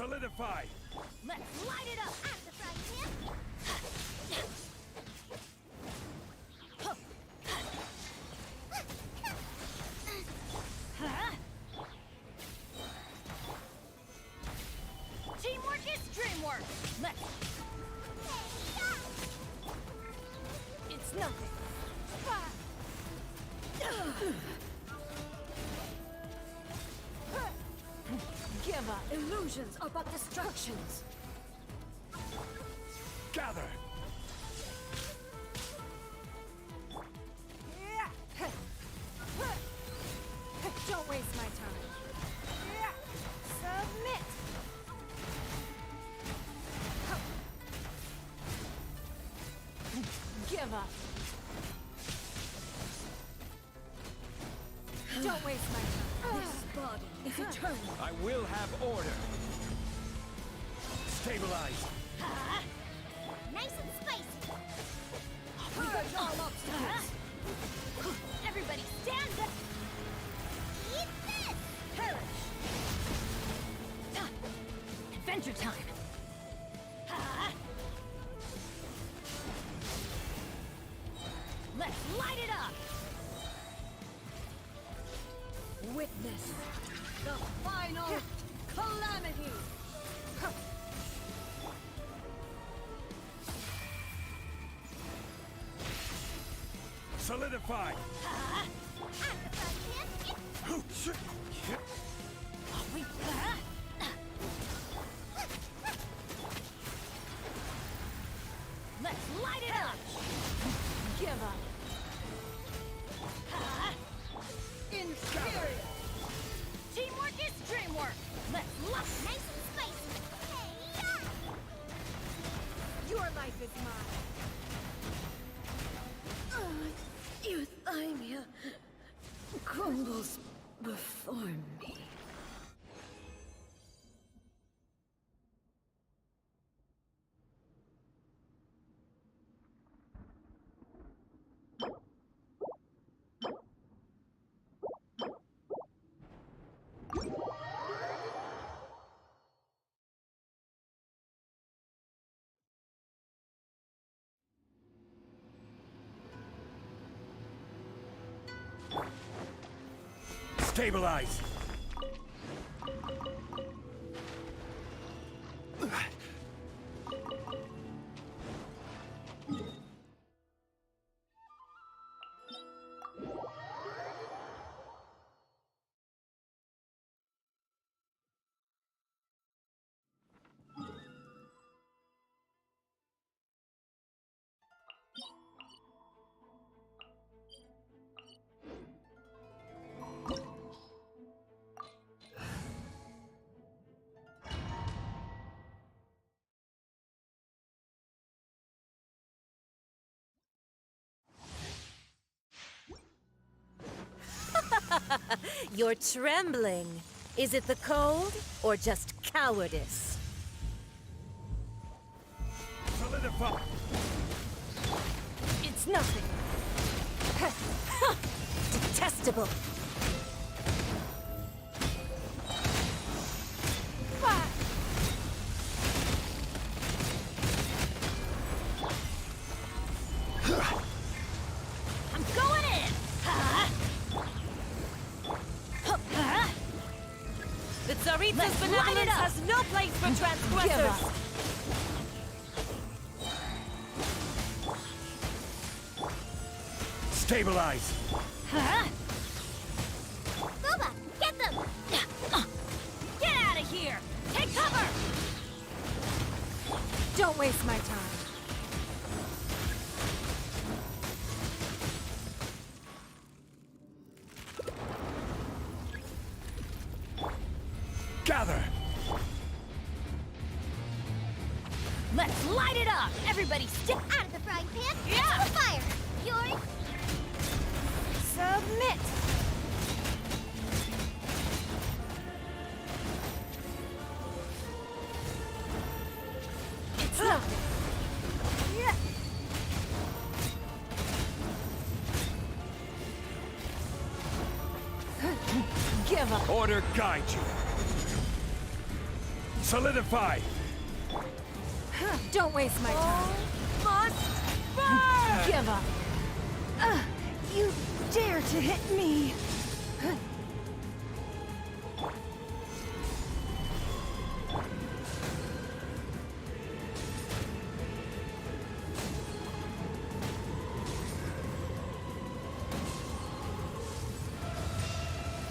Solidify! Let's light it up! At the frying pan! Teamwork is dreamwork! Let's... It's nothing. Give up. Illusions are but distractions. Gather! Don't waste my time. Submit. Give up. Don't waste my time. This body is eternal. I will have order! Stabilize! Nice and spicy. We got all obstacles. Everybody stand up. Eat this. Perish. Adventure time. Let's light it up. Witness the final calamity. Solidify! Let's light it up! Give up. Inferior! Teamwork is dreamwork! Let's lock nice and spicy! Your life is mine! Euthymia crumbles before me. Stabilize! You're trembling. Is it the cold or just cowardice? Solidify! It's nothing. Detestable. I'm going in! The Tsarita's Let's light it benevolence up. has no place for transgressors. Stabilize! Boba, get them! Get out of here! Take cover! Don't waste my time. Gather! Let's light it up! Everybody step out of the frying pan into the fire! You're... Submit! It's nothing! Yeah. Give up! Order guide you! Solidify! Don't waste my time. Must burn! Give up. You dare to hit me!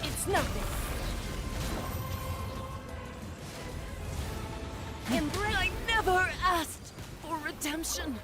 It's nothing. Embrace. I never asked for redemption.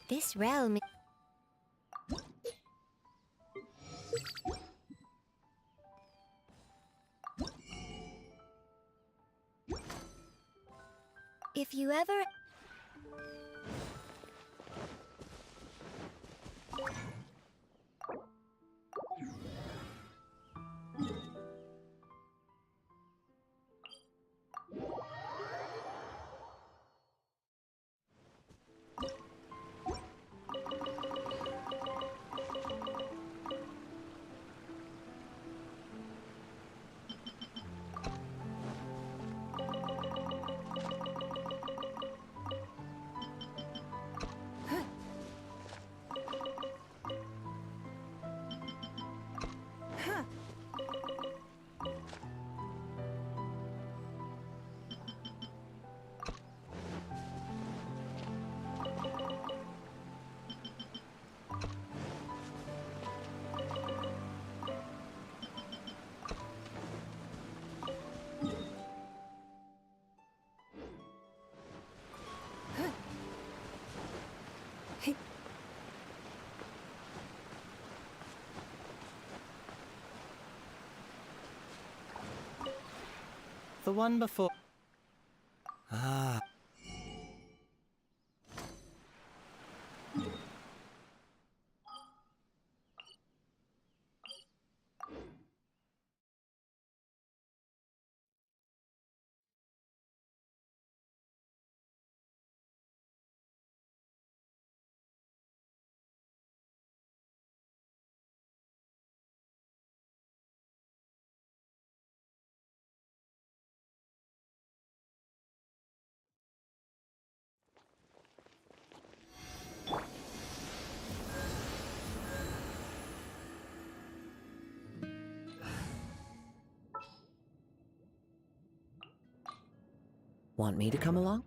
This realm. If you ever... The one before. Ah. Want me to come along?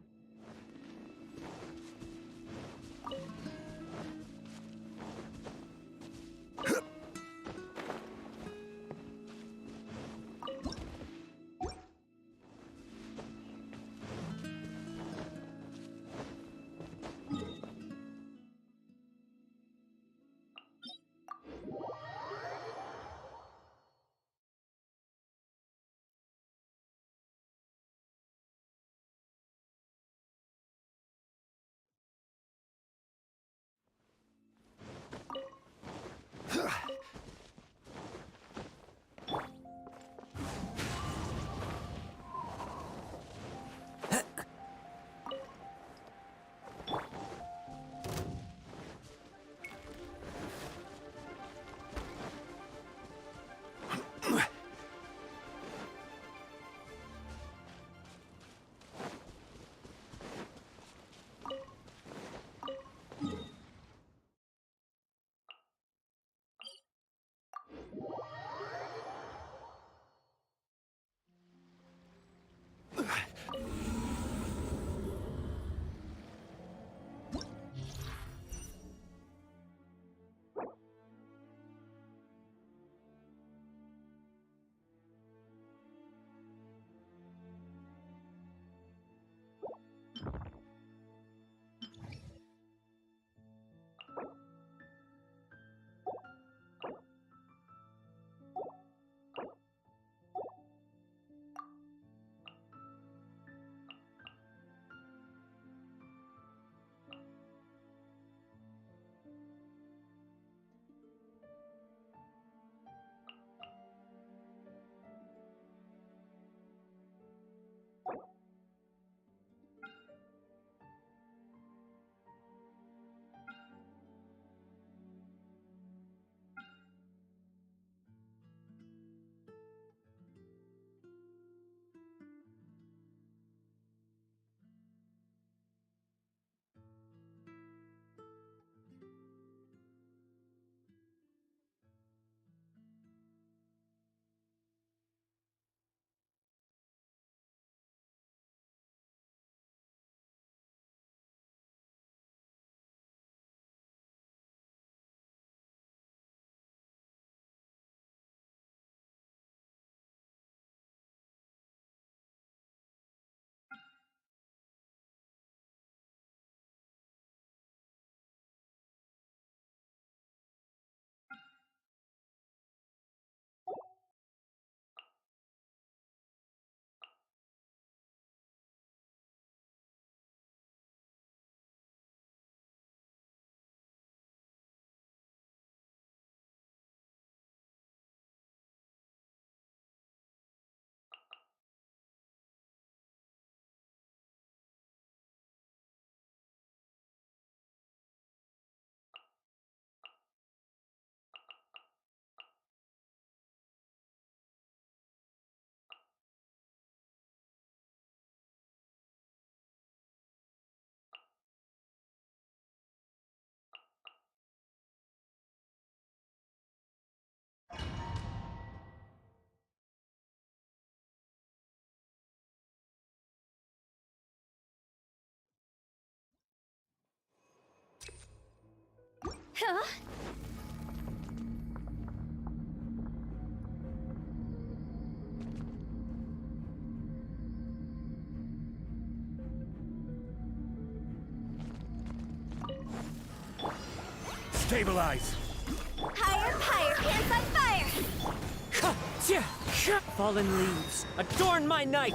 Huh? Stabilize. Higher, higher, hands on fire! Fallen leaves, adorn my night!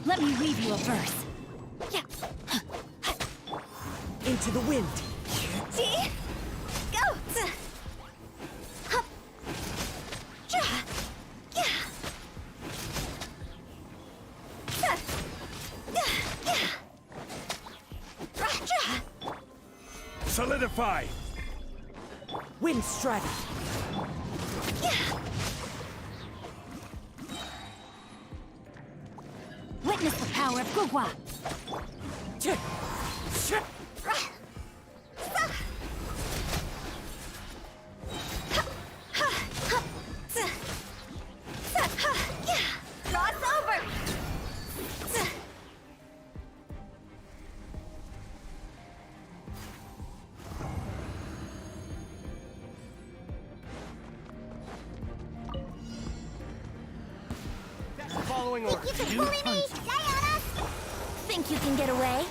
Let me weave you a verse. Yeah. Into the wind! See? Go! Hup. Ja. Yeah. Yeah. Ja. Solidify. Wind strike! Yeah. Witness the power of Gugwa. Cross over. Following order. You can bully me! Think you can get away?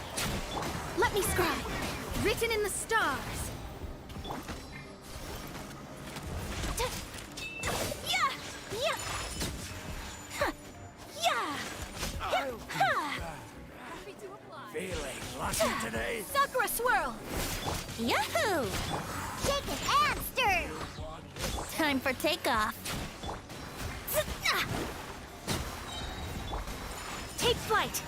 Let me scribe. Written in the stars. Yeah! Yeah! Huh. Yeah! Ha! Feeling lucky today? Sakura swirl! Yahoo! Shake it and stir! Time for takeoff. Take flight!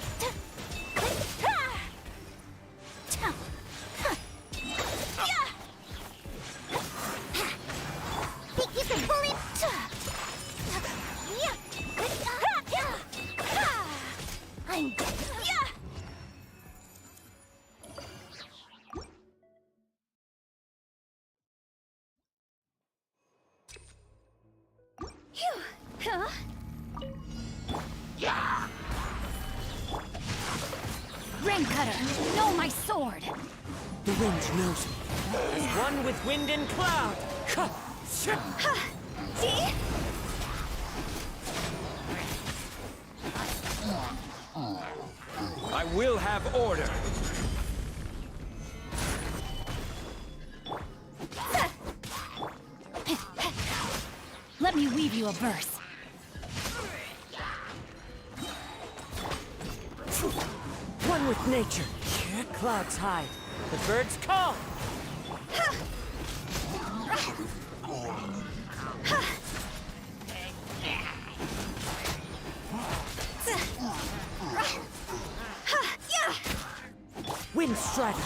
Think you can bully? I'm dead. Huh? Rain cutter, know my sword. The wind knows me. As one with wind and cloud! See? I will have order. Let me weave you a verse. One with nature! Clouds hide, the birds call! Wind strider!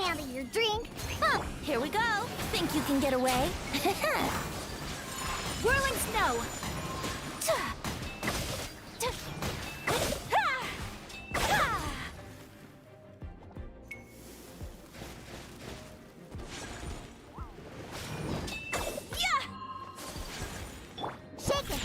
Out of your drink. Huh, here we go. Think you can get away? Whirling snow. Shake it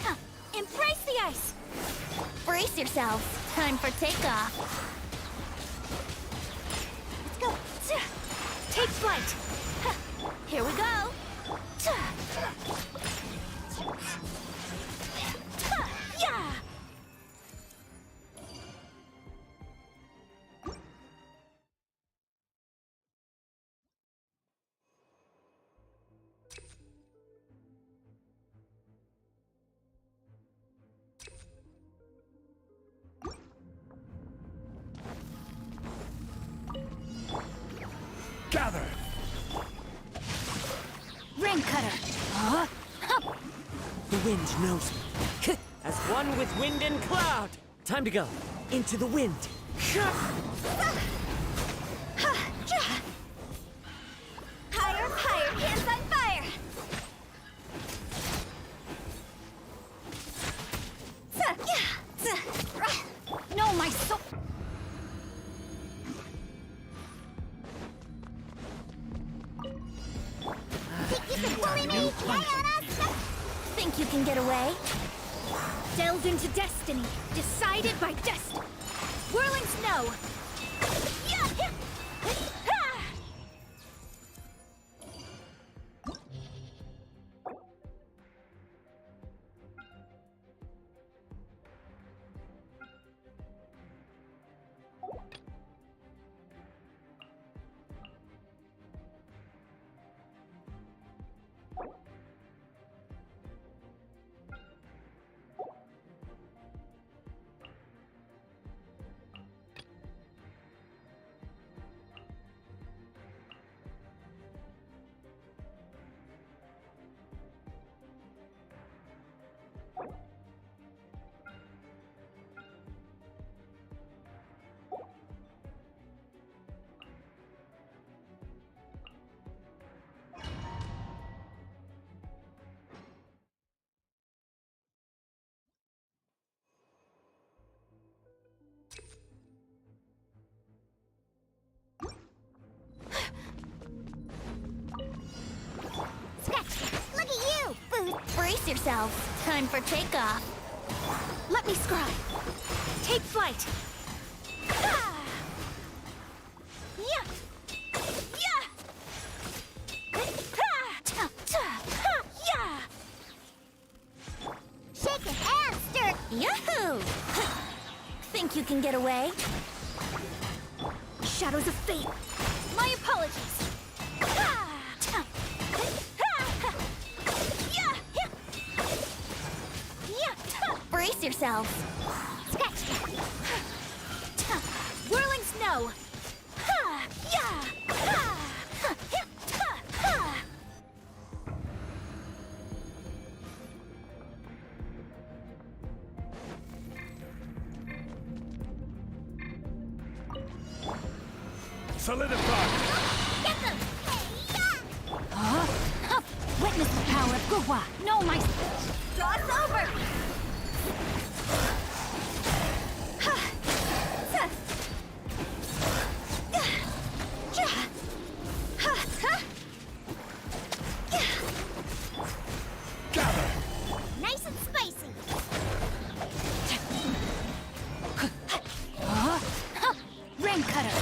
and embrace the ice. Brace yourselves. Time for takeoff. Let's go. Take flight. Here we go. Yeah. Gather. Rain cutter. Huh? Hup. The wind knows me. As one with wind and cloud! Time to go. Into the wind. Higher, higher, hands on fire! No, my soul! can get away? Delved into destiny, decided by destiny. Whirling snow. Yeah. Ha! Look at you! Brace yourselves. Time for takeoff. Let me scribe. Take flight. Ah! Yeah. Yeah. Ah! Ta, ta, ha, yeah. Shake a hand, stir. Yahoo! Think you can get away? Shadows of fate. My apologies. Ah! Ta, ha, yeah, yeah. Yeah. Ta. Brace yourselves. Sketch. Ta. Whirling snow. Ha! Yeah! Ha! Ha! Yeah! Ta! Ha! Solidify! Get them! Huh? Huh. Witness the power of Gugwa. No, my... Draw us over! Ha! Ta. Ja. Ha! Ha! Yeah. Gather! Nice and spicy. Huh? Huh. Rain cutter.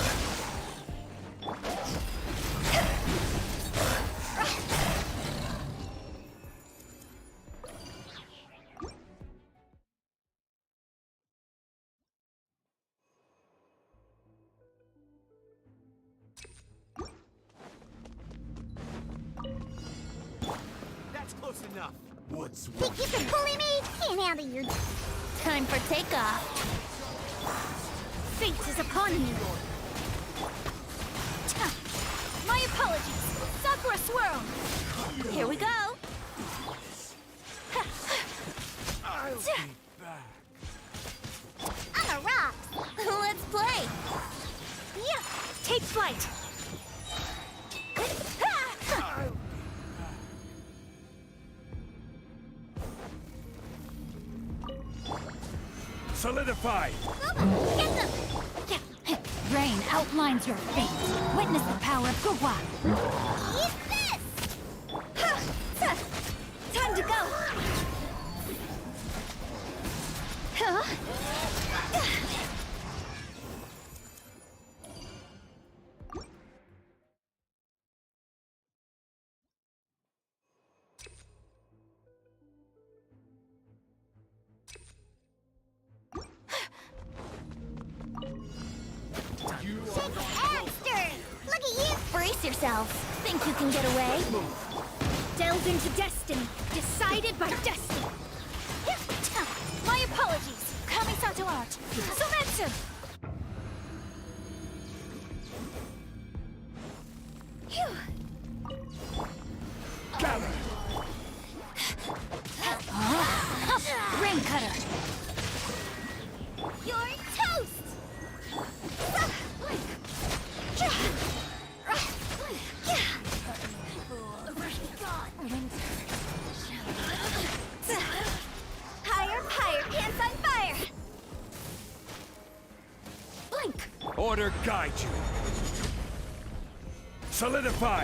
That's close enough. What's Think you can bully me? Can't handle your... Time for takeoff. Fate is upon you. Ta. My apologies. Sakura swirl. Here we go. I'll Ja. be back. I'm a rock. Let's play. Yeah. Take flight. Ha! I'll solidify! Get them! Rain outlines your fate. Witness the power of Gugwa. Eat this! Ha! Ta. Time to go. Huh? Look at you! Brace yourselves. Think you can get away? Delved into destiny, decided by destiny. My apologies. Kamisato art. Sumeru. Phew. Gather! Rain cutter. You're toast! Higher, higher, pants on fire. Blink. Order guide you. Solidify!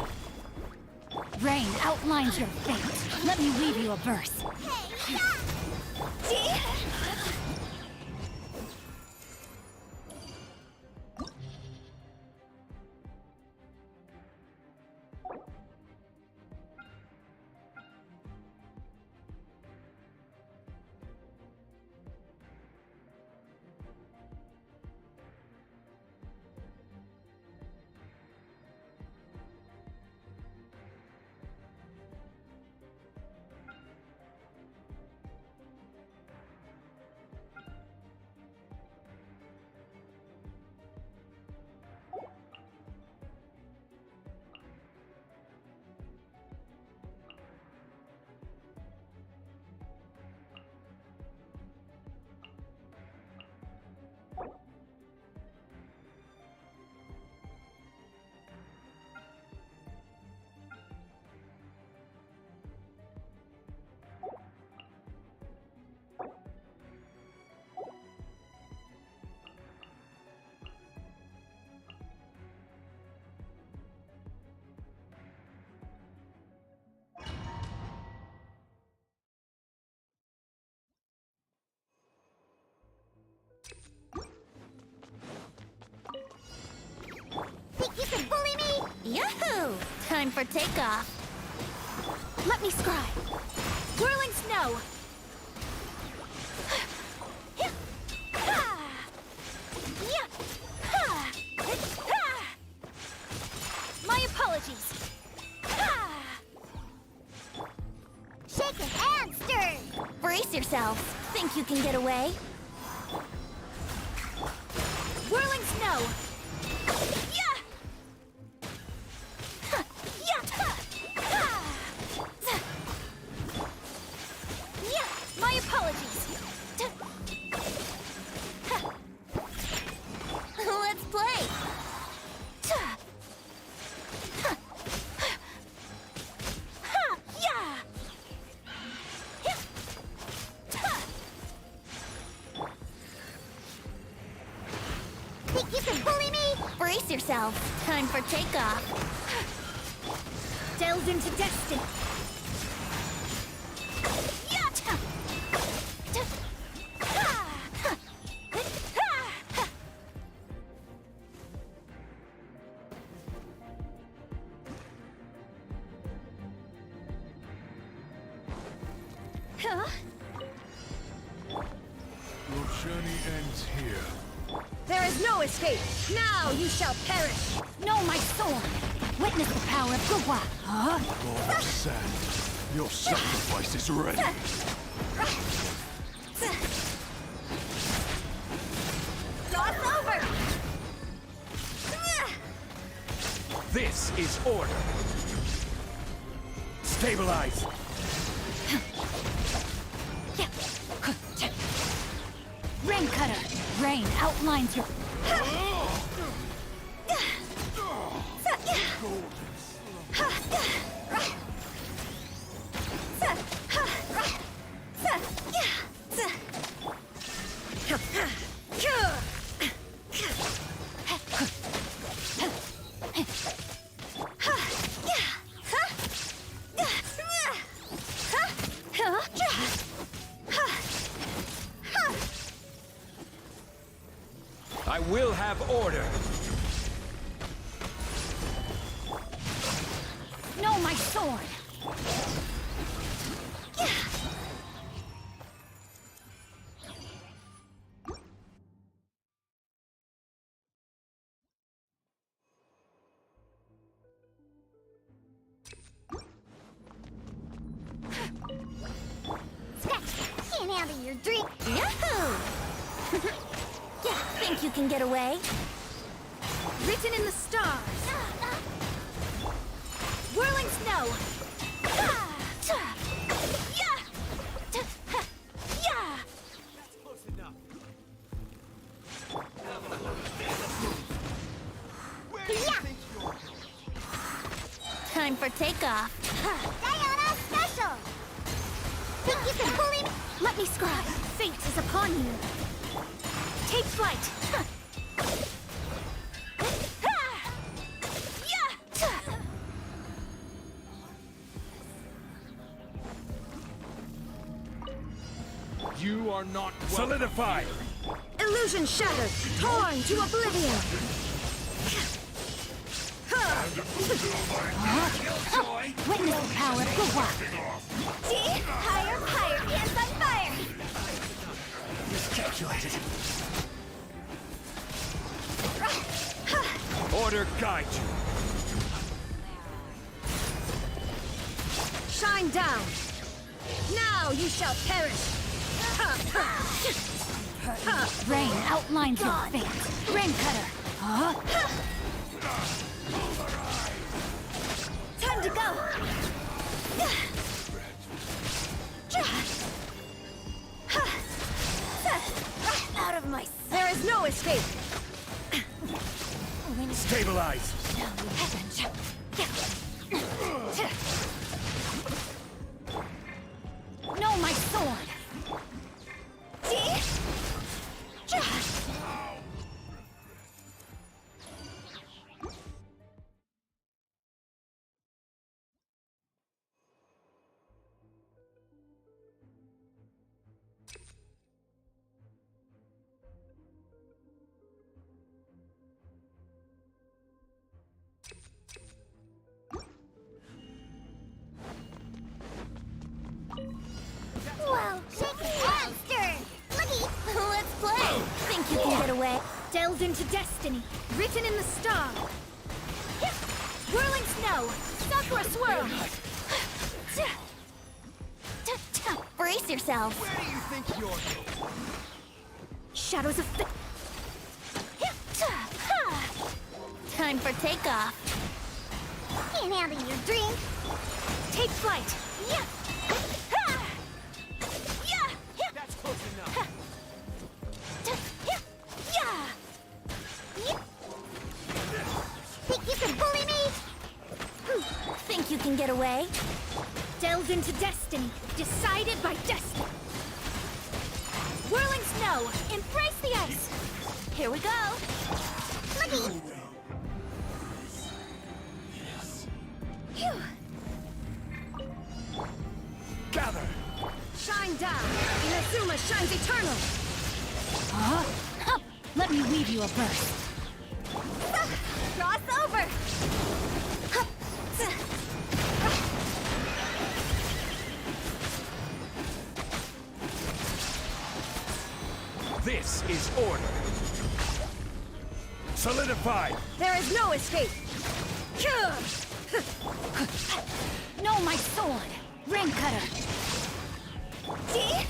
Rain outlines your fate. Let me weave you a verse. Hey, Think you can bully me? Yahoo! Time for takeoff. Let me scry. Whirling snow. My apologies. Shaken and stirred. Brace yourselves. Think you can get away? Whirling snow. My apologies. Let's play. Think you can bully me? Brace yourself. Time for takeoff. Delve into destiny. Huh? Your journey ends here. There is no escape. Now you shall perish. No, my sword! Witness the power of Gugwa! Huh? Lord of Sand, your sacrifice is ready. Cross over. This is order. Stabilize. Rain cutter! Rain outlines your... I will have order. No, my sword! Can't handle your drink. Yahoo! Yeah, think you can get away? Written in the stars. Whirling snow! Time for takeoff. Diana Special! Think you can bully me? Let me scry. Fate is upon you. Take flight. are not Solidified! Illusion shattered, torn to oblivion. Witness the power of the walk. See? Higher, higher, hands on fire! Miscalculated. Order guide you. Shine down. Now you shall perish. Rain outlines your fate. Rain cutter. Time to go. Out of my sight. There is no escape. Stabilize! No, my sword. See? Whoa, shaky monster! Looky! Let's play! Think you can get away? Delved into destiny, written in the star. Whirling snow, Sakura swirl! Brace yourself! Where do you think you're going? Shadows of Time for takeoff. Can't handle your drink. Take flight. Yeah. That's close enough. Think you can bully me? Think you can get away? Delved into destiny, decided by destiny. Whirling snow, embrace the ice. Here we go. Looky. Phew. Gather. Shine down. Inazuma shines eternal. Let me weave you a burst. Cross over. This is order. Solidified! There is no escape. No, my sword. Rain cutter. See?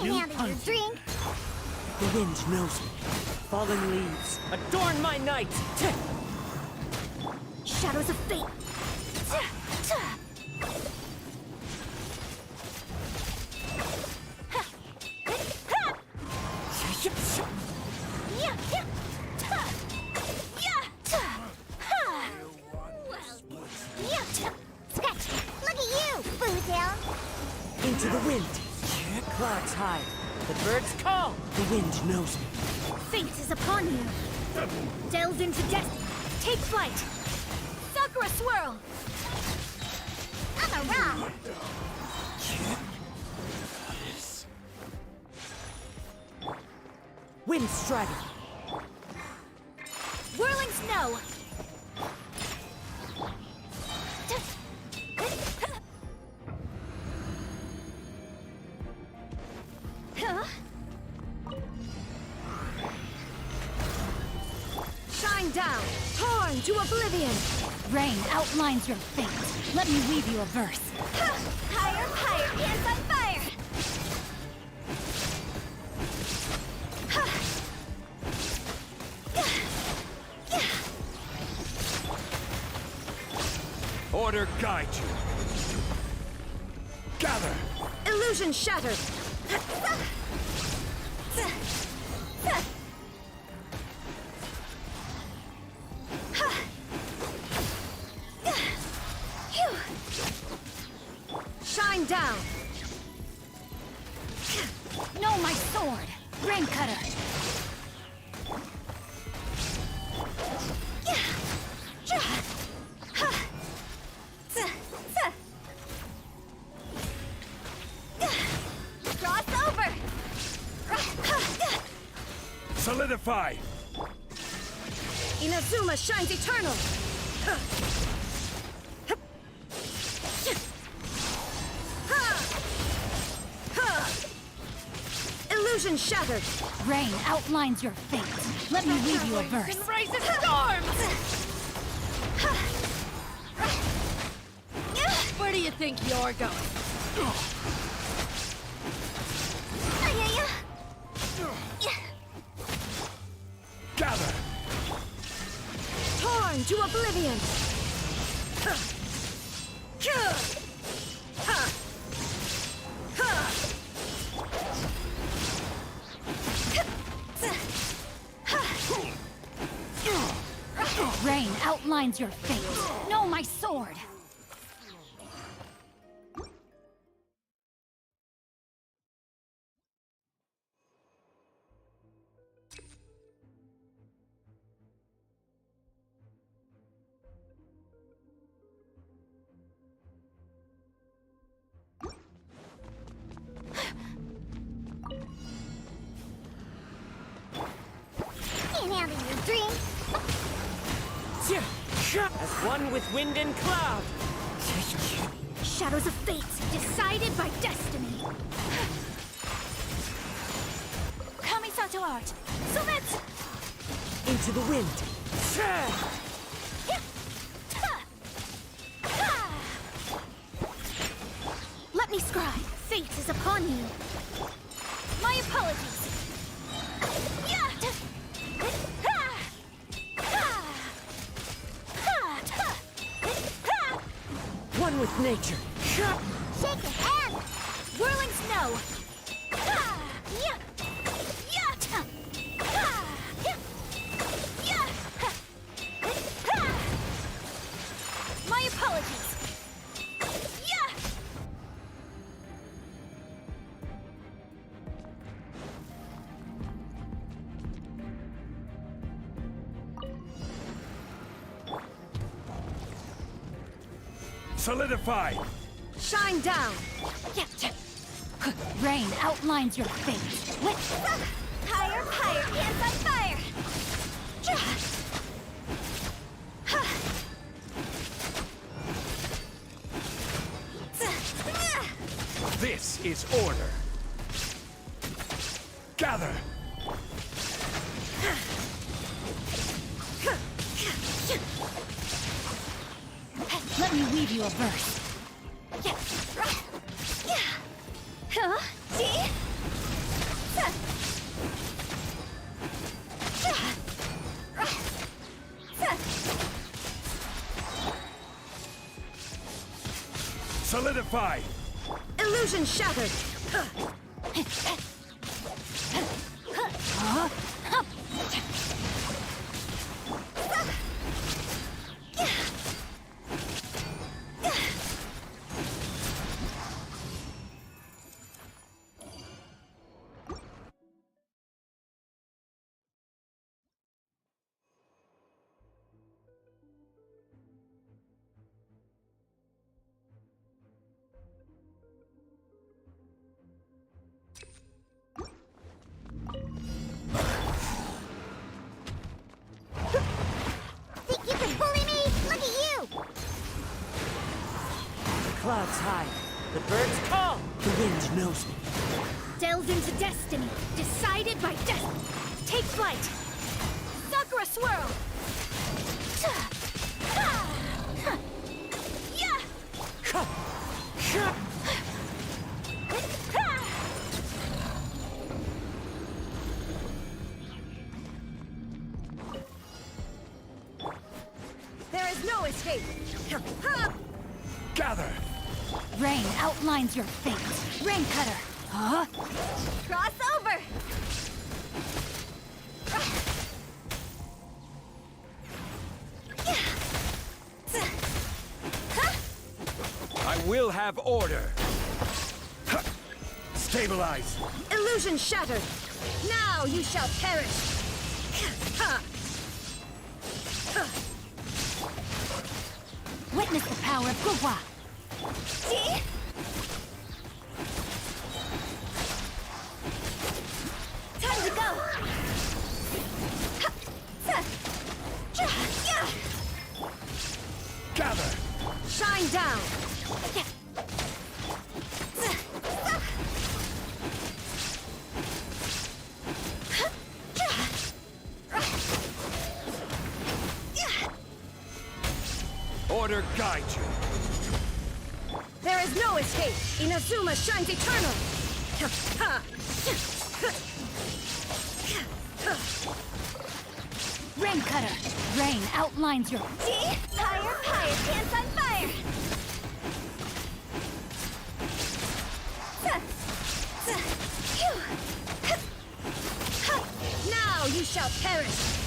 Can't handle your drink. The wind knows me. Fallen leaves adorn my night. Shadows of fate. Look at you, Boozle. Into the wind. Clouds hide. The birds call. The wind knows me. Fate is upon you. Delved into death. Take flight! Sakura swirl! I'm a rock. Wind strider. Whirling snow! Huh? Shine down! Torn to oblivion! Rain outlines your fate. Let me weave you a verse. Higher, higher, hands on fire! Order guide you. Gather. Illusion shattered! Shine down! No, my sword! Rain cutter! Cross over! Solidify. Inazuma shines eternal! Illusion shattered! Rain outlines your fate. Let me weave you a verse. Rise of storms! Where do you think you're going? Gather. Torn to oblivion! Rain outlines your fate. No, my sword! Can't handle your dream. As one with wind and cloud. Shadows of fate, decided by destiny! Kamisato art! Sumeru! Into the wind. Let me scry! Fate is upon you! My apologies! One with nature. Shake your hand. Whirling snow! My apologies! Solidify. Shine down! Rain outlines your fate. Higher, higher, hands on fire! This is order. Gather. Let me weave you a verse. Huh? See? Solidify. Illusion shattered! clouds high. The birds call. The wind knows me. Delve into destiny, decided by destiny. Take flight. Sakura swirl. There is no escape. Gather! Rain outlines your fate. Rain cutter. Huh? Cross over. I will have order! Stabilize! Illusion shattered. Now you shall perish. Witness the power of Gugwa. See? Time to go. Gather! Shine down. Order guide you! There is no escape. Inazuma shines eternal. Rain cutter. Rain outlines your... See? Higher, pants on fire. Now you shall perish.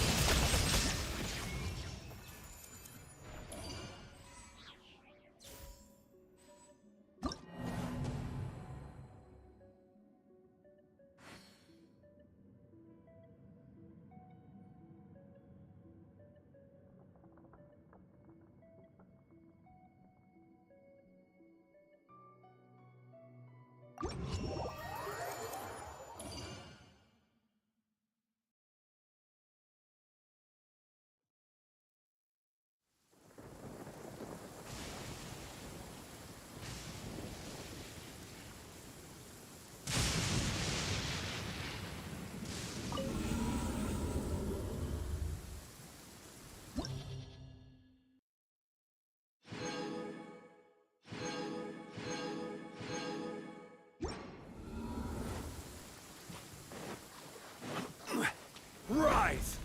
Rise!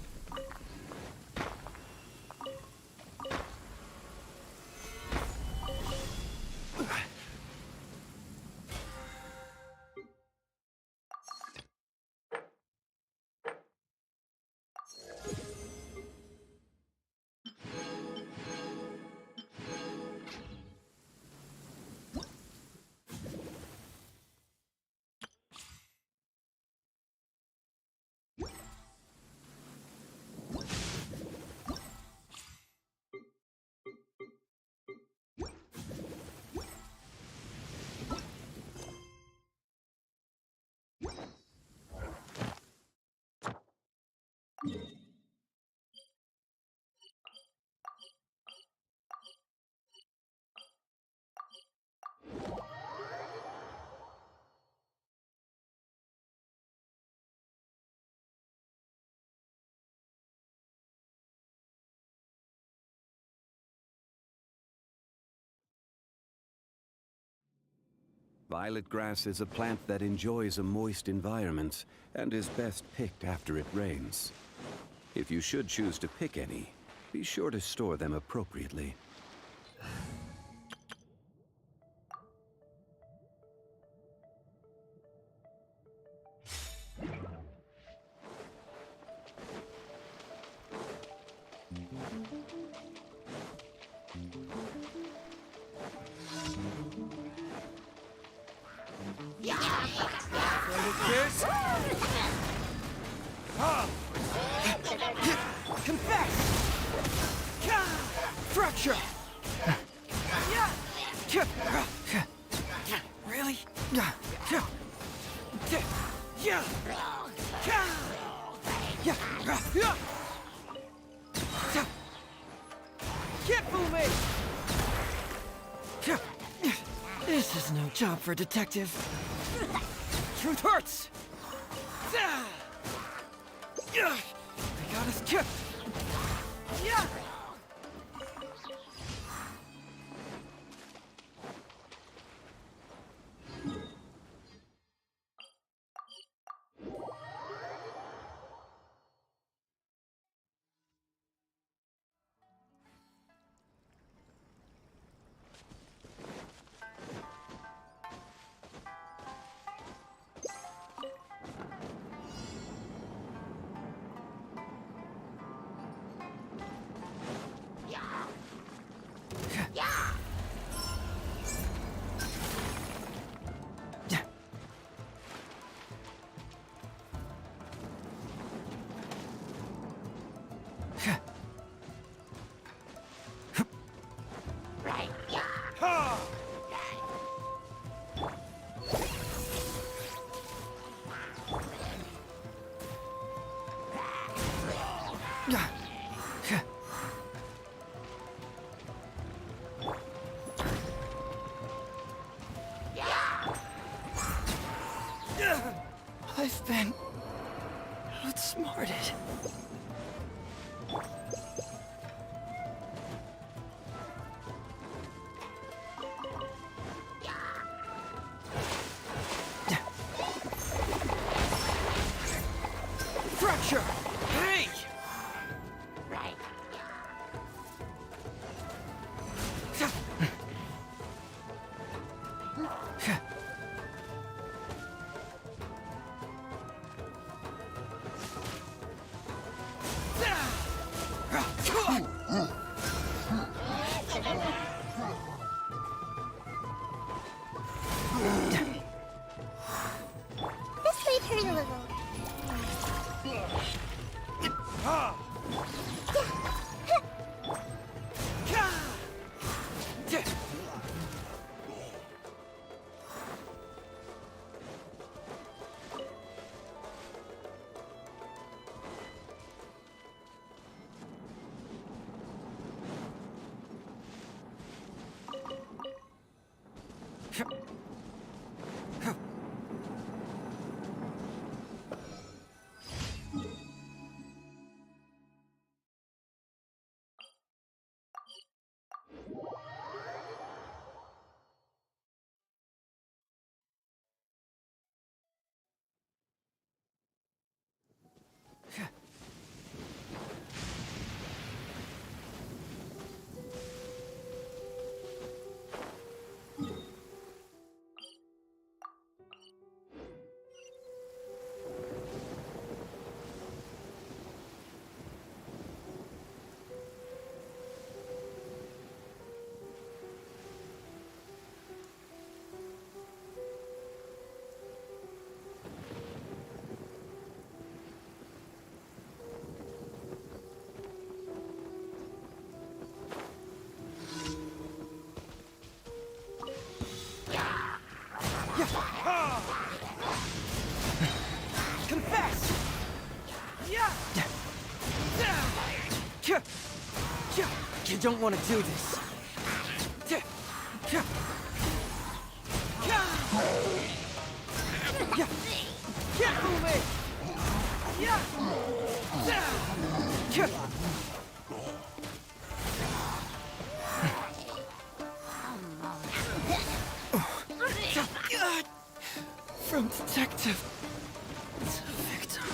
Violet grass is a plant that enjoys a moist environment and is best picked after it rains. If you should choose to pick any, be sure to store them appropriately. Kiss? Confess! Fracture! Really? Can't fool me! is no job for a detective. Truth hurts! They got us kicked! Yeah! I've been outsmarted. Fracture! Hey! This might hurt a little. Confess! You don't want to do this. Can't fool me! From detective to victim.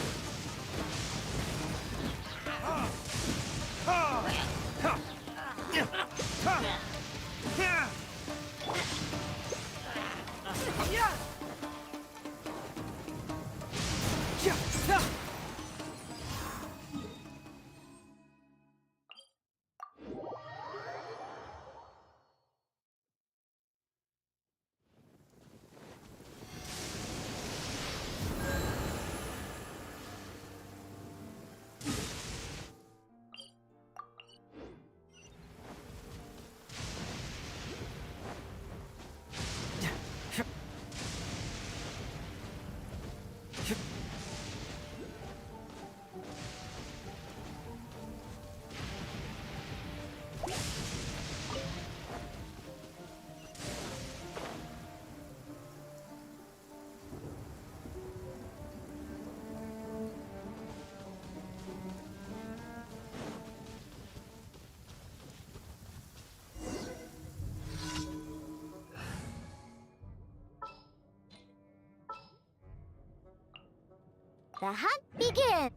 The hunt begins!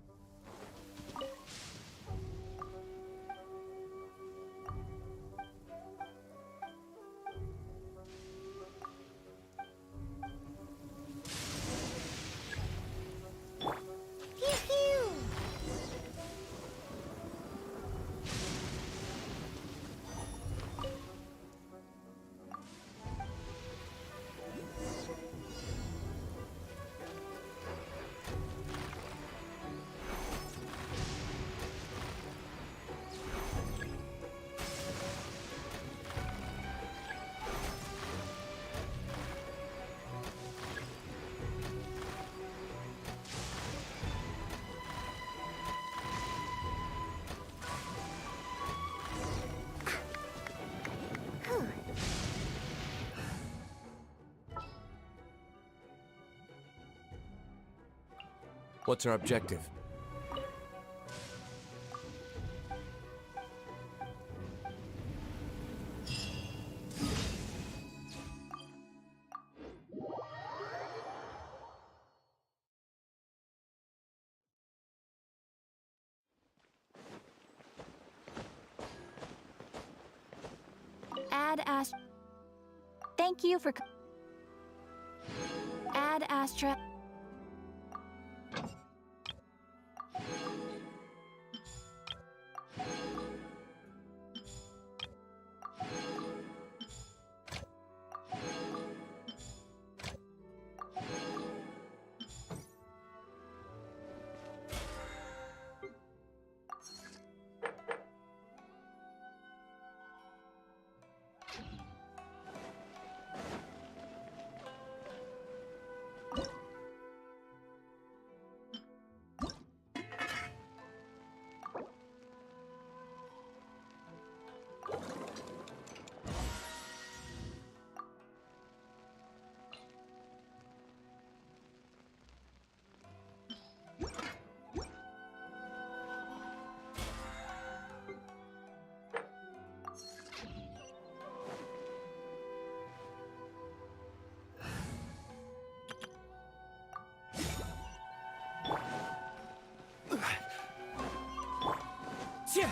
Pew pew! What's our objective? Add Astra. Thank you for. Add Astra. Yeah.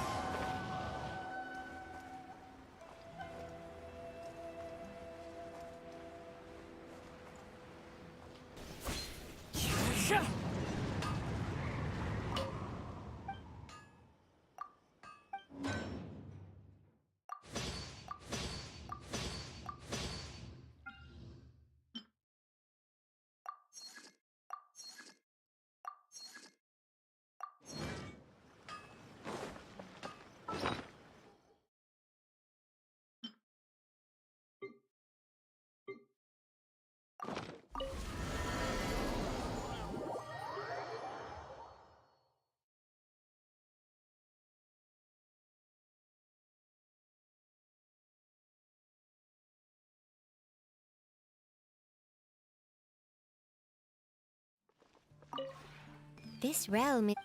This realm is...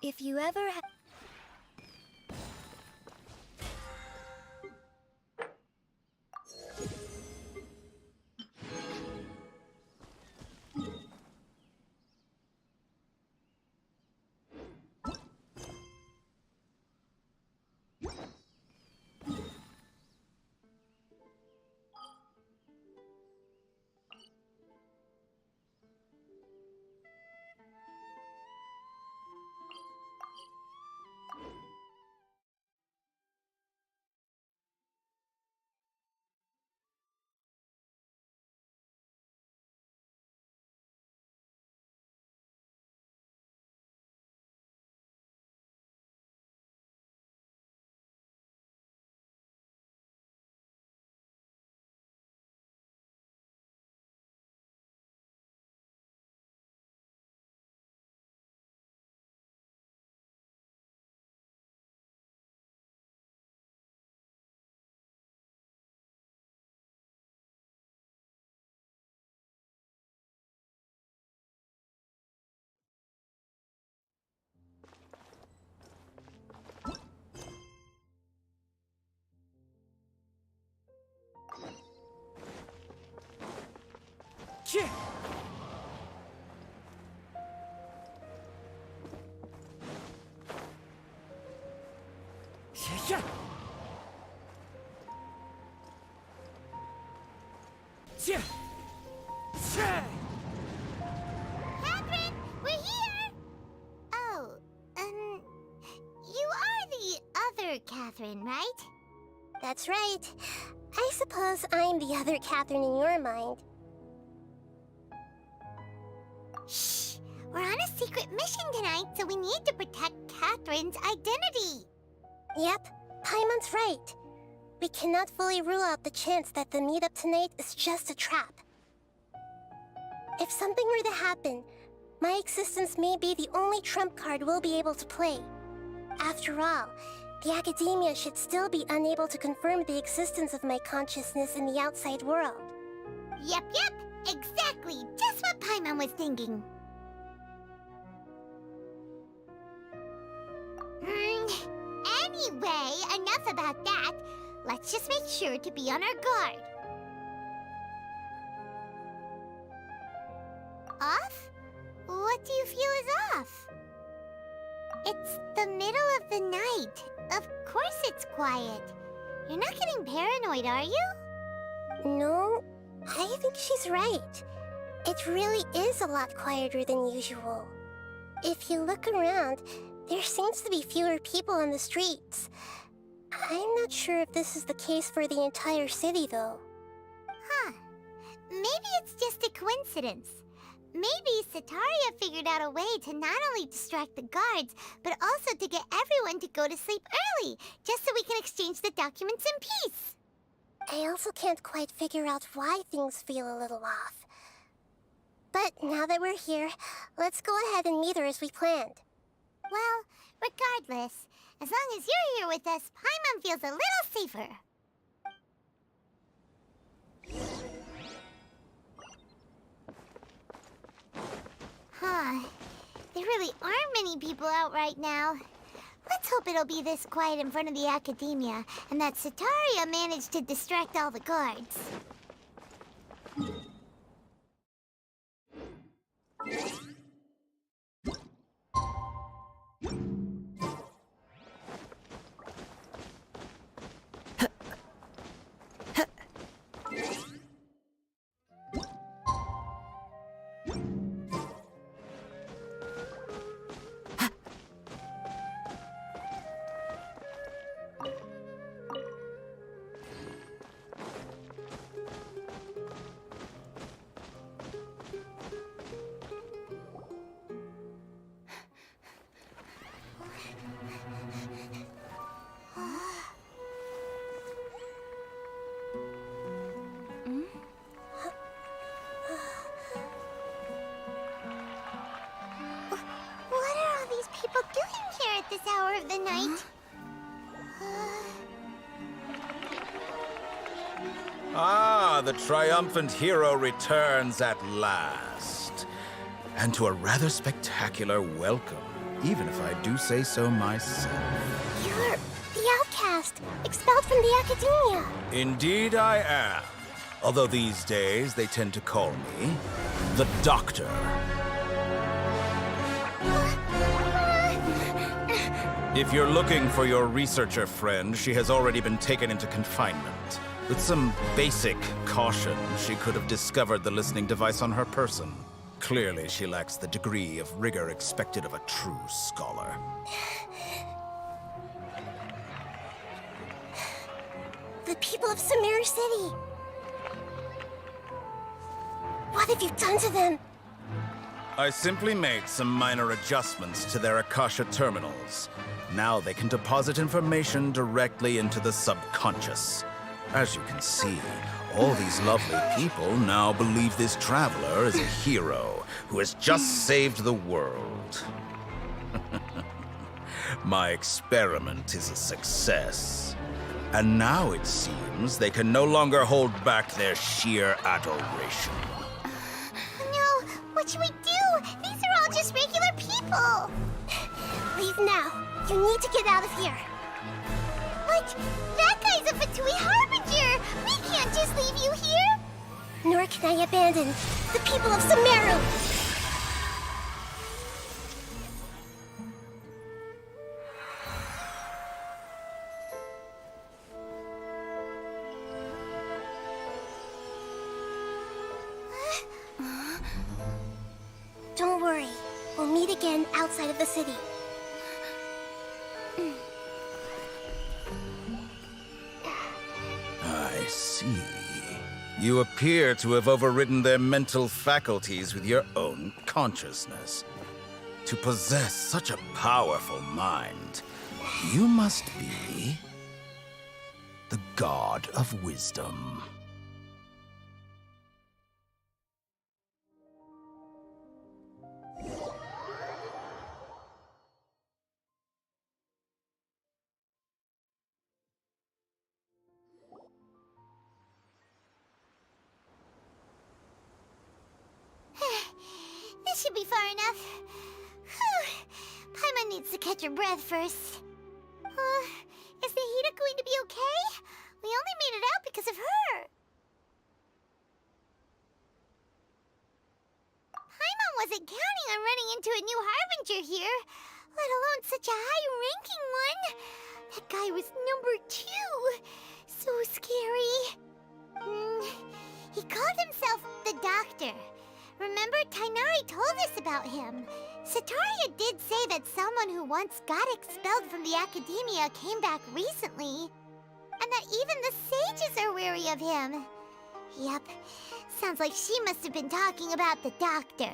If you ever Chih! Yeah. Chih! Chih! Catherine, we're here! Oh, you are the other Catherine, right? That's right. I suppose I'm the other Catherine in your mind. Shh! We're on a secret mission tonight, so we need to protect Catherine's identity. Yep, Paimon's right. We cannot fully rule out the chance that the meetup tonight is just a trap. If something were to happen, my existence may be the only trump card we'll be able to play. After all, the Academia should still be unable to confirm the existence of my consciousness in the outside world. Yep, exactly. Just what Paimon was thinking. Anyway, enough about that. Let's just make sure to be on our guard. Off? What do you feel is off? It's the middle of the night. Of course it's quiet. You're not getting paranoid, are you? No, I think she's right. It really is a lot quieter than usual. If you look around, there seems to be fewer people on the streets. I'm not sure if this is the case for the entire city, though. Huh. Maybe it's just a coincidence. Maybe Setaria figured out a way to not only distract the guards, but also to get everyone to go to sleep early, just so we can exchange the documents in peace. I also can't quite figure out why things feel a little off. But now that we're here, let's go ahead and meet her as we planned. Well, regardless, as long as you're here with us, Paimon feels a little safer. Huh. There really aren't many people out right now. Let's hope it'll be this quiet in front of the Academia, and that Setaria managed to distract all the guards. This hour of the night. Ah, the triumphant hero returns at last. And to a rather spectacular welcome. even if I do say so myself. You're the outcast, expelled from the academia. Indeed I am. Although these days they tend to call me the Doctor. If you're looking for your researcher friend, she has already been taken into confinement. With some basic caution, she could have discovered the listening device on her person. Clearly, she lacks the degree of rigor expected of a true scholar. The people of Sumeru City. What have you done to them? I simply made some minor adjustments to their Akasha terminals. Now they can deposit information directly into the subconscious. As you can see, all these lovely people now believe this traveler is a hero who has just saved the world. My experiment is a success. And now it seems they can no longer hold back their sheer adoration. No, what should we do? These are all just regular people. Leave now. You need to get out of here. But that guy's a Fatui Harbinger. We can't just leave you here. Nor can I abandon the people of Sumeru. Don't worry. We'll meet again outside of the city. I see. You appear to have overridden their mental faculties with your own consciousness. To possess such a powerful mind, you must be the god of wisdom. This should be far enough. Paimon needs to catch her breath first. Is Nahida going to be okay? We only made it out because of her. Paimon wasn't counting on running into a new Harbinger here, let alone such a high-ranking one. That guy was number 2. So scary. He called himself the Doctor. Remember, Tainari told us about him. Sataria did say that someone who once got expelled from the academia came back recently. And that even the sages are wary of him. Yep, sounds like she must have been talking about the Doctor.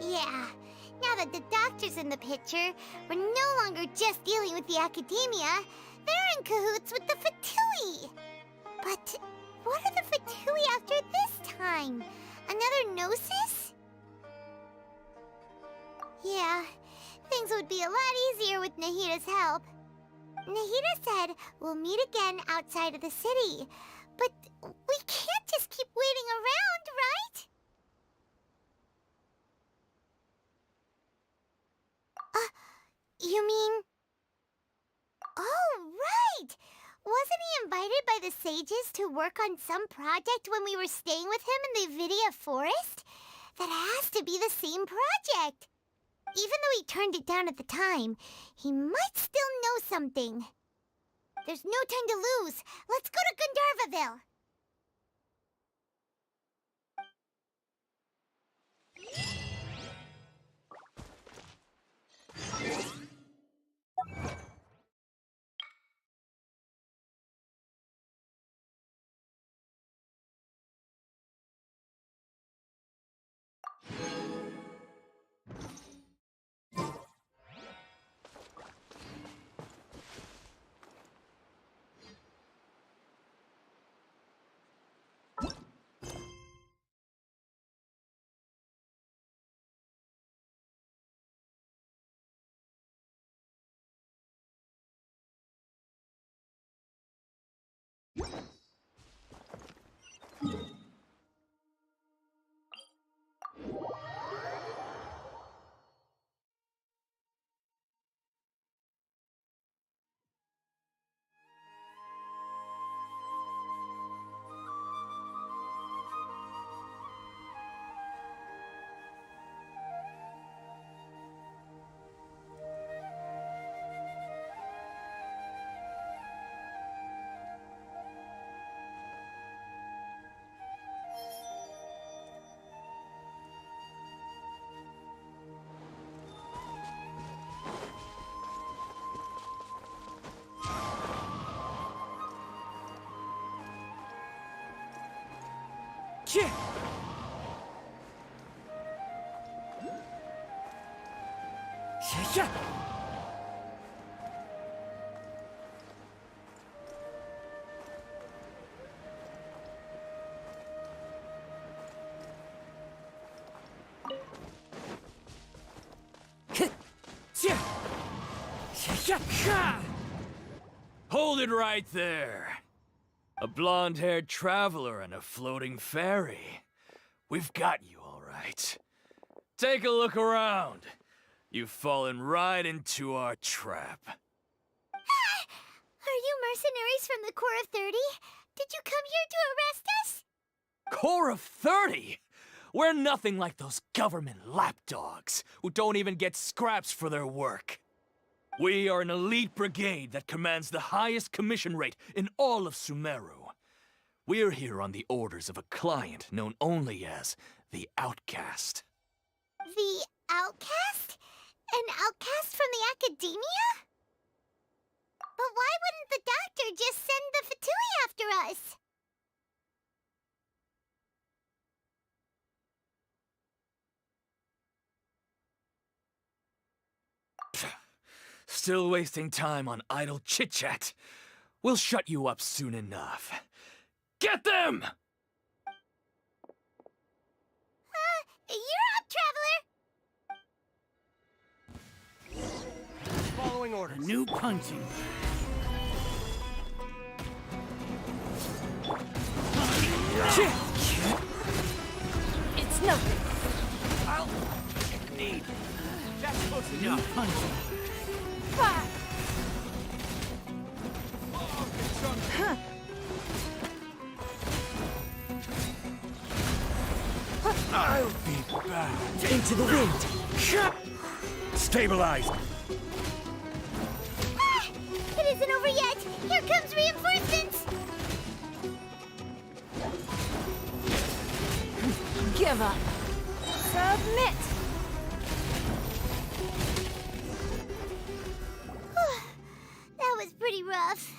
Yeah. Now that the Doctor's in the picture, we're no longer just dealing with the academia. They're in cahoots with the Fatui. But what are the Fatui after this time? Another Gnosis? Yeah, things would be a lot easier with Nahida's help. Nahida said we'll meet again outside of the city. But we can't just keep waiting around, right? You mean... Oh, right! Wasn't he invited by the sages to work on some project when we were staying with him in the Vidia Forest? That has to be the same project! Even though he turned it down at the time, he might still know something. There's no time to lose. Let's go to Gandharvaville! Shit! Yeah. Hold it right there. A blonde-haired traveler and a floating fairy. We've got you all right. Take a look around. You've fallen right into our trap. Are you mercenaries from the Corps of 30? Did you come here to arrest us? Corps of 30? We're nothing like those government lapdogs who don't even get scraps for their work. We are an elite brigade that commands the highest commission rate in all of Sumeru. We're here on the orders of a client known only as the Outcast. The outcast? An outcast from the academia? But why wouldn't the doctor just send the Fatui after us? Still wasting time on idle chit-chat. We'll shut you up soon enough. Get them! You're up, traveler! Following orders. New punching. It's nothing. I'll need. That's close New enough. Fire! Punching. I'll be back. Into the wind. Stabilize. It isn't over yet! Here comes reinforcements! Give up. Submit. That was pretty rough.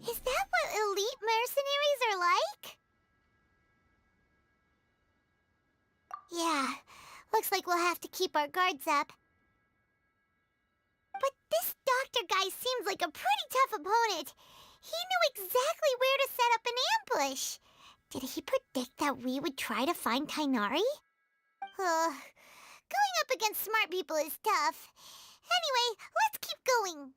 Is that what elite mercenaries are like? Yeah, looks like we'll have to keep our guards up. But this doctor guy seems like a pretty tough opponent. He knew exactly where to set up an ambush. Did he predict that we would try to find Tainari? Going up against smart people is tough. Anyway, let's keep going.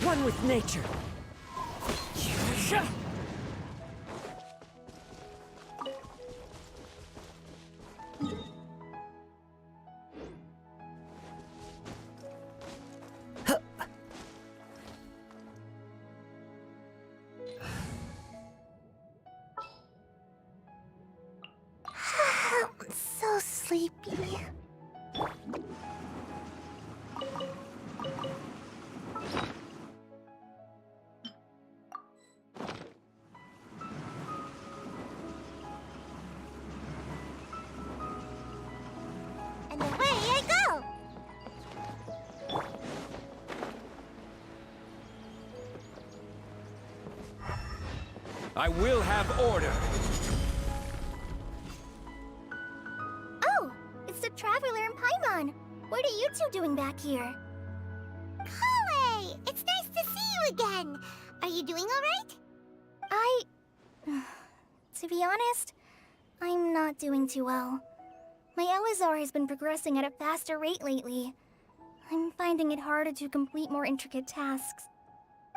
One with nature. I'm so sleepy. And away I go! I will have order. Oh, it's the Traveler and Paimon. What are you two doing back here? Kale! It's nice to see you again. Are you doing all right? To be honest, I'm not doing too well. My LSR has been progressing at a faster rate lately. I'm finding it harder to complete more intricate tasks.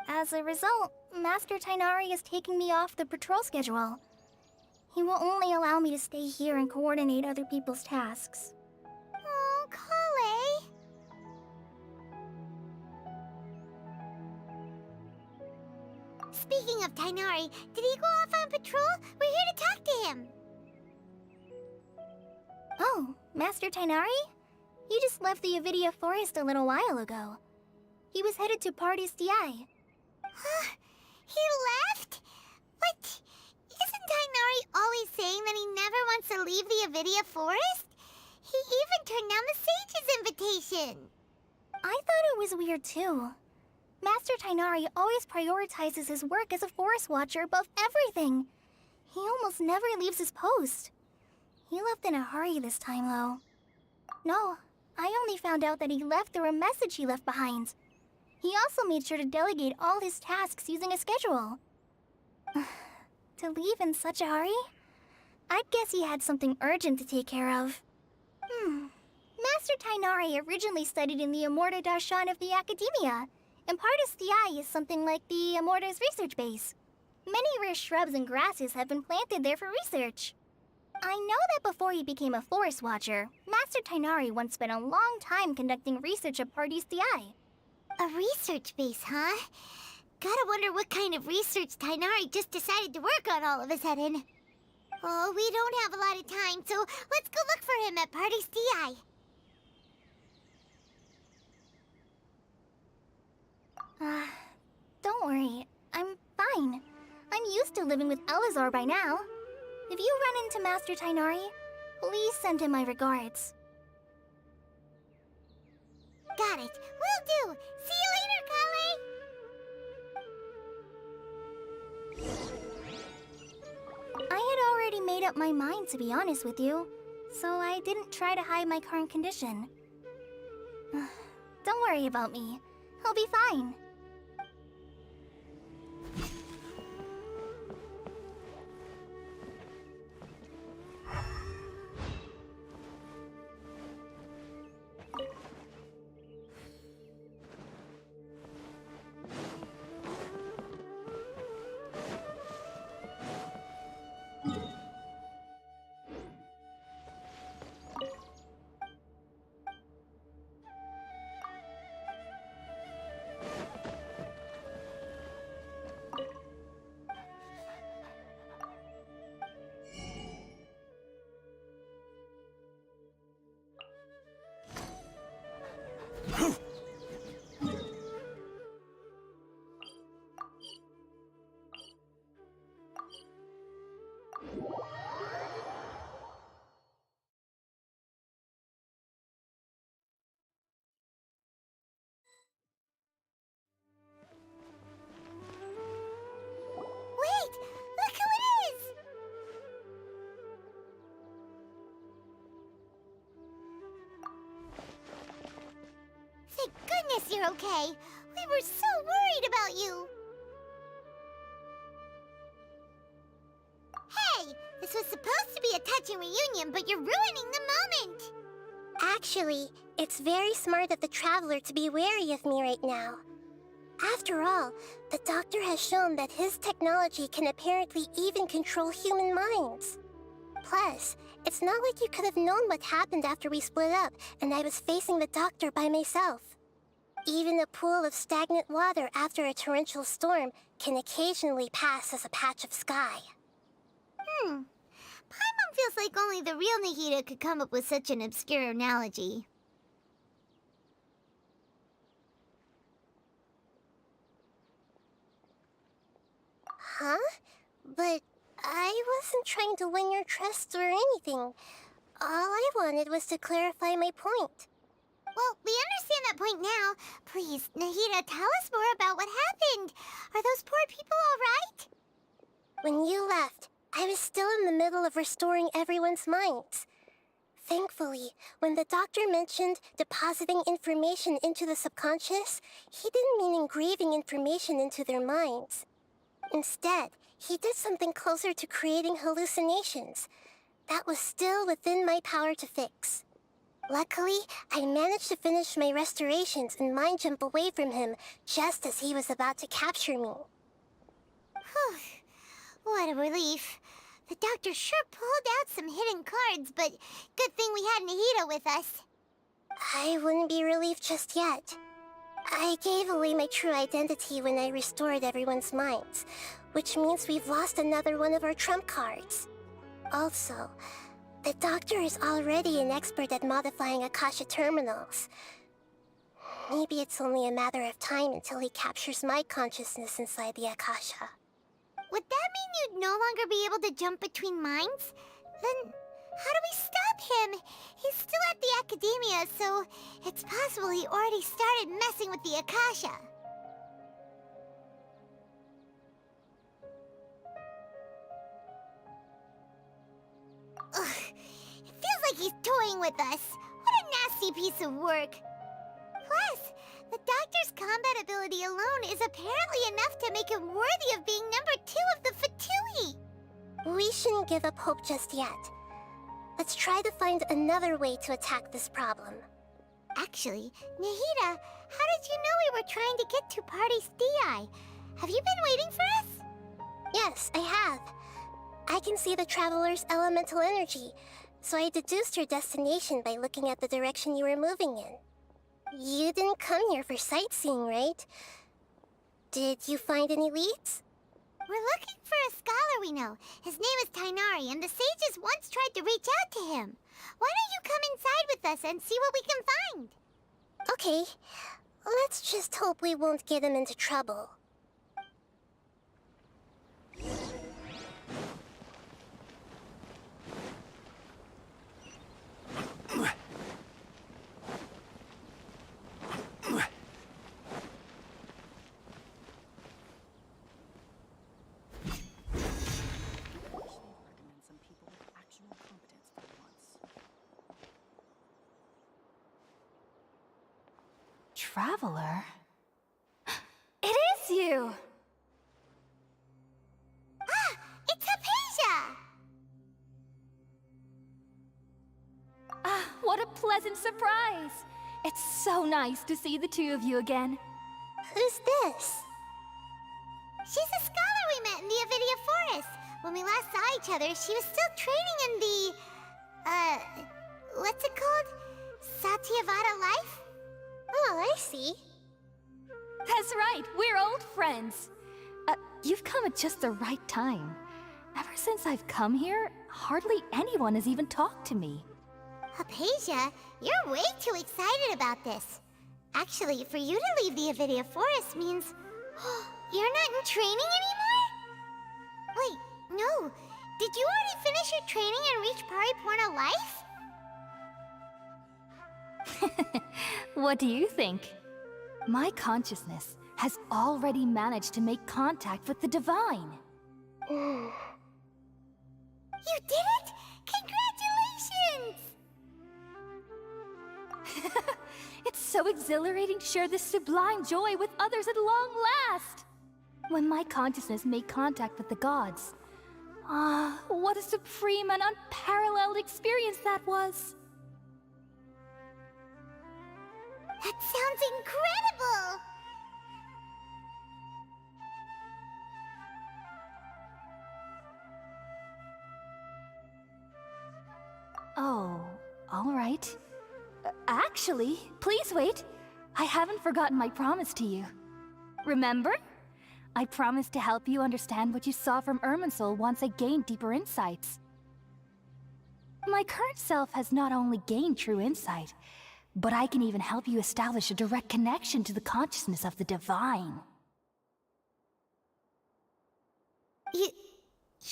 As a result, Master Tainari is taking me off the patrol schedule. He will only allow me to stay here and coordinate other people's tasks. Oh, Kale! Speaking of Tainari, did he go off on patrol? We're here to talk to him. Oh, Master Tainari? He just left the Avidia Forest a little while ago. He was headed to Party's DI. He left? But isn't Tainari always saying that he never wants to leave the Avidia Forest? He turned down the Sage's invitation. I thought it was weird too. Master Tainari always prioritizes his work as a forest watcher above everything. He almost never leaves his post. He left in a hurry this time, though. No, I only found out that he left through a message he left behind. He also made sure to delegate all his tasks using a schedule. To leave in such a hurry? I'd guess he had something urgent to take care of. Master Tainari originally studied in the Immorta Darshan of the Academia, and Pardis Thiai is something like the Immorta's research base. Many rare shrubs and grasses have been planted there for research. I know that before he became a forest watcher, Master Tainari once spent a long time conducting research at Pardis Thiai. A research base, huh? Gotta wonder what kind of research Tainari just decided to work on all of a sudden. Oh, we don't have a lot of time, so let's go look for him at Pardis Thiai. Don't worry. I'm fine. I'm used to living with Elazar by now. If you run into Master Tainari, please send him my regards. Got it. Will do. See you later, Kale. I had already made up my mind, to be honest with you, so I didn't try to hide my current condition. Don't worry about me. I'll be fine. Wait! Look who it is! Thank goodness you're okay. We were so worried about you. Hey! This was supposed to be a touching reunion, but you're ruining the moment! Actually, it's very smart of the Traveler to be wary of me right now. After all, the Doctor has shown that his technology can apparently even control human minds. Plus, it's not like you could have known what happened after we split up and I was facing the Doctor by myself. Even a pool of stagnant water after a torrential storm can occasionally pass as a patch of sky. Paimon feels like only the real Nahida could come up with such an obscure analogy. Huh? But I wasn't trying to win your trust or anything. All I wanted was to clarify my point. Well, we understand that point now. Please, Nahida, tell us more about what happened. Are those poor people all right? When you left, I was still in the middle of restoring everyone's minds. Thankfully, when the Doctor mentioned depositing information into the subconscious, he didn't mean engraving information into their minds. Instead, he did something closer to creating hallucinations. That was still within my power to fix. Luckily, I managed to finish my restorations and mind jump away from him just as he was about to capture me. Whew. What a relief. The Doctor sure pulled out some hidden cards, but good thing we had Nahida with us. I wouldn't be relieved just yet. I gave away my true identity when I restored everyone's minds, which means we've lost another one of our trump cards. Also, the Doctor is already an expert at modifying Akasha terminals. Maybe it's only a matter of time until he captures my consciousness inside the Akasha. Would that mean you'd no longer be able to jump between minds? Then how do we stop with him. He's still at the academia, so it's possible he already started messing with the Akasha. Ugh, it feels like he's toying with us. What a nasty piece of work. Plus, the doctor's combat ability alone is apparently enough to make him worthy of being number 2 of the Fatui. We shouldn't give up hope just yet. Let's try to find another way to attack this problem. Actually, Nahida, how did you know we were trying to get to Party's DI? Have you been waiting for us? Yes, I have. I can see the Traveler's elemental energy, so I deduced your destination by looking at the direction you were moving in. You didn't come here for sightseeing, right? Did you find any leads? We're looking for a scholar we know. His name is Tainari, and the sages once tried to reach out to him. Why don't you come inside with us and see what we can find? Okay, let's just hope we won't get him into trouble. Traveler? It is you! Ah! It's Hypatia! Ah, what a pleasant surprise! It's so nice to see the two of you again. Who's this? She's a scholar we met in the Avidia Forest. When we last saw each other, she was still training in the... what's it called? Satyavada life? Oh, I see. That's right, we're old friends. You've come at just the right time. Ever since I've come here, hardly anyone has even talked to me. Hypatia, you're way too excited about this. Actually, for you to leave the Avidia Forest means... you're not in training anymore? Wait, no. Did you already finish your training and reach Paripurna life? What do you think? My consciousness has already managed to make contact with the divine. You did it! Congratulations! It's so exhilarating to share this sublime joy with others at long last! When my consciousness made contact with the gods. Ah, what a supreme and unparalleled experience that was! That sounds incredible! Oh, all right. Actually, please wait. I haven't forgotten my promise to you. Remember? I promised to help you understand what you saw from Irminsul once I gained deeper insights. My current self has not only gained true insight, but I can even help you establish a direct connection to the consciousness of the divine.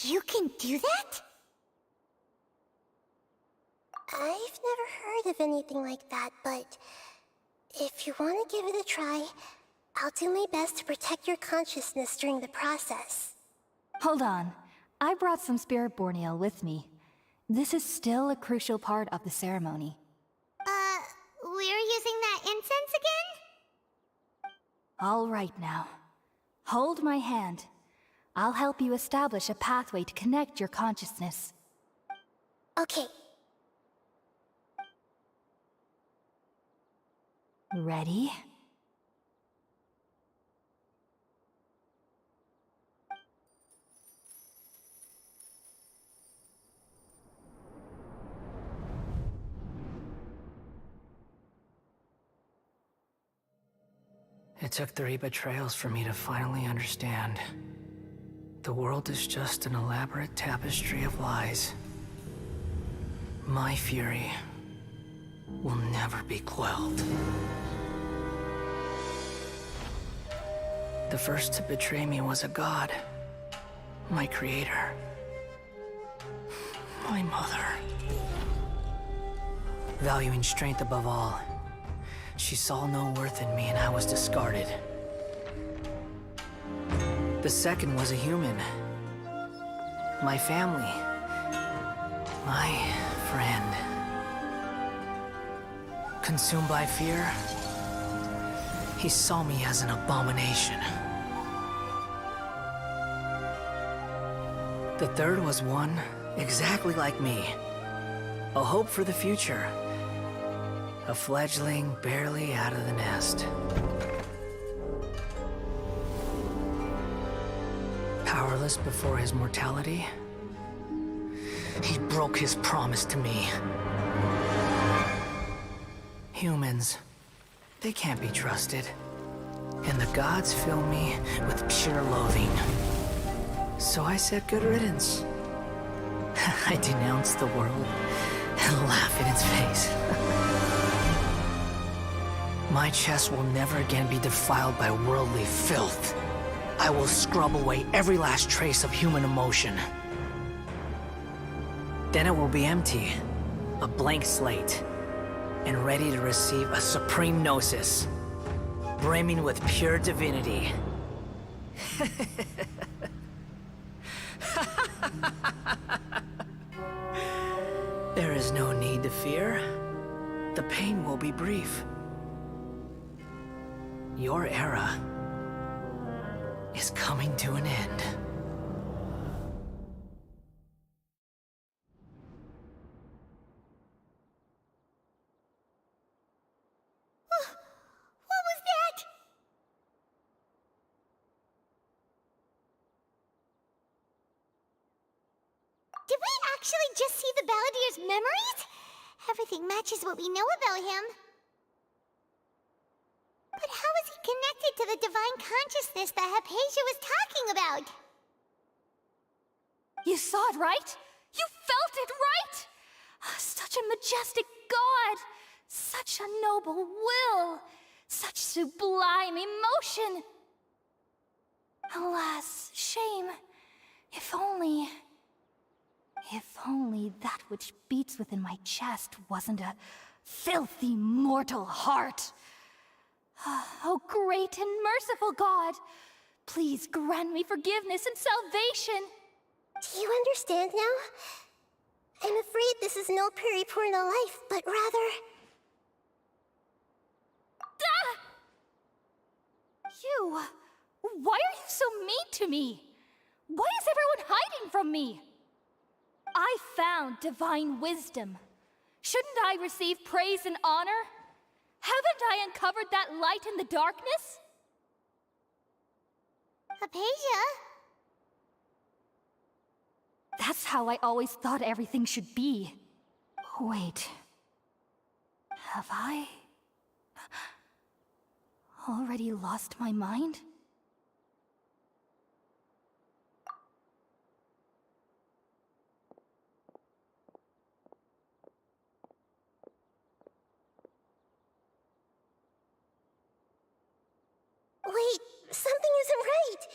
You can do that? I've never heard of anything like that, but if you want to give it a try, I'll do my best to protect your consciousness during the process. Hold on. I brought some Spirit-born ale with me. This is still a crucial part of the ceremony. We're using that incense again? All right now. Hold my hand. I'll help you establish a pathway to connect your consciousness. Okay. Ready? It took 3 betrayals for me to finally understand. The world is just an elaborate tapestry of lies. My fury will never be quelled. The first to betray me was a god. My creator. My mother. valuing strength above all. She saw no worth in me and I was discarded. The second was a human. My family. My friend. Consumed by fear, he saw me as an abomination. The third was one exactly like me. A hope for the future. A fledgling barely out of the nest. Powerless before his mortality, he broke his promise to me. Humans, they can't be trusted. And the gods fill me with pure loathing. So I said good riddance. I denounced the world and laugh in its face. My chest will never again be defiled by worldly filth. I will scrub away every last trace of human emotion. Then it will be empty, a blank slate, and ready to receive a supreme gnosis, brimming with pure divinity. There is no need to fear. The pain will be brief. Your era is coming to an end. What was that? Did we actually just see the Balladier's memories? Everything matches what we know about him. But how is he connected to the divine consciousness that Hypatia was talking about? You saw it, right? You felt it, right? Such a majestic god! Such a noble will! Such sublime emotion! Alas, shame. If only that which beats within my chest wasn't a filthy mortal heart. Oh, great and merciful God, please grant me forgiveness and salvation. Do you understand now? I'm afraid this is no Peripurna life, but rather... Ah! You! Why are you so mean to me? Why is everyone hiding from me? I found divine wisdom. Shouldn't I receive praise and honor? Haven't I uncovered that light in the darkness? Hypatia? That's how I always thought everything should be. Wait. Have I already lost my mind? Wait, something isn't right!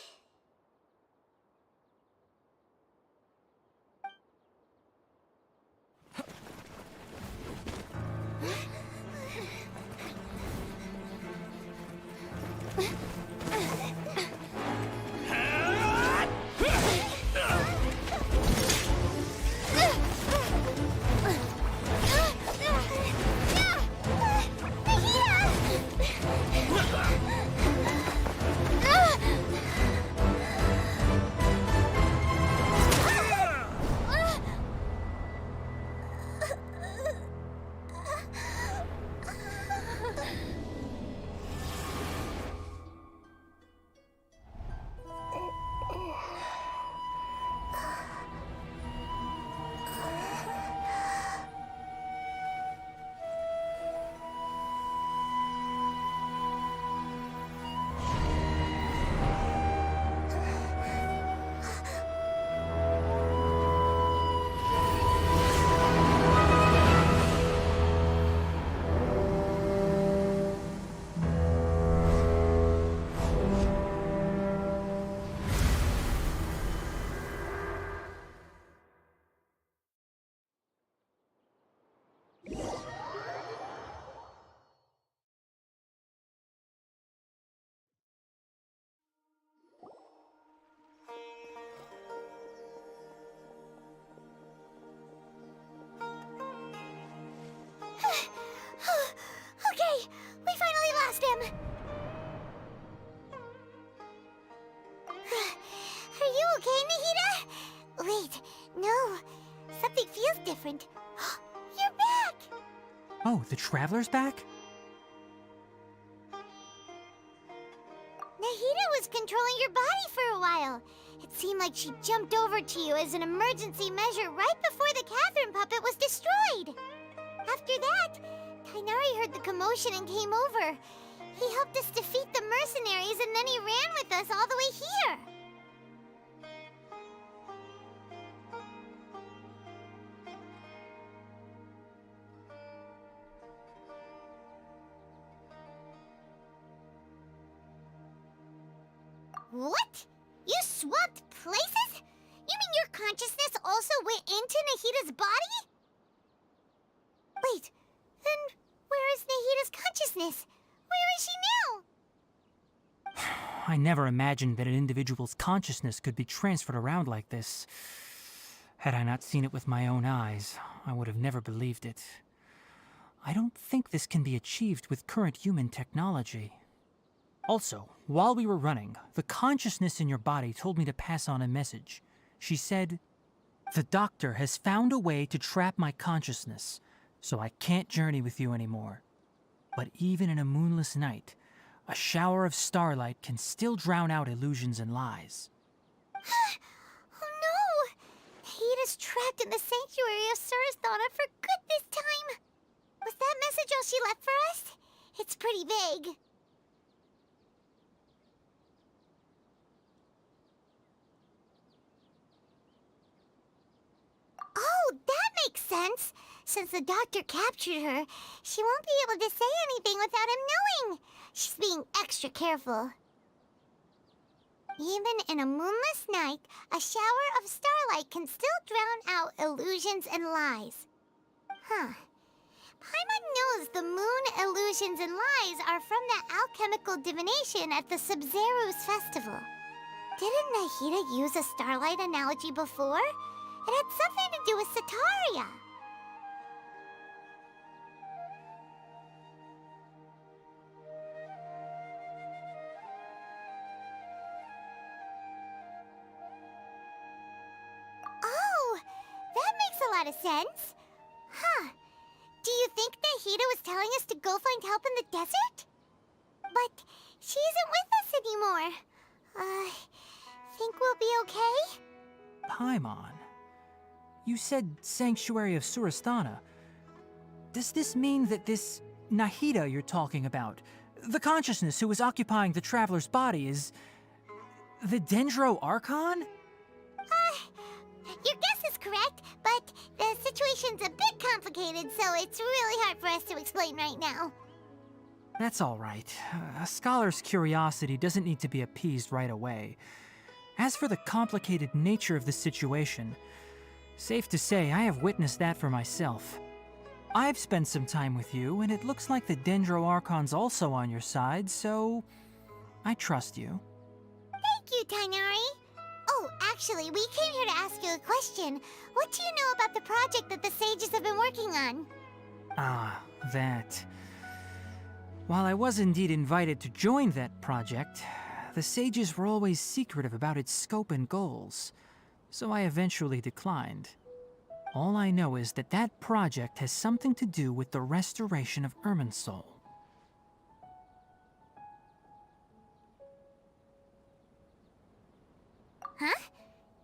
different. You're back! Oh, the Traveler's back? Nahida was controlling your body for a while. It seemed like she jumped over to you as an emergency measure right before the Catherine puppet was destroyed. After that, Tainari heard the commotion and came over. He helped us defeat the mercenaries and then he ran with us all the way here. What? You swapped places? You mean your consciousness also went into Nahida's body? Wait, then where is Nahida's consciousness? Where is she now? I never imagined that an individual's consciousness could be transferred around like this. Had I not seen it with my own eyes, I would have never believed it. I don't think this can be achieved with current human technology. Also, while we were running, the consciousness in your body told me to pass on a message. She said, "The doctor has found a way to trap my consciousness, so I can't journey with you anymore. But even in a moonless night, a shower of starlight can still drown out illusions and lies." Oh no! Nahida's trapped in the sanctuary of Suristhana for good this time. Was that message all she left for us? It's pretty vague. Oh, that makes sense. Since the doctor captured her, she won't be able to say anything without him knowing. She's being extra careful. Even in a moonless night, a shower of starlight can still drown out illusions and lies. Huh. Paimon knows the moon illusions and lies are from the alchemical divination at the Sumeru's festival. Didn't Nahida use a starlight analogy before? It had something to do with Sataria. Oh, that makes a lot of sense. Huh. Do you think Nahida was telling us to go find help in the desert? But she isn't with us anymore. Think we'll be okay? Paimon, you said Sanctuary of Suristhana. Does this mean that this Nahida you're talking about, the consciousness who is occupying the Traveler's body, is the Dendro Archon? Your guess is correct, but the situation's a bit complicated, so it's really hard for us to explain right now. That's all right. A scholar's curiosity doesn't need to be appeased right away. As for the complicated nature of the situation, safe to say I have witnessed that for myself. I've spent some time with you, and it looks like the Dendro Archon's also on your side, so I trust you. Thank you, Tainari. Oh, actually, we came here to ask you a question. What do you know about the project that the sages have been working on? Ah, that. While I was indeed invited to join that project, the sages were always secretive about its scope and goals, so I eventually declined. All I know is that that project has something to do with the restoration of Irminsul. Huh?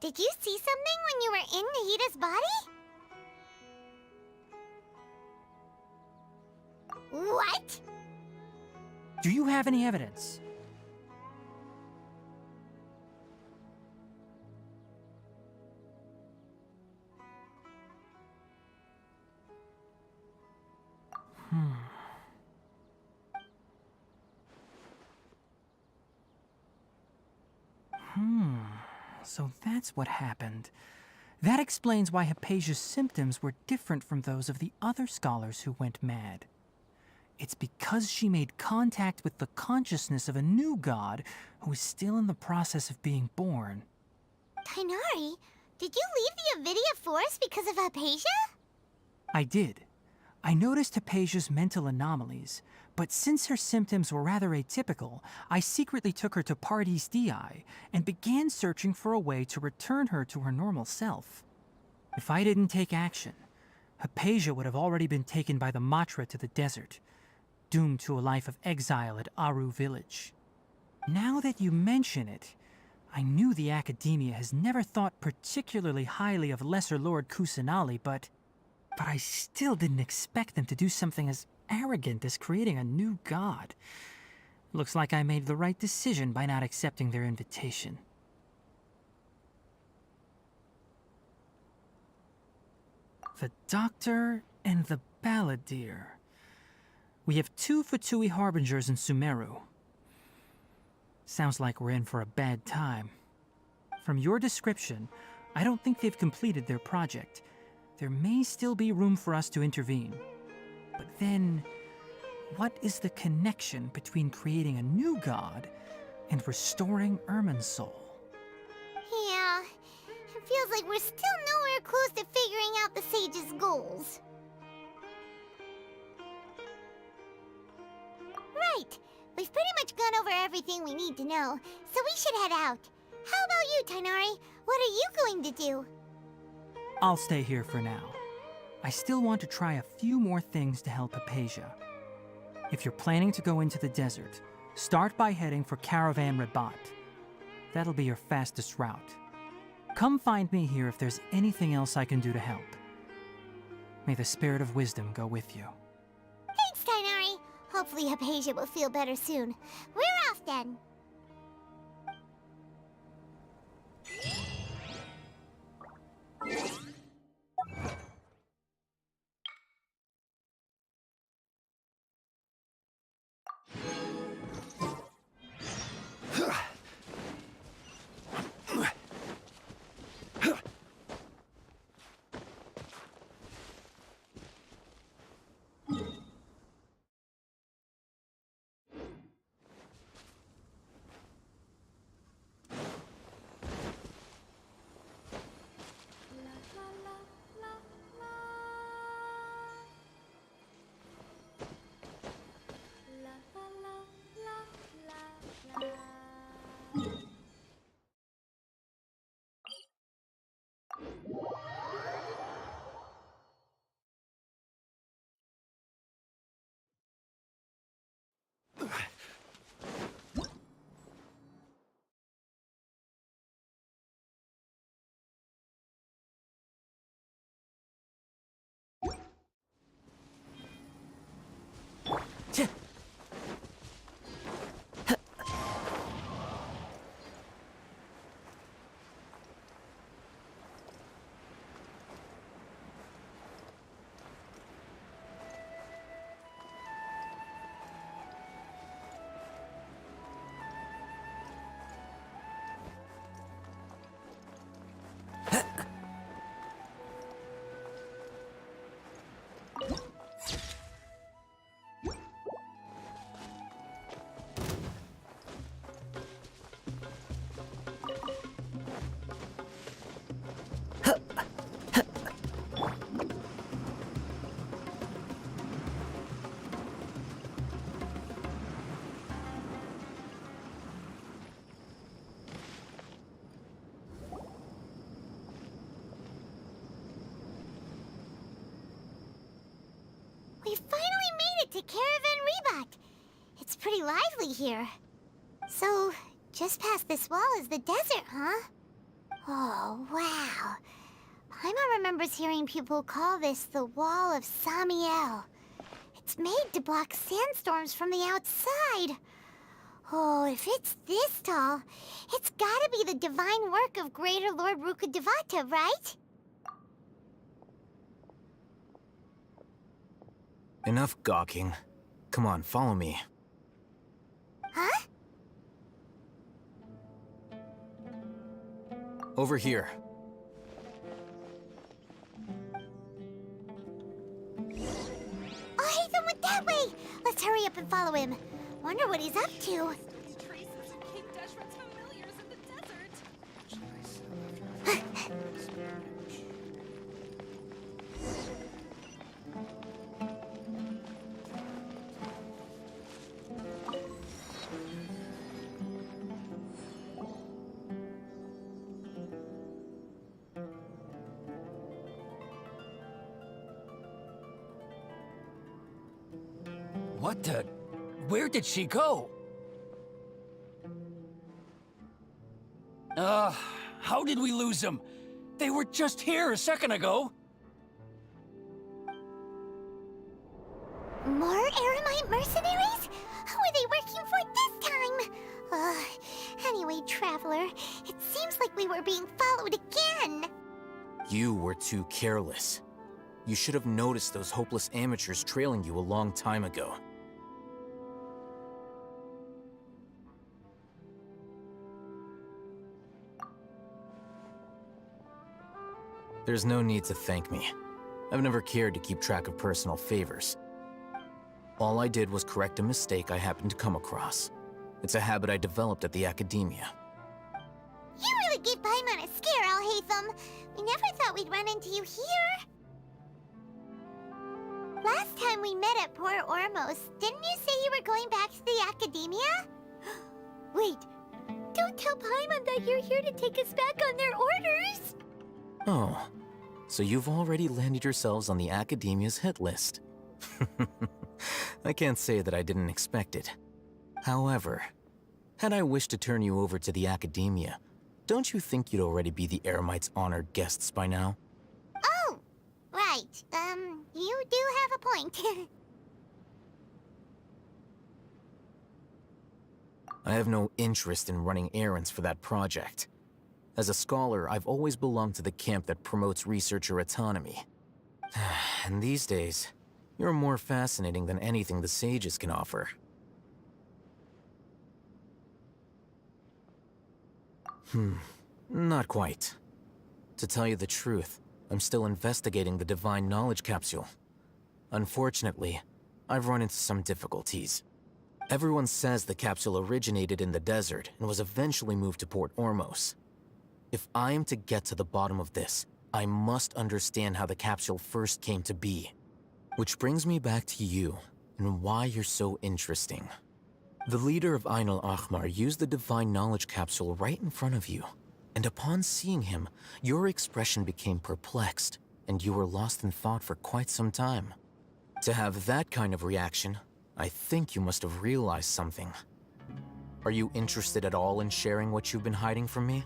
Did you see something when you were in Nahida's body? What? Do you have any evidence? So that's what happened. That explains why Hypatia's symptoms were different from those of the other scholars who went mad. It's because she made contact with the consciousness of a new god who is still in the process of being born. Tainari, did you leave the Avidia Forest because of Hypatia? I did. I noticed Hypatia's mental anomalies, but since her symptoms were rather atypical, I secretly took her to Pardis Dii and began searching for a way to return her to her normal self. If I didn't take action, Hypatia would have already been taken by the Matra to the desert, doomed to a life of exile at Aru village. Now that you mention it, I knew the Academia has never thought particularly highly of Lesser Lord Kusanali, but I still didn't expect them to do something as arrogant as creating a new god. Looks like I made the right decision by not accepting their invitation. The Doctor and the Balladeer. We have 2 Fatui Harbingers in Sumeru. Sounds like we're in for a bad time. From your description, I don't think they've completed their project. There may still be room for us to intervene. But then, what is the connection between creating a new god and restoring Irminsul? Yeah, it feels like we're still nowhere close to figuring out the Sage's goals. Right, we've pretty much gone over everything we need to know, so we should head out. How about you, Tainari? What are you going to do? I'll stay here for now. I still want to try a few more things to help Hypatia. If you're planning to go into the desert, start by heading for Caravan Rabat. That'll be your fastest route. Come find me here if there's anything else I can do to help. May the spirit of wisdom go with you. Thanks, Tainari. Hopefully Hypatia will feel better soon. We're off then. We finally made it to Caravan Rebat. It's pretty lively here. So, just past this wall is the desert, huh? Oh, wow. Paimon remembers hearing people call this the Wall of Samiel. It's made to block sandstorms from the outside. Oh, if it's this tall, it's gotta be the divine work of Greater Lord Rukkhadevata, right? Enough gawking. Come on, follow me. Huh? Over here. Oh, Ethan went that way! Let's hurry up and follow him. Wonder what he's up to. What the? Where did she go? How did we lose them? They were just here a second ago. More Eremite mercenaries? Who are they working for this time? Anyway, Traveler, it seems like we were being followed again. You were too careless. You should have noticed those hopeless amateurs trailing you a long time ago. There's no need to thank me. I've never cared to keep track of personal favors. All I did was correct a mistake I happened to come across. It's a habit I developed at the Academia. You really gave Paimon a scare, Alhaitham. We never thought we'd run into you here. Last time we met at Port Ormos, didn't you say you were going back to the Academia? Wait, don't tell Paimon that you're here to take us back on their orders! Oh, so you've already landed yourselves on the Academia's hit list. I can't say that I didn't expect it. However, had I wished to turn you over to the Academia, don't you think you'd already be the Eremites' honored guests by now? Oh, right. You do have a point. I have no interest in running errands for that project. As a scholar, I've always belonged to the camp that promotes researcher autonomy. And these days, you're more fascinating than anything the sages can offer. Not quite. To tell you the truth, I'm still investigating the Divine Knowledge Capsule. Unfortunately, I've run into some difficulties. Everyone says the capsule originated in the desert and was eventually moved to Port Ormos. If I am to get to the bottom of this, I must understand how the capsule first came to be. Which brings me back to you, and why you're so interesting. The leader of Ain al-Ahmar used the Divine Knowledge Capsule right in front of you, and upon seeing him, your expression became perplexed, and you were lost in thought for quite some time. To have that kind of reaction, I think you must have realized something. Are you interested at all in sharing what you've been hiding from me?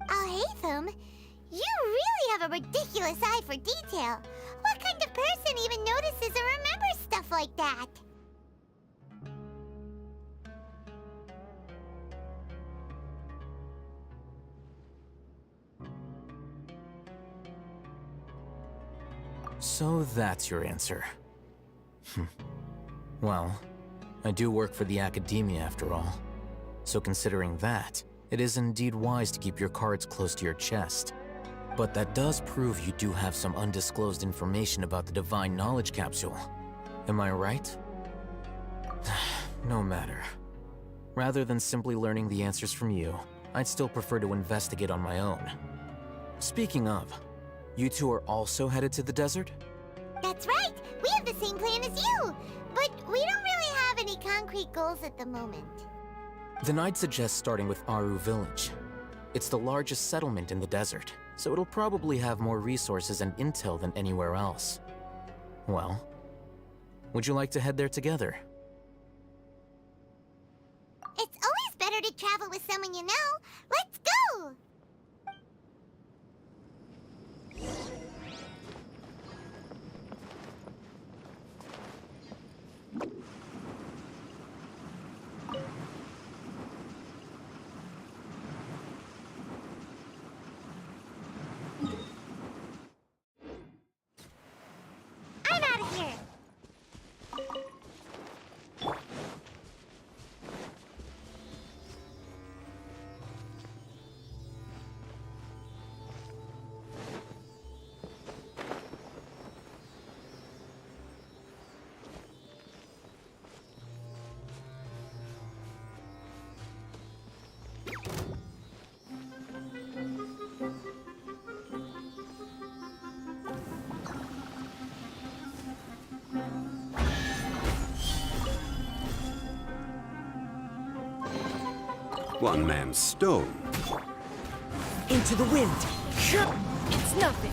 Alhaitham, you really have a ridiculous eye for detail. What kind of person even notices or remembers stuff like that? So that's your answer. Well, I do work for the Academia after all. So considering that, it is indeed wise to keep your cards close to your chest. But that does prove you do have some undisclosed information about the Divine Knowledge Capsule. Am I right? No matter. Rather than simply learning the answers from you, I'd still prefer to investigate on my own. Speaking of, you two are also headed to the desert? That's right! We have the same plan as you! But we don't really have any concrete goals at the moment. Then I'd suggest starting with Aru Village. It's the largest settlement in the desert, so it'll probably have more resources and intel than anywhere else. Well, would you like to head there together? It's always better to travel with someone you know. Let's go! I'm out of here! One man's stone. Into the wind! It's nothing.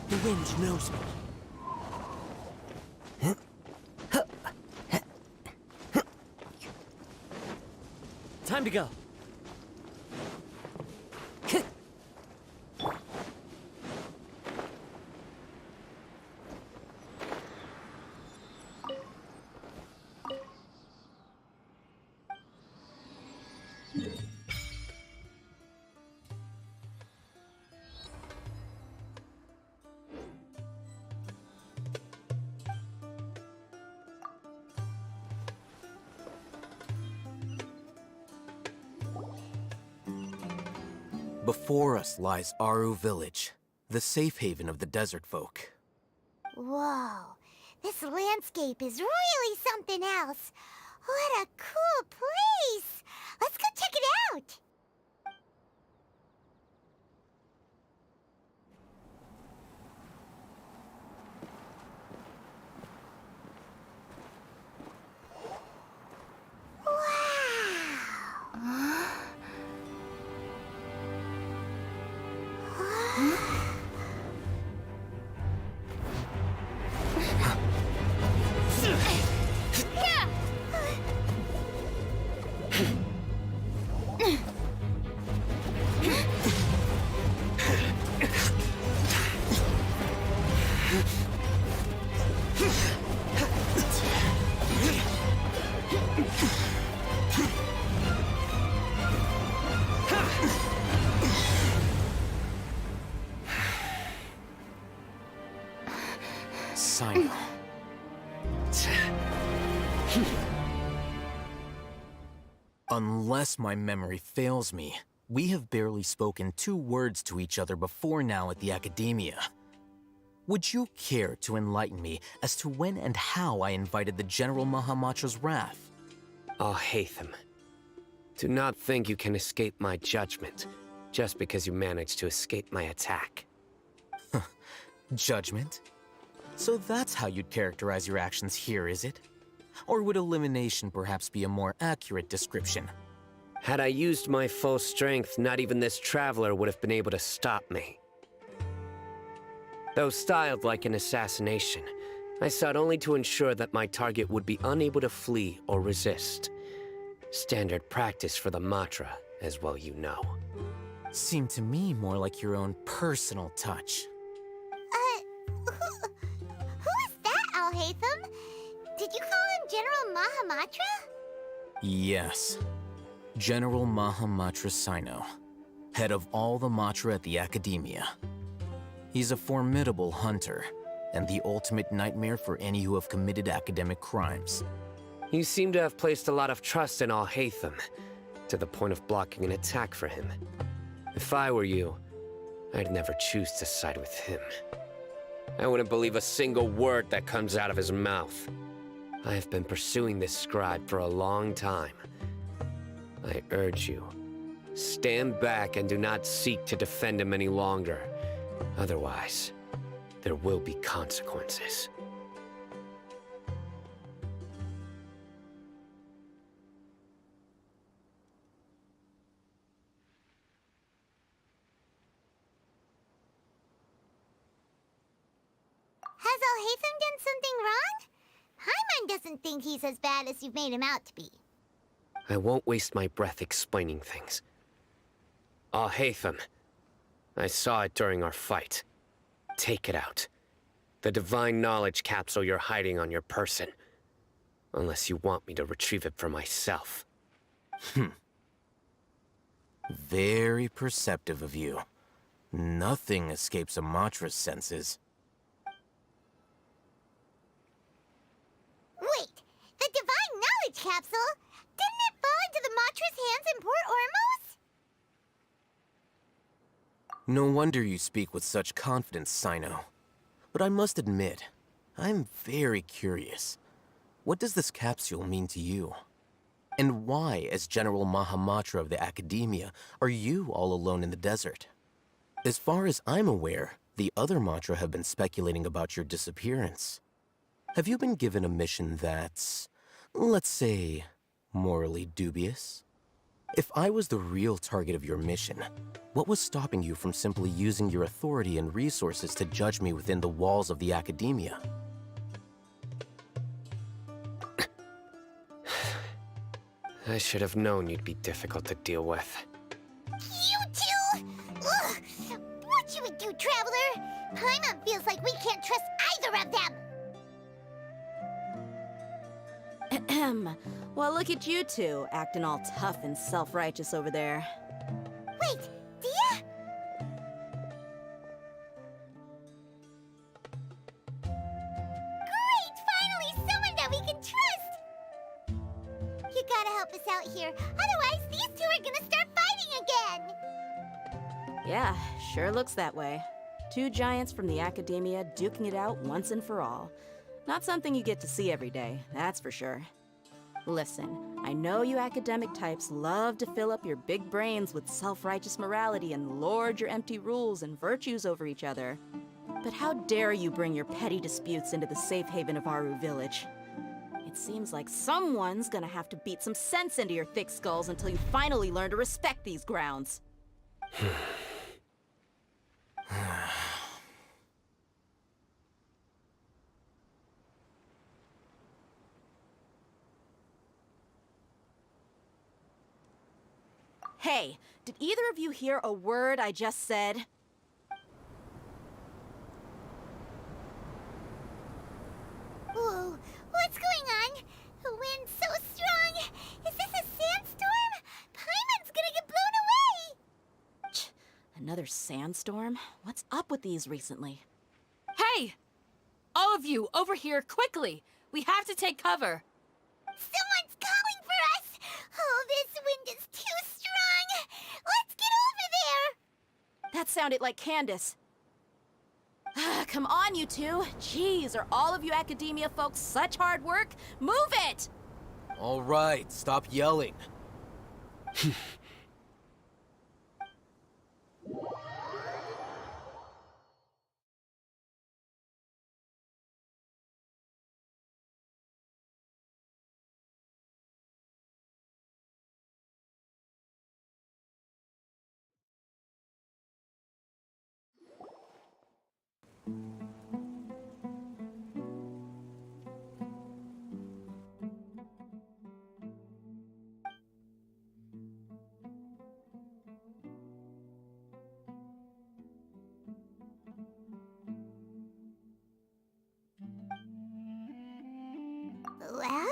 The wind knows me. Time to go. Before us lies Aru Village, the safe haven of the desert folk. Whoa, this landscape is really something else. What a cool place! Let's go check it out! Sino. Unless my memory fails me, we have barely spoken 2 words to each other before now at the Academia. Would you care to enlighten me as to when and how I invited the General Mahamatra's wrath? Hatham, do not think you can escape my judgment just because you managed to escape my attack. Judgment? So that's how you'd characterize your actions here, is it? Or would elimination perhaps be a more accurate description? Had I used my full strength, not even this traveler would have been able to stop me. Though styled like an assassination, I sought only to ensure that my target would be unable to flee or resist. Standard practice for the Matra, as well you know. Seemed to me more like your own personal touch. Who is that, Alhaitham? Did you call him General Mahamatra? Yes. General Mahamatra Sino, head of all the Matra at the Academia. He's a formidable hunter, and the ultimate nightmare for any who have committed academic crimes. You seem to have placed a lot of trust in Alhaitham, to the point of blocking an attack for him. If I were you, I'd never choose to side with him. I wouldn't believe a single word that comes out of his mouth. I have been pursuing this scribe for a long time. I urge you, stand back and do not seek to defend him any longer. Otherwise, there will be consequences. Has Alhaitham done something wrong? Paimon doesn't think he's as bad as you've made him out to be. I won't waste my breath explaining things. Alhaitham, I saw it during our fight. Take it out. The divine knowledge capsule you're hiding on your person. Unless you want me to retrieve it for myself. Very perceptive of you. Nothing escapes a Matra's senses. Wait! The divine knowledge capsule? Didn't it fall into the Matra's hands in Port No wonder you speak with such confidence, Sino. But I must admit, I'm very curious. What does this capsule mean to you? And why, as General Mahamatra of the Academia, are you all alone in the desert? As far as I'm aware, the other Matra have been speculating about your disappearance. Have you been given a mission that's, let's say, morally dubious? If I was the real target of your mission, what was stopping you from simply using your authority and resources to judge me within the walls of the Academia? I should have known you'd be difficult to deal with. You two! Ugh! What should we do, Traveler? Paimon feels like we can't trust either of them! Ahem. Well, look at you two, acting all tough and self-righteous over there. Wait, Dia? Great! Finally, someone that we can trust! You gotta help us out here, otherwise these two are gonna start fighting again! Yeah, sure looks that way. Two giants from the Academia duking it out once and for all. Not something you get to see every day, that's for sure. Listen, I know you academic types love to fill up your big brains with self-righteous morality and lord your empty rules and virtues over each other. But how dare you bring your petty disputes into the safe haven of Aru Village? It seems like someone's gonna have to beat some sense into your thick skulls until you finally learn to respect these grounds. Hey, did either of you hear a word I just said? Whoa, what's going on? The wind's so strong! Is this a sandstorm? Paimon's gonna get blown away! Another sandstorm? What's up with these recently? Hey! All of you, over here, quickly! We have to take cover! Someone's calling for us! Oh, this wind is too strong! Let's get over there! That sounded like Candace. Come on, you two. Jeez, are all of you Academia folks such hard work? Move it! All right, stop yelling. Well,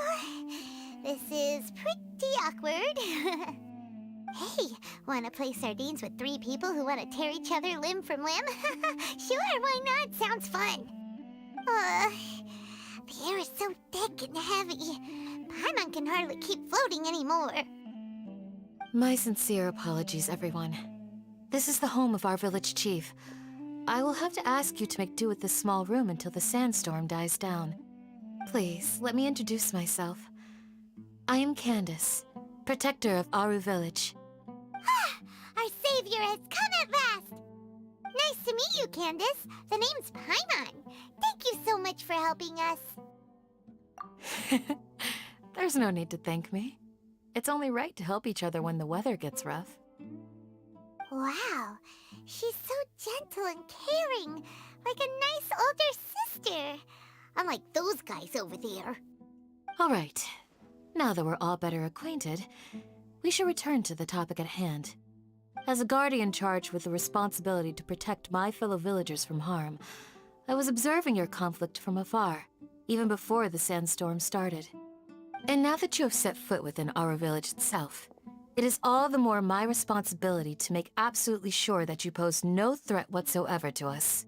this is pretty awkward. Hey, wanna play sardines with three people who wanna tear each other limb from limb? Sure, why not? Sounds fun. The air is so thick and heavy. Paimon can hardly keep floating anymore. My sincere apologies, everyone. This is the home of our village chief. I will have to ask you to make do with this small room until the sandstorm dies down. Please, let me introduce myself. I am Candace, protector of Aru Village. Our savior has come at last! Nice to meet you, Candace. The name's Paimon. Thank you so much for helping us. There's no need to thank me. It's only right to help each other when the weather gets rough. Wow, she's so gentle and caring, like a nice older sister. Unlike those guys over there. All right. Now that we're all better acquainted, we should return to the topic at hand. As a guardian charged with the responsibility to protect my fellow villagers from harm, I was observing your conflict from afar, even before the sandstorm started. And now that you have set foot within our village itself, it is all the more my responsibility to make absolutely sure that you pose no threat whatsoever to us.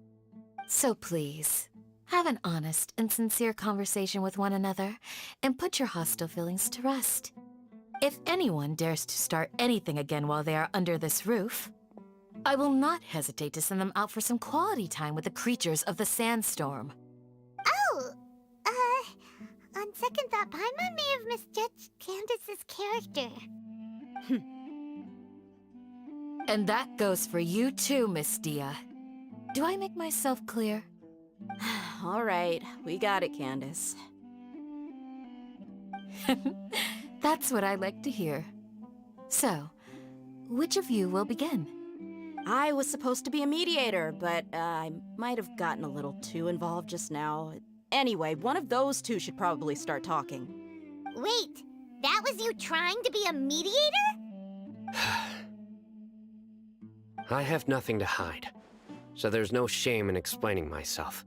So please, have an honest and sincere conversation with one another, and put your hostile feelings to rest. If anyone dares to start anything again while they are under this roof, I will not hesitate to send them out for some quality time with the creatures of the sandstorm. Oh, on second thought, Paimon may have misjudged Candace's character. And that goes for you too, Miss Dia. Do I make myself clear? All right, we got it, Candace. That's what I like to hear. So, which of you will begin? I was supposed to be a mediator, but I might have gotten a little too involved just now. Anyway, one of those two should probably start talking. Wait, that was you trying to be a mediator? I have nothing to hide, so there's no shame in explaining myself.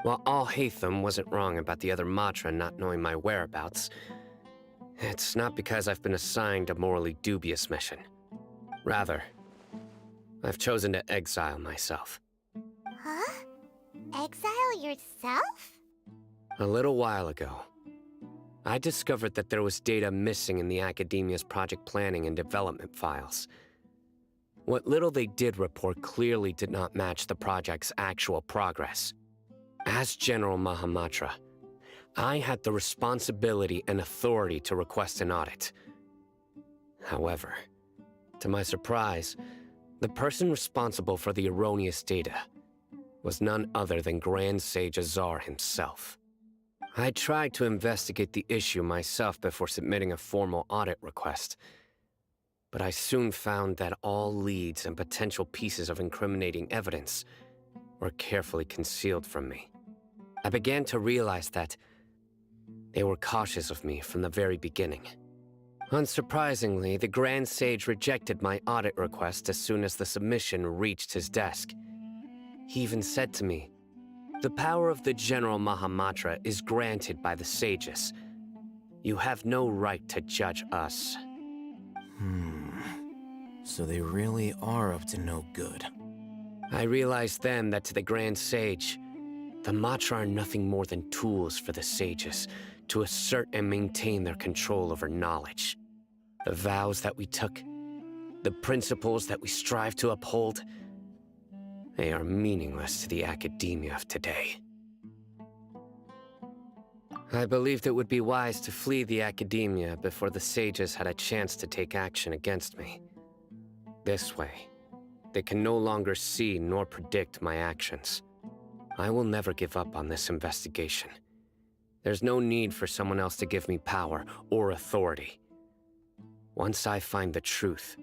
While Alhaitham wasn't wrong about the other Matra not knowing my whereabouts, it's not because I've been assigned a morally dubious mission. Rather, I've chosen to exile myself. Huh? Exile yourself? A little while ago, I discovered that there was data missing in the Academia's project planning and development files. What little they did report clearly did not match the project's actual progress. As General Mahamatra, I had the responsibility and authority to request an audit. However, to my surprise, the person responsible for the erroneous data was none other than Grand Sage Azar himself. I tried to investigate the issue myself before submitting a formal audit request, but I soon found that all leads and potential pieces of incriminating evidence were carefully concealed from me. I began to realize that they were cautious of me from the very beginning. Unsurprisingly, the Grand Sage rejected my audit request as soon as the submission reached his desk. He even said to me, "The power of the General Mahamatra is granted by the sages. You have no right to judge us." So they really are up to no good. I realized then that to the Grand Sage, the Matra are nothing more than tools for the sages to assert and maintain their control over knowledge. The vows that we took, the principles that we strive to uphold, they are meaningless to the academia of today. I believed it would be wise to flee the academia before the sages had a chance to take action against me. This way, they can no longer see nor predict my actions. I will never give up on this investigation. There's no need for someone else to give me power or authority. Once I find the truth,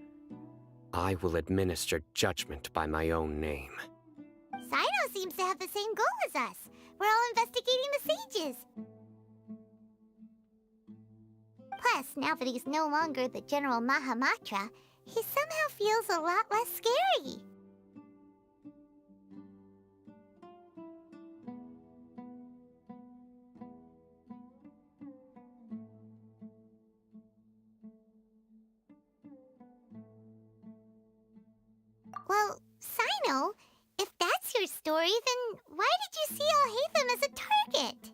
I will administer judgment by my own name. Sino seems to have the same goal as us. We're all investigating the sages. Plus, now that he's no longer the General Mahamatra, he somehow feels a lot less scary. Well, Sino, if that's your story, then why did you see Alhaitham as a target?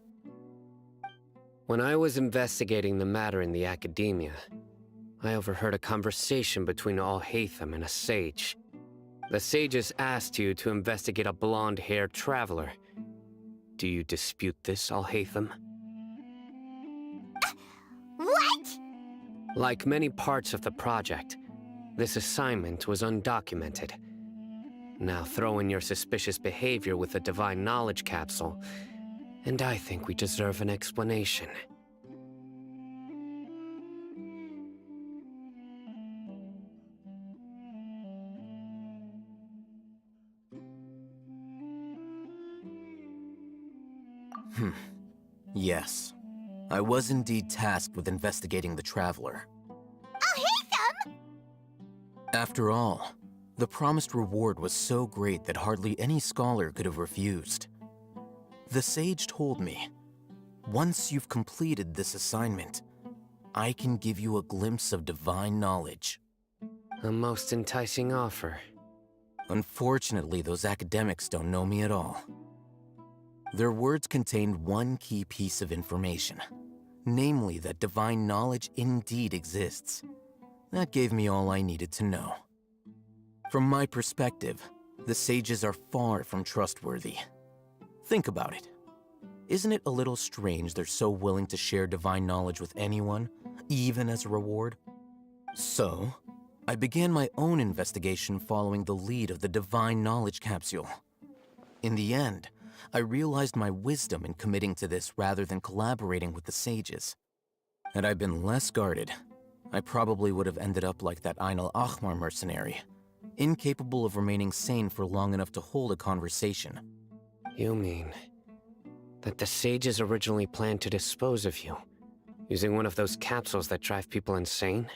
When I was investigating the matter in the academia, I overheard a conversation between Alhaitham and a sage. The sages asked you to investigate a blonde-haired traveler. Do you dispute this, Alhaitham? What? Like many parts of the project, this assignment was undocumented. Now throw in your suspicious behavior with the Divine Knowledge Capsule, and I think we deserve an explanation. Yes. I was indeed tasked with investigating the Traveler. Alhaitham! After all, the promised reward was so great that hardly any scholar could have refused. The sage told me, once you've completed this assignment, I can give you a glimpse of divine knowledge. A most enticing offer. Unfortunately, those academics don't know me at all. Their words contained one key piece of information, namely that divine knowledge indeed exists. That gave me all I needed to know. From my perspective, the sages are far from trustworthy. Think about it. Isn't it a little strange they're so willing to share divine knowledge with anyone, even as a reward? So, I began my own investigation following the lead of the divine knowledge capsule. In the end, I realized my wisdom in committing to this rather than collaborating with the sages. Had I been less guarded, I probably would have ended up like that Ain al-Ahmar mercenary, incapable of remaining sane for long enough to hold a conversation. You mean that the sages originally planned to dispose of you, using one of those capsules that drive people insane?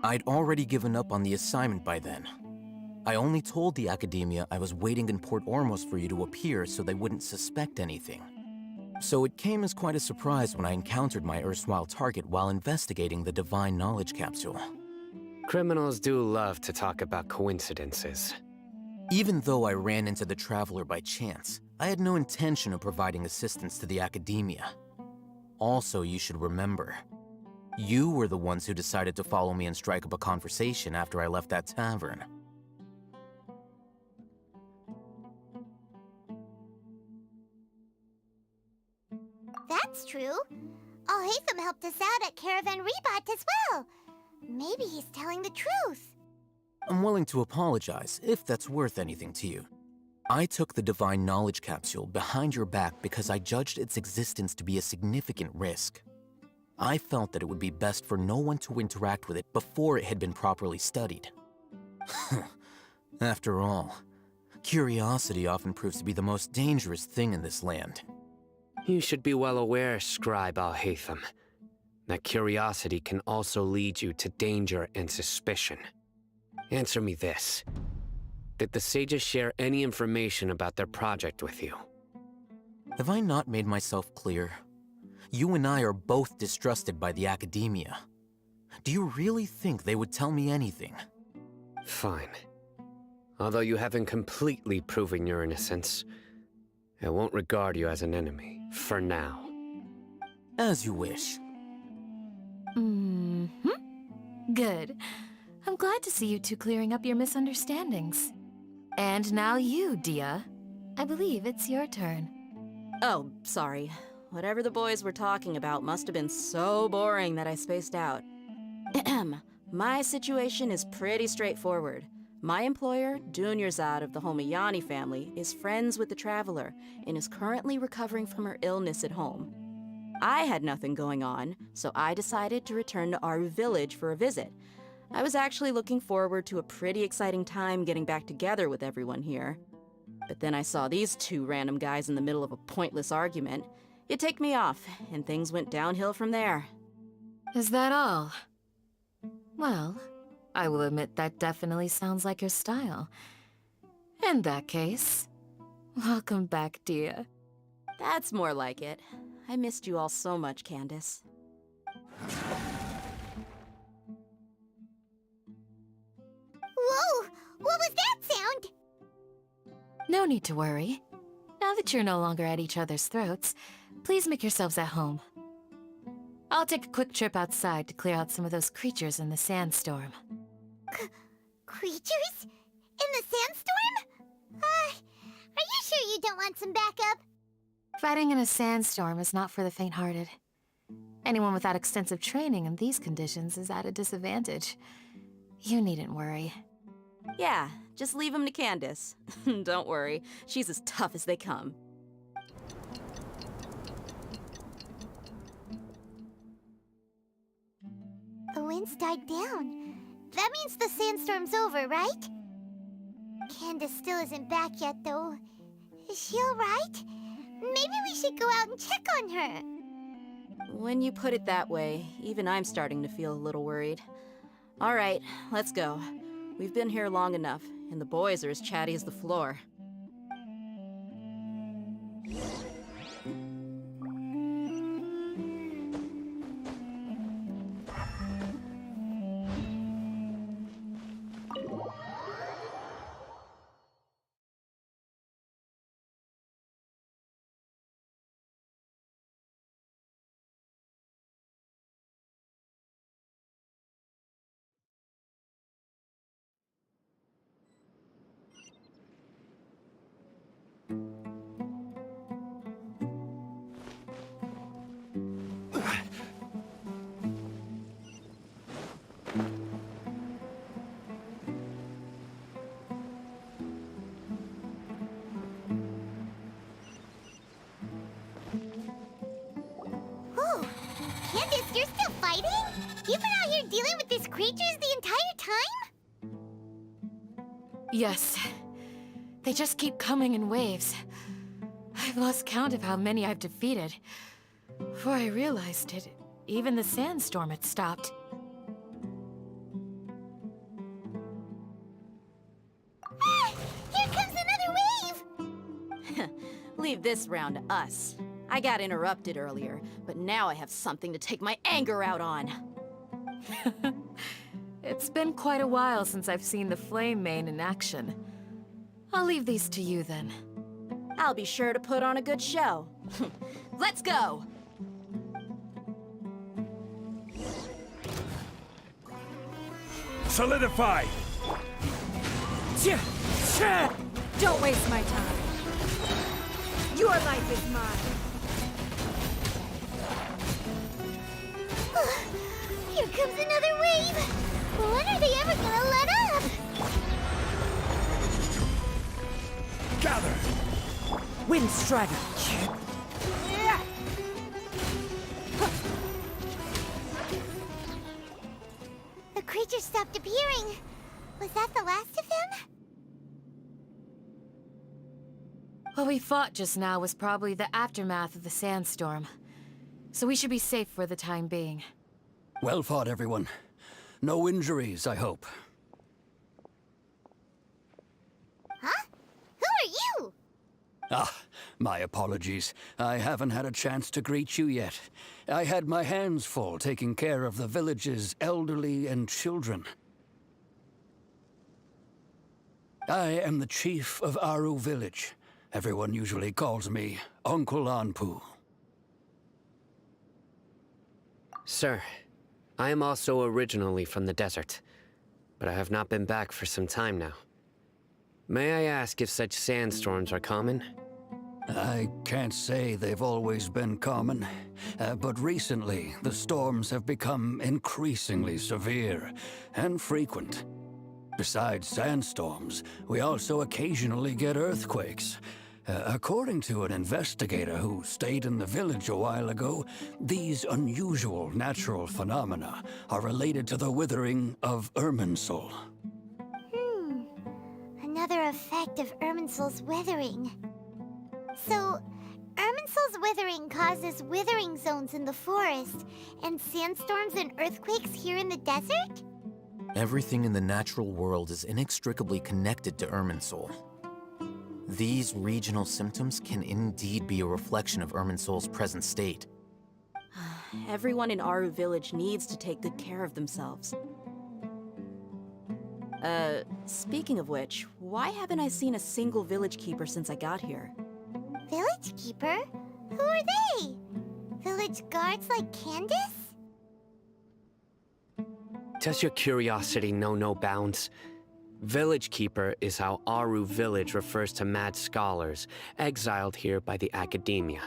I'd already given up on the assignment by then. I only told the Academia I was waiting in Port Ormos for you to appear so they wouldn't suspect anything. So it came as quite a surprise when I encountered my erstwhile target while investigating the Divine Knowledge Capsule. Criminals do love to talk about coincidences. Even though I ran into the Traveler by chance, I had no intention of providing assistance to the Academia. Also, you should remember, you were the ones who decided to follow me and strike up a conversation after I left that tavern. That's true. Al-Haytham helped us out at Caravan Rebat as well. Maybe he's telling the truth. I'm willing to apologize, if that's worth anything to you. I took the Divine Knowledge Capsule behind your back because I judged its existence to be a significant risk. I felt that it would be best for no one to interact with it before it had been properly studied. After all, curiosity often proves to be the most dangerous thing in this land. You should be well aware, Scribe Al-Haytham, that curiosity can also lead you to danger and suspicion. Answer me this. Did the sages share any information about their project with you? Have I not made myself clear? You and I are both distrusted by the Academia. Do you really think they would tell me anything? Fine. Although you haven't completely proven your innocence, I won't regard you as an enemy, for now. As you wish. Good. I'm glad to see you two clearing up your misunderstandings. And now you, Dia. I believe it's your turn. Oh, sorry. Whatever the boys were talking about must have been so boring that I spaced out. My situation is pretty straightforward. My employer, Dunyarzad of the Homayani family, is friends with the Traveler and is currently recovering from her illness at home. I had nothing going on, so I decided to return to Aru village for a visit. I was actually looking forward to a pretty exciting time getting back together with everyone here. But then I saw these two random guys in the middle of a pointless argument. It ticked me off, and things went downhill from there. Is that all? Well, I will admit that definitely sounds like your style. In that case, welcome back, Dia. That's more like it. I missed you all so much, Candace. Whoa! What was that sound? No need to worry. Now that you're no longer at each other's throats, please make yourselves at home. I'll take a quick trip outside to clear out some of those creatures in the sandstorm. Creatures? In the sandstorm? Are you sure you don't want some backup? Fighting in a sandstorm is not for the faint-hearted. Anyone without extensive training in these conditions is at a disadvantage. You needn't worry. Yeah, just leave them to Candace. Don't worry, she's as tough as they come. The wind's died down. That means the sandstorm's over, right? Candace still isn't back yet, though. Is she alright? Maybe we should go out and check on her. When you put it that way, even I'm starting to feel a little worried. All right, let's go. We've been here long enough, and the boys are as chatty as the floor. been dealing with these creatures the entire time? Yes. They just keep coming in waves. I've lost count of how many I've defeated. Before I realized it, even the sandstorm had stopped. Ah! Here comes another wave! Leave this round to us. I got interrupted earlier, but now I have something to take my anger out on. It's been quite a while since I've seen the Flame Mane in action. I'll leave these to you then. I'll be sure to put on a good show. Let's go! Solidify! Don't waste my time. Your life is mine. Here comes another wave! When are they ever gonna let up? Gather! Wind Strider! The creature stopped appearing. Was that the last of them? What we fought just now was probably the aftermath of the sandstorm. So we should be safe for the time being. Well fought, everyone. No injuries, I hope. Huh? Who are you? Ah, my apologies. I haven't had a chance to greet you yet. I had my hands full taking care of the village's elderly and children. I am the chief of Aru Village. Everyone usually calls me Uncle Anpu. Sir, I am also originally from the desert, but I have not been back for some time now. May I ask if such sandstorms are common? I can't say they've always been common, but recently the storms have become increasingly severe and frequent. Besides sandstorms, we also occasionally get earthquakes. According to an investigator who stayed in the village a while ago, these unusual natural phenomena are related to the withering of Irminsul. Another effect of Irminsul's withering. So, Irminsul's withering causes withering zones in the forest, and sandstorms and earthquakes here in the desert? Everything in the natural world is inextricably connected to Irminsul. These regional symptoms can indeed be a reflection of Irminsul's present state. Everyone in Aru Village needs to take good care of themselves. Speaking of which, why haven't I seen a single village keeper since I got here? Village keeper? Who are they? Village guards like Candace? Does your curiosity know no bounds? Village Keeper is how Aru Village refers to mad scholars exiled here by the Academia.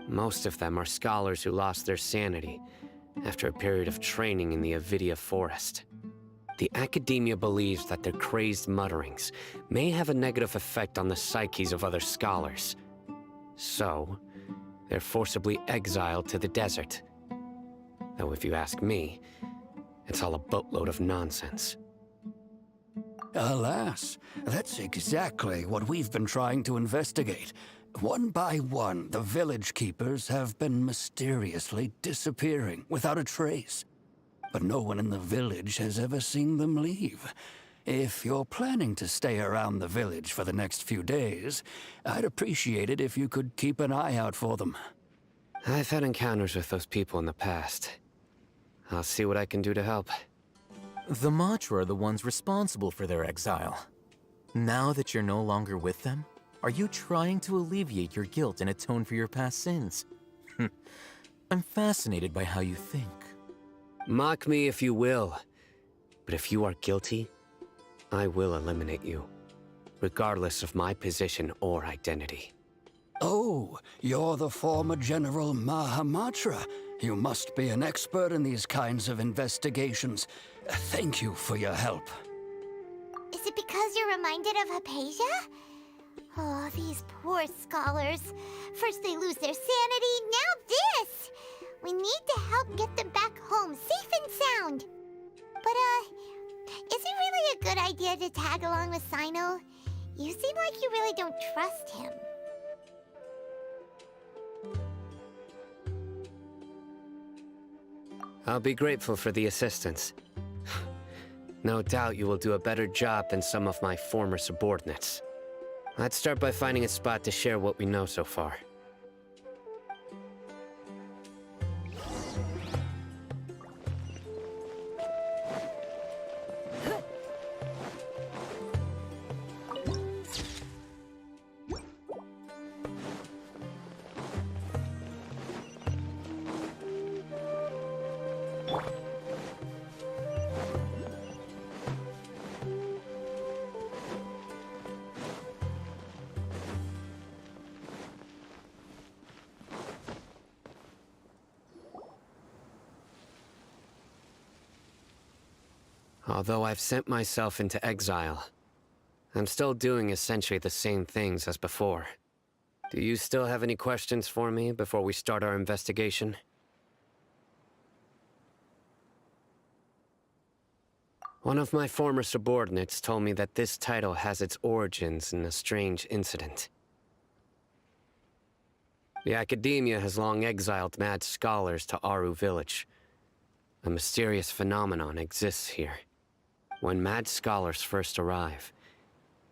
Most of them are scholars who lost their sanity after a period of training in the Avidia Forest. The Academia believes that their crazed mutterings may have a negative effect on the psyches of other scholars. So, they're forcibly exiled to the desert. Though if you ask me, it's all a boatload of nonsense. Alas, that's exactly what we've been trying to investigate. One by one, the village keepers have been mysteriously disappearing without a trace. But no one in the village has ever seen them leave. If you're planning to stay around the village for the next few days, I'd appreciate it if you could keep an eye out for them. I've had encounters with those people in the past. I'll see what I can do to help. The Matra are the ones responsible for their exile. Now that you're no longer with them, are you trying to alleviate your guilt and atone for your past sins? I'm fascinated by how you think. Mock me if you will, but if you are guilty, I will eliminate you, regardless of my position or identity. Oh, you're the former General Mahamatra. You must be an expert in these kinds of investigations. Thank you for your help. Is it because you're reminded of Hypatia? Oh, these poor scholars. First they lose their sanity, now this! We need to help get them back home, safe and sound. But, is it really a good idea to tag along with Sino? You seem like you really don't trust him. I'll be grateful for the assistance. No doubt you will do a better job than some of my former subordinates. Let's start by finding a spot to share what we know so far. Although I've sent myself into exile, I'm still doing essentially the same things as before. Do you still have any questions for me before we start our investigation? One of my former subordinates told me that this title has its origins in a strange incident. The Academia has long exiled mad scholars to Aru Village. A mysterious phenomenon exists here. When mad scholars first arrive,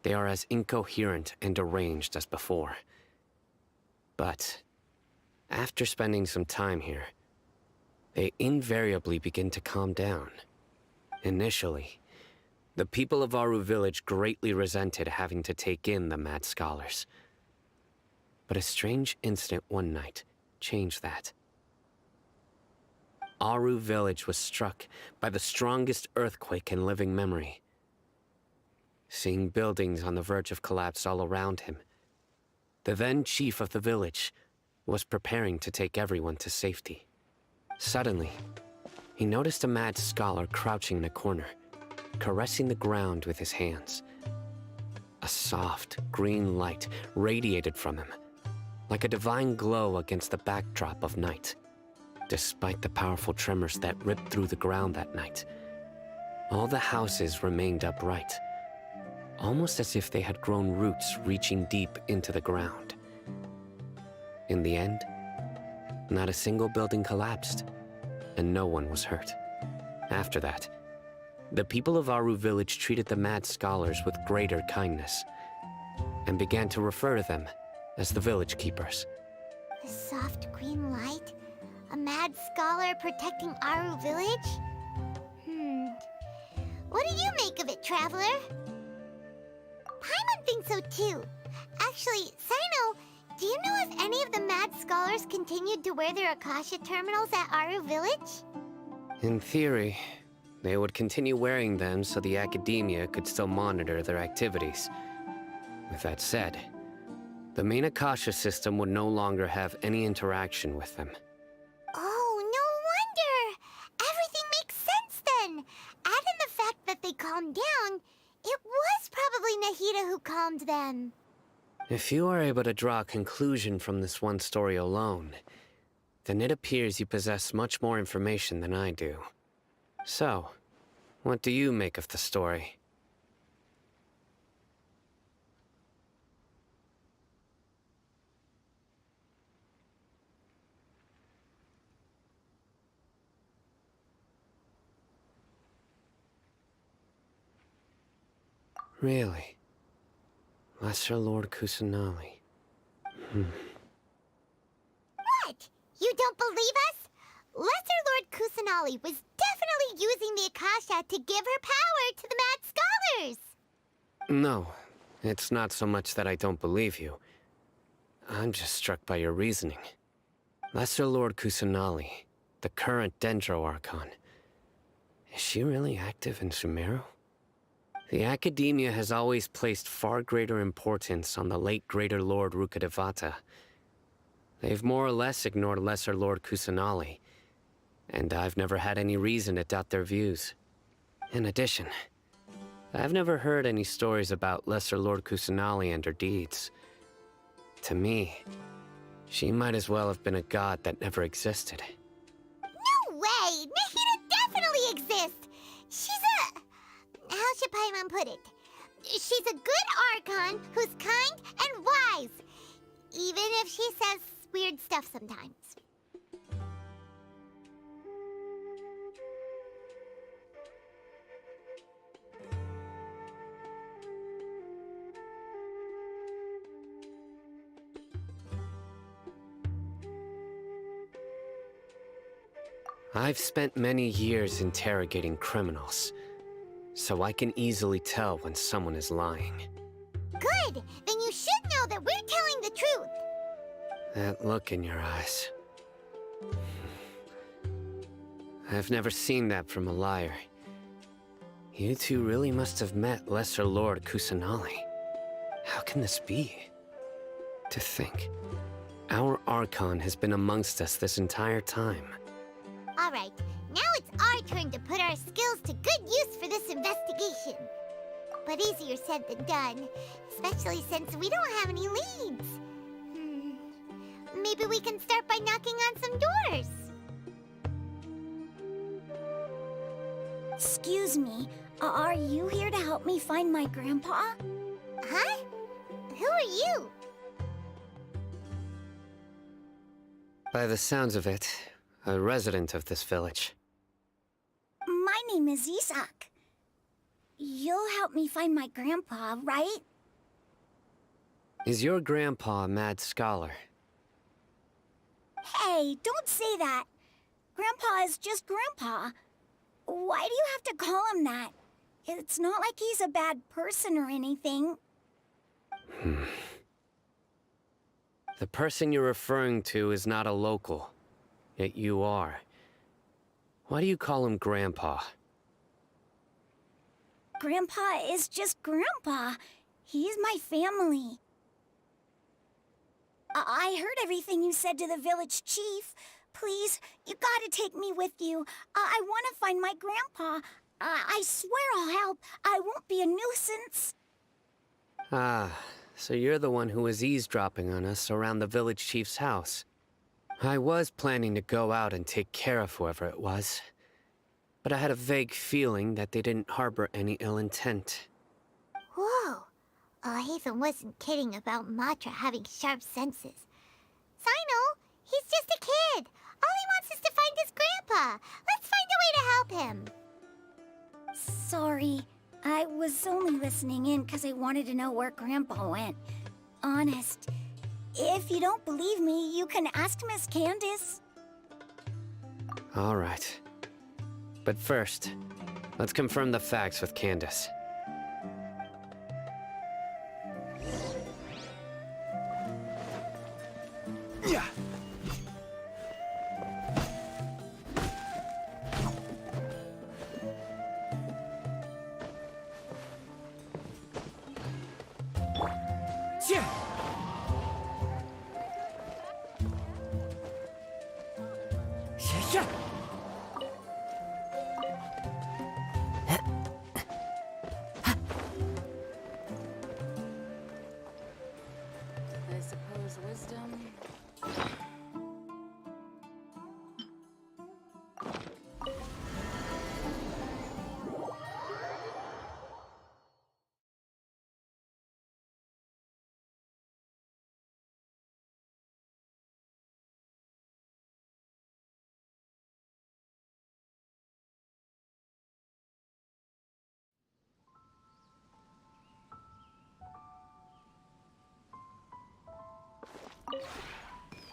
they are as incoherent and deranged as before. But after spending some time here, they invariably begin to calm down. Initially, the people of Aru Village greatly resented having to take in the mad scholars. But a strange incident one night changed that. Aru Village was struck by the strongest earthquake in living memory. Seeing buildings on the verge of collapse all around him, the then chief of the village was preparing to take everyone to safety. Suddenly, he noticed a mad scholar crouching in a corner, caressing the ground with his hands. A soft, green light radiated from him, like a divine glow against the backdrop of night. Despite the powerful tremors that ripped through the ground that night, all the houses remained upright, almost as if they had grown roots reaching deep into the ground. In the end, not a single building collapsed, and no one was hurt. After that, the people of Aru Village treated the mad scholars with greater kindness, and began to refer to them as the village keepers. The soft green light? A mad scholar protecting Aru Village? What do you make of it, Traveler? Paimon thinks so too. Actually, Sino, do you know if any of the mad scholars continued to wear their Akasha terminals at Aru Village? In theory, they would continue wearing them so the Academia could still monitor their activities. With that said, the main Akasha system would no longer have any interaction with them. Oh, no wonder! Everything makes sense then! Add in the fact that they calmed down, it was probably Nahida who calmed them. If you are able to draw a conclusion from this one story alone, then it appears you possess much more information than I do. So, what do you make of the story? Really? Lesser Lord Kusanali. What? You don't believe us? Lesser Lord Kusanali was definitely using the Akasha to give her power to the mad scholars! No, it's not so much that I don't believe you. I'm just struck by your reasoning. Lesser Lord Kusanali, the current Dendro Archon. Is she really active in Sumeru? The Academia has always placed far greater importance on the late Greater Lord Rukkhadevata. They've more or less ignored Lesser Lord Kusanali, and I've never had any reason to doubt their views. In addition, I've never heard any stories about Lesser Lord Kusanali and her deeds. To me, she might as well have been a god that never existed. Archon put it. She's a good Archon who's kind and wise, even if she says weird stuff sometimes. I've spent many years interrogating criminals, so I can easily tell when someone is lying. Good! Then you should know that we're telling the truth. That look in your eyes. I've never seen that from a liar. You two really must have met Lesser Lord Kusanali. How can this be? To think, our Archon has been amongst us this entire time. Alright, now it's our turn to put our skills to good use for this investigation. But easier said than done, especially since we don't have any leads. Maybe we can start by knocking on some doors. Excuse me, are you here to help me find my grandpa? Huh? Who are you? By the sounds of it, a resident of this village. My name is Isak. You'll help me find my grandpa, right? Is your grandpa a mad scholar? Hey, don't say that. Grandpa is just Grandpa. Why do you have to call him that? It's not like he's a bad person or anything. The person you're referring to is not a local, yet you are. Why do you call him Grandpa? Grandpa is just Grandpa. He's my family. I heard everything you said to the village chief. Please, you gotta take me with you. I want to find my grandpa. I swear I'll help. I won't be a nuisance. Ah, so you're the one who was eavesdropping on us around the village chief's house. I was planning to go out and take care of whoever it was, but I had a vague feeling that they didn't harbor any ill intent. Whoa. Hatham wasn't kidding about Matra having sharp senses. Sino, he's just a kid. All he wants is to find his grandpa. Let's find a way to help him. Sorry. I was only listening in because I wanted to know where Grandpa went. Honest. If you don't believe me, you can ask Miss Candace. All right. But first, let's confirm the facts with Candace. Yeah. I suppose wisdom.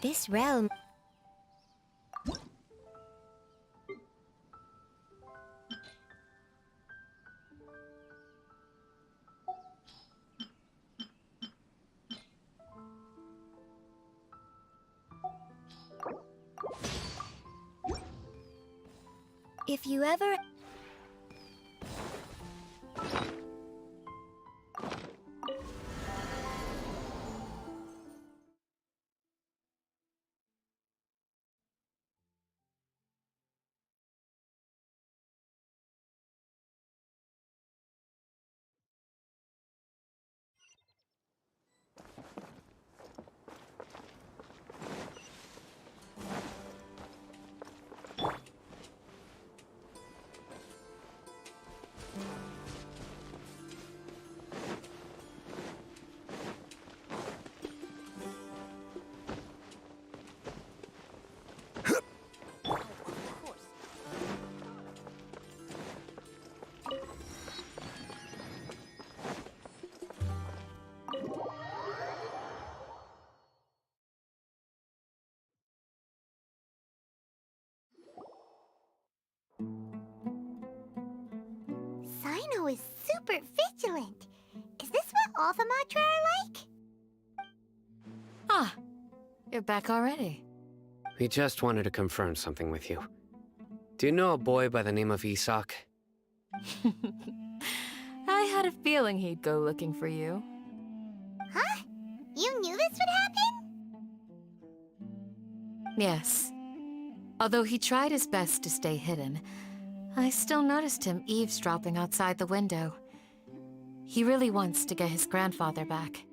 This realm... If you ever... super vigilant. Is this what all the Matra are like? Ah, you're back already. We just wanted to confirm something with you. Do you know a boy by the name of Isak? I had a feeling he'd go looking for you. Huh? You knew this would happen? Yes. Although he tried his best to stay hidden, I still noticed him eavesdropping outside the window. He really wants to get his grandfather back.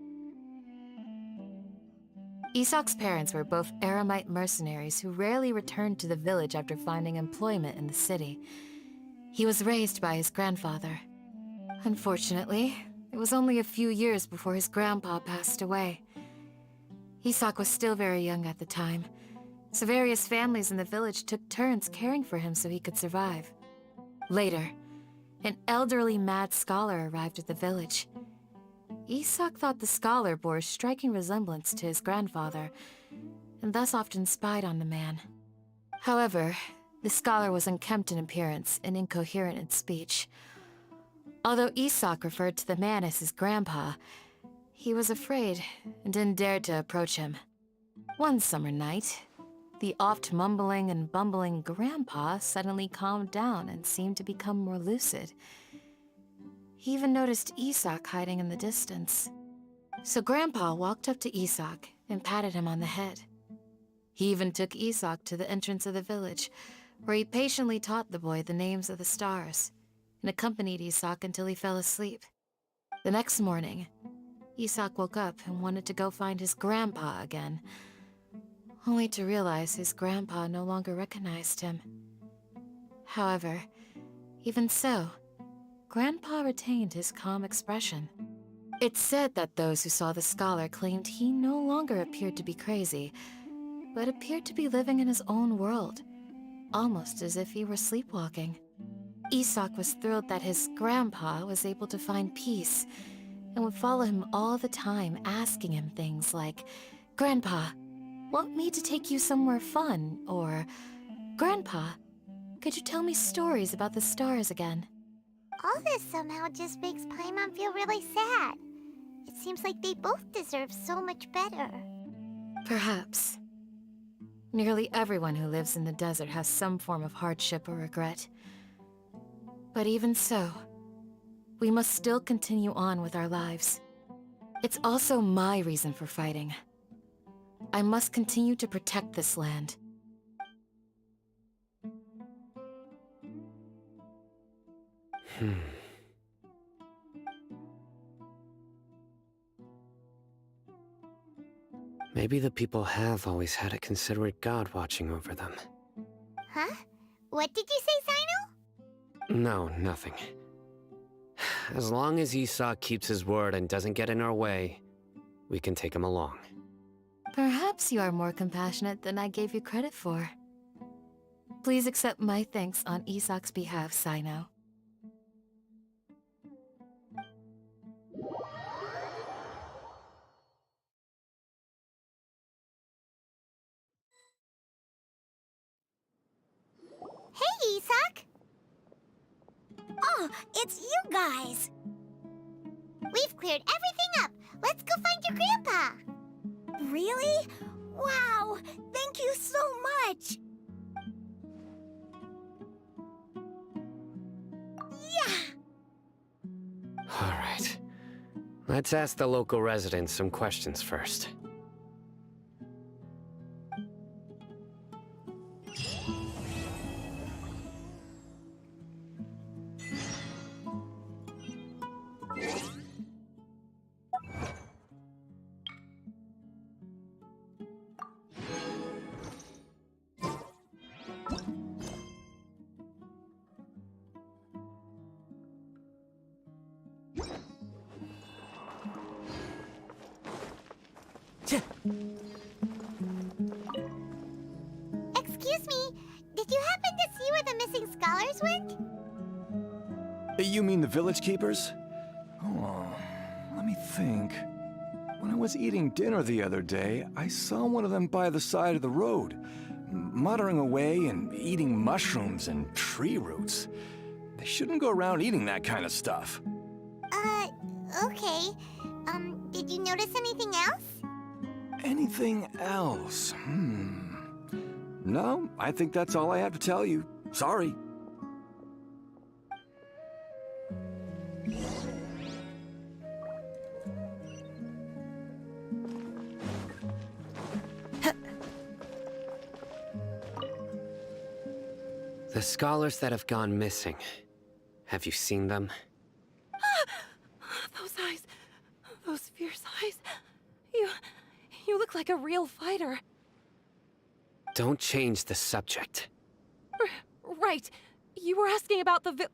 Isak's parents were both Aramite mercenaries who rarely returned to the village after finding employment in the city. He was raised by his grandfather. Unfortunately, it was only a few years before his grandpa passed away. Isak was still very young at the time, so various families in the village took turns caring for him so he could survive. Later, an elderly mad scholar arrived at the village. Isak thought the scholar bore a striking resemblance to his grandfather, and thus often spied on the man. However, the scholar was unkempt in appearance and incoherent in speech. Although Isak referred to the man as his grandpa, he was afraid and didn't dare to approach him. One summer night, the oft mumbling and bumbling grandpa suddenly calmed down and seemed to become more lucid. He even noticed Isak hiding in the distance. So Grandpa walked up to Isak and patted him on the head. He even took Isak to the entrance of the village, where he patiently taught the boy the names of the stars, and accompanied Isak until he fell asleep. The next morning, Isak woke up and wanted to go find his grandpa again, only to realize his grandpa no longer recognized him. However, even so, Grandpa retained his calm expression. It's said that those who saw the scholar claimed he no longer appeared to be crazy, but appeared to be living in his own world, almost as if he were sleepwalking. Isak was thrilled that his grandpa was able to find peace, and would follow him all the time, asking him things like, "Grandpa, want me to take you somewhere fun?" Or, "Grandpa, could you tell me stories about the stars again?" All this somehow just makes Paimon feel really sad. It seems like they both deserve so much better. Perhaps. Nearly everyone who lives in the desert has some form of hardship or regret. But even so, we must still continue on with our lives. It's also my reason for fighting. I must continue to protect this land. Maybe the people have always had a considerate god watching over them. Huh? What did you say, Sino? No, nothing. As long as Isak keeps his word and doesn't get in our way, we can take him along. Perhaps you are more compassionate than I gave you credit for. Please accept my thanks on Isak's behalf, Sino. Hey, Isak! Oh, it's you guys! We've cleared everything up. Let's go find your grandpa. Really? Wow! Thank you so much! Yeah! All right. Let's ask the local residents some questions first. Excuse me, did you happen to see where the missing scholars went? You mean the village keepers? Oh, let me think. When I was eating dinner the other day, I saw one of them by the side of the road, muttering away and eating mushrooms and tree roots. They shouldn't go around eating that kind of stuff. Okay. Did you notice anything else? Anything else? No, I think that's all I have to tell you. Sorry. The scholars that have gone missing. Have you seen them? Those eyes. Those fierce eyes. You look like a real fighter. Don't change the subject. Right. You were asking about the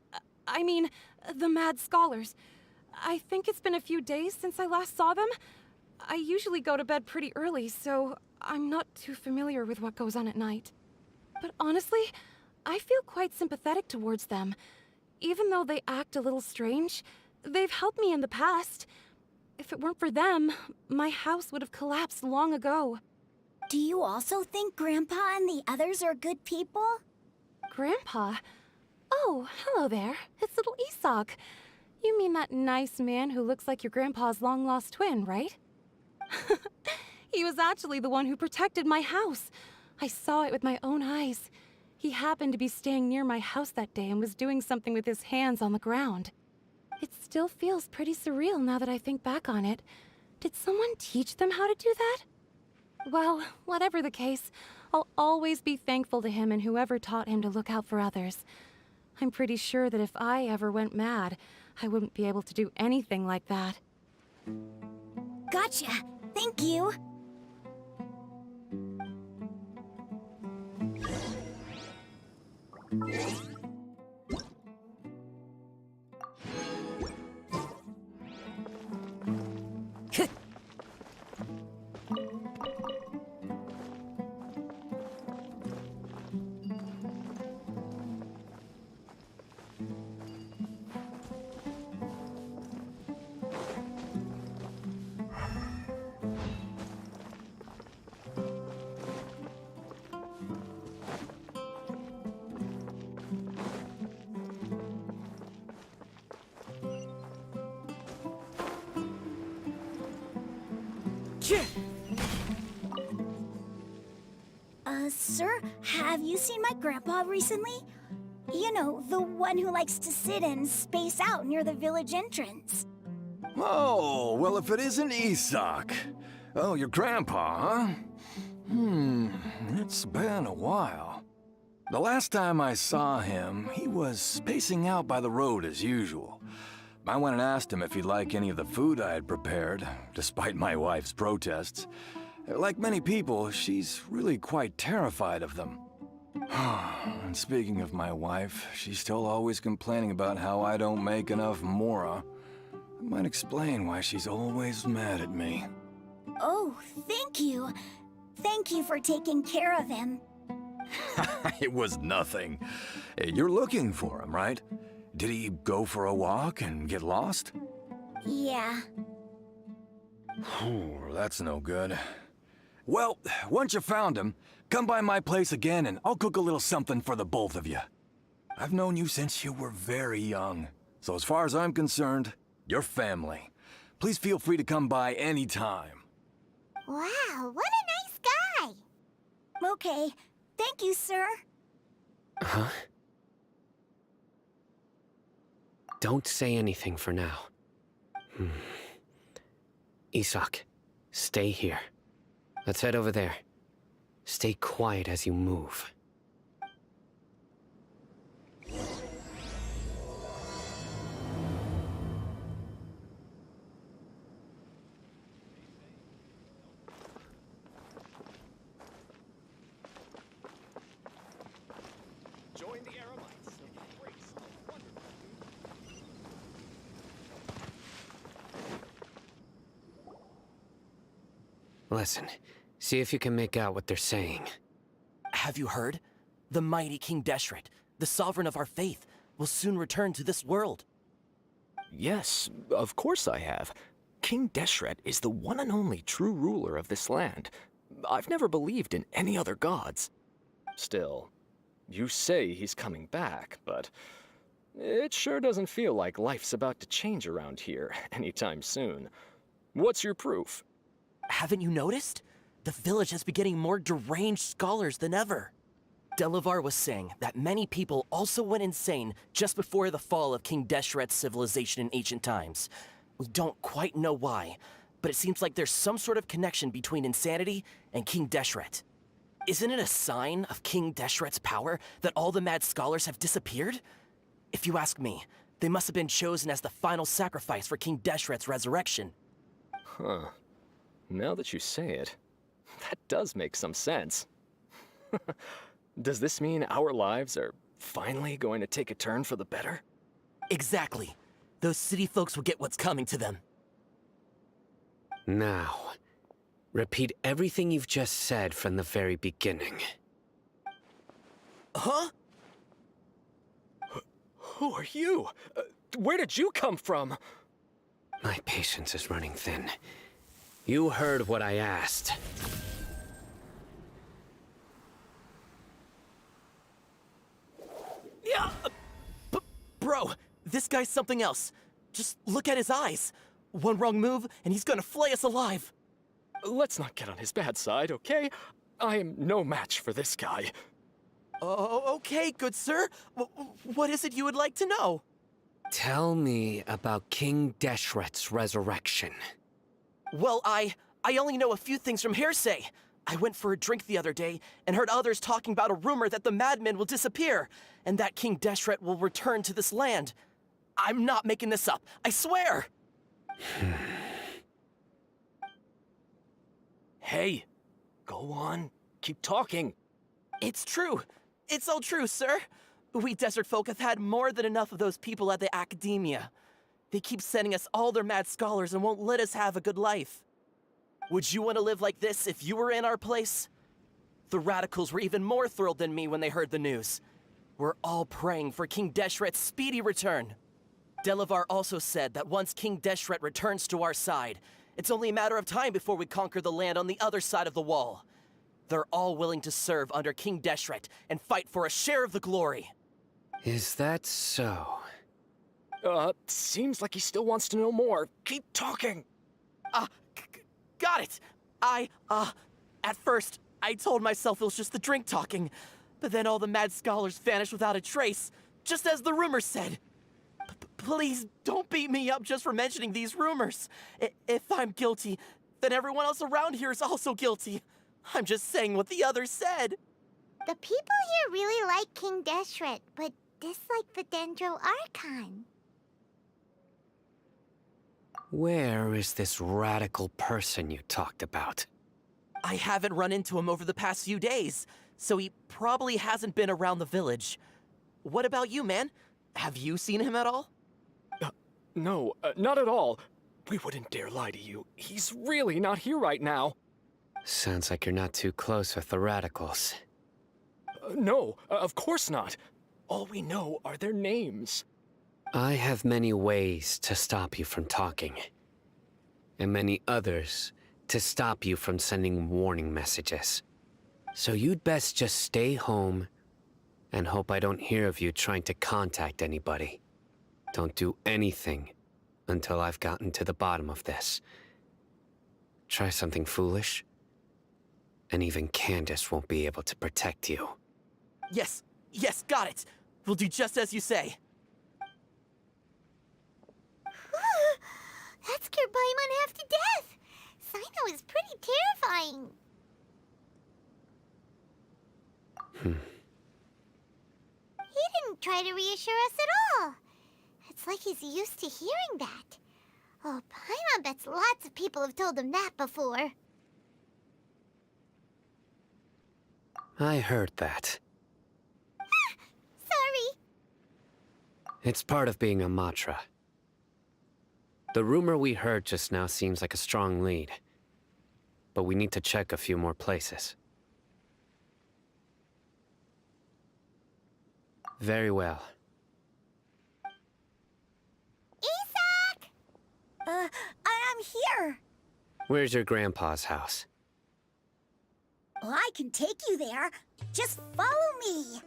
the mad scholars. I think it's been a few days since I last saw them. I usually go to bed pretty early, so I'm not too familiar with what goes on at night. But honestly, I feel quite sympathetic towards them. Even though they act a little strange, they've helped me in the past. If it weren't for them, my house would have collapsed long ago. Do you also think Grandpa and the others are good people? Grandpa? Oh, hello there. It's little Isak. You mean that nice man who looks like your grandpa's long-lost twin, right? He was actually the one who protected my house. I saw it with my own eyes. He happened to be staying near my house that day and was doing something with his hands on the ground. It still feels pretty surreal now that I think back on it. Did someone teach them how to do that? Well, whatever the case, I'll always be thankful to him and whoever taught him to look out for others. I'm pretty sure that if I ever went mad, I wouldn't be able to do anything like that. Gotcha. Thank you. Sir, have you seen my grandpa recently? You know, the one who likes to sit and space out near the village entrance. Oh, well, if it isn't Isak. Oh, your grandpa, huh? It's been a while. The last time I saw him, he was spacing out by the road as usual. I went and asked him if he'd like any of the food I had prepared, despite my wife's protests. Like many people, she's really quite terrified of them. And speaking of my wife, she's still always complaining about how I don't make enough mora. That might explain why she's always mad at me. Oh, thank you. Thank you for taking care of him. It was nothing. You're looking for him, right? Did he go for a walk and get lost? Yeah. That's no good. Well, once you found him, come by my place again and I'll cook a little something for the both of you. I've known you since you were very young, so as far as I'm concerned, you're family. Please feel free to come by anytime. Wow, what a nice guy! Okay, thank you, sir. Huh? Don't say anything for now. Isak, stay here. Let's head over there. Stay quiet as you move. Join the Aeromites. Listen, see if you can make out what they're saying. Have you heard? The mighty King Deshret, the sovereign of our faith, will soon return to this world. Yes, of course I have. King Deshret is the one and only true ruler of this land. I've never believed in any other gods. Still, you say he's coming back, but It sure doesn't feel like life's about to change around here anytime soon. What's your proof? Haven't you noticed? The village has been getting more deranged scholars than ever. Delavar was saying that many people also went insane just before the fall of King Deshret's civilization in ancient times. We don't quite know why, but it seems like there's some sort of connection between insanity and King Deshret. Isn't it a sign of King Deshret's power that all the mad scholars have disappeared? If you ask me, they must have been chosen as the final sacrifice for King Deshret's resurrection. Huh. Now that you say it, that does make some sense. Does this mean our lives are finally going to take a turn for the better? Exactly. Those city folks will get what's coming to them. Now, repeat everything you've just said from the very beginning. Huh? Who are you? Where did you come from? My patience is running thin. You heard what I asked. Yeah! Bro, this guy's something else. Just look at his eyes. One wrong move, and he's gonna flay us alive. Let's not get on his bad side, okay? I am no match for this guy. Oh, okay, good sir. What is it you would like to know? Tell me about King Deshret's resurrection. Well, I only know a few things from hearsay. I went for a drink the other day and heard others talking about a rumor that the madmen will disappear and that King Deshret will return to this land. I'm not making this up, I swear! Hey, go on, keep talking. It's true. It's all true, sir. We desert folk have had more than enough of those people at the academia. They keep sending us all their mad scholars and won't let us have a good life. Would you want to live like this if you were in our place? The radicals were even more thrilled than me when they heard the news. We're all praying for King Deshret's speedy return. Delavar also said that once King Deshret returns to our side, it's only a matter of time before we conquer the land on the other side of the wall. They're all willing to serve under King Deshret and fight for a share of the glory. Is that so? Seems like he still wants to know more. Keep talking. Got it. At first, I told myself it was just the drink talking, but then all the mad scholars vanished without a trace, just as the rumors said. Please don't beat me up just for mentioning these rumors. If I'm guilty, then everyone else around here is also guilty. I'm just saying what the others said. The people here really like King Deshret, but dislike the Dendro Archon. Where is this radical person you talked about? I haven't run into him over the past few days, so he probably hasn't been around the village. What about you, man? Have you seen him at all? No, not at all. We wouldn't dare lie to you. He's really not here right now. Sounds like you're not too close with the radicals. No, of course not. All we know are their names. I have many ways to stop you from talking. And many others to stop you from sending warning messages. So you'd best just stay home and hope I don't hear of you trying to contact anybody. Don't do anything until I've gotten to the bottom of this. Try something foolish, and even Candace won't be able to protect you. Yes, got it. We'll do just as you say. That scared Paimon half to death. Sino is pretty terrifying. He didn't try to reassure us at all. It's like he's used to hearing that. Oh, Paimon bets lots of people have told him that before. I heard that. Sorry. It's part of being a Matra. The rumor we heard just now seems like a strong lead. But we need to check a few more places. Very well. Isak! I'm here. Where's your grandpa's house? Well, I can take you there. Just follow me.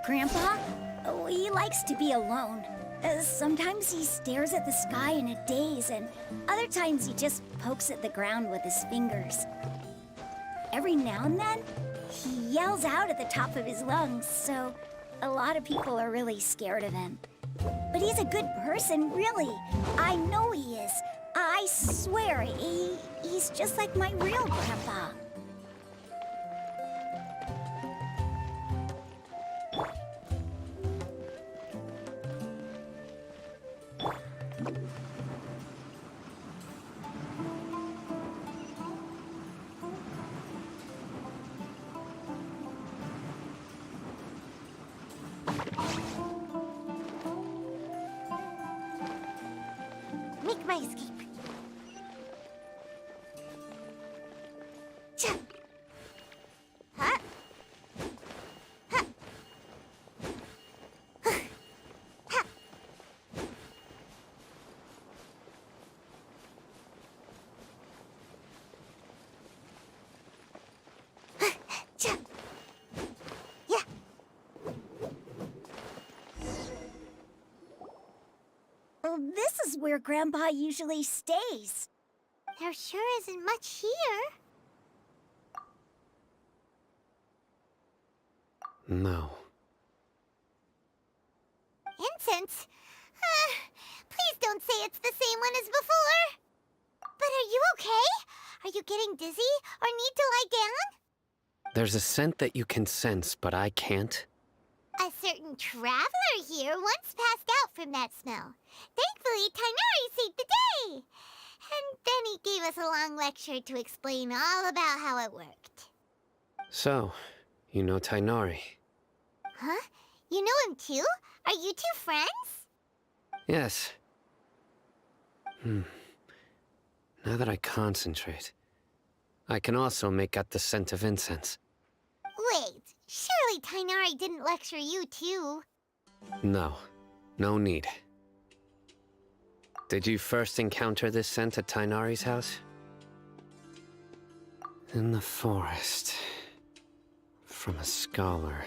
Grandpa? Oh, he likes to be alone. Sometimes he stares at the sky in a daze, and other times he just pokes at the ground with his fingers. Every now and then, he yells out at the top of his lungs, so a lot of people are really scared of him. But he's a good person, really. I know he is. I swear, he's just like my real grandpa. Make my escape. Cha. Huh? Huh. Huh. Ha. Huh. Cha. Yeah. Well, this is where Grandpa usually stays. There sure isn't much here. No. Incense? Please don't say it's the same one as before. But are you okay? Are you getting dizzy or need to lie down? There's a scent that you can sense, but I can't. A certain traveler here once passed out from that smell. Thankfully, Tainari saved the day. And then he gave us a long lecture to explain all about how it worked. So, you know Tainari? Huh? You know him too? Are you two friends? Yes. Now that I concentrate, I can also make out the scent of incense. Wait, surely Tainari didn't lecture you too. No, no need. Did you first encounter this scent at Tainari's house? In the forest. From a scholar.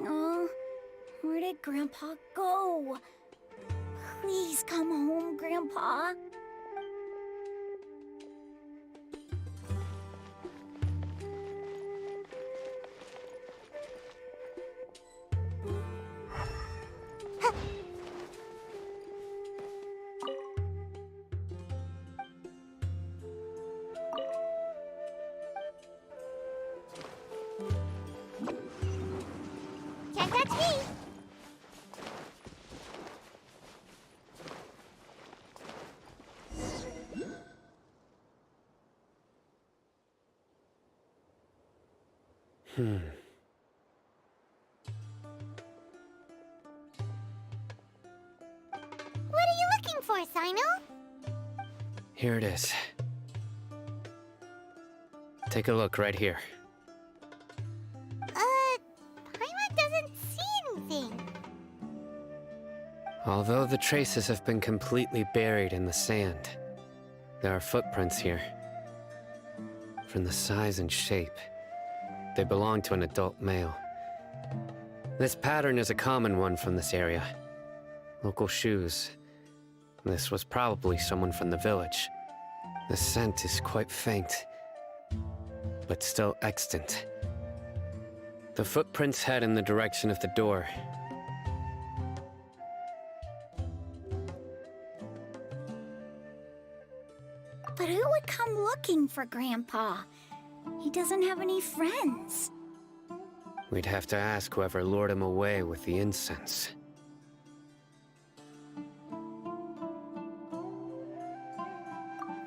Oh, where did Grandpa go? Please come home, Grandpa. Can't touch me! What are you looking for, Sino? Here it is. Take a look right here. Paimon doesn't see anything. Although the traces have been completely buried in the sand, there are footprints here. From the size and shape, they belong to an adult male. This pattern is a common one from this area. Local shoes. This was probably someone from the village. The scent is quite faint, but still extant. The footprints head in the direction of the door. But who would come looking for Grandpa? He doesn't have any friends. We'd have to ask whoever lured him away with the incense.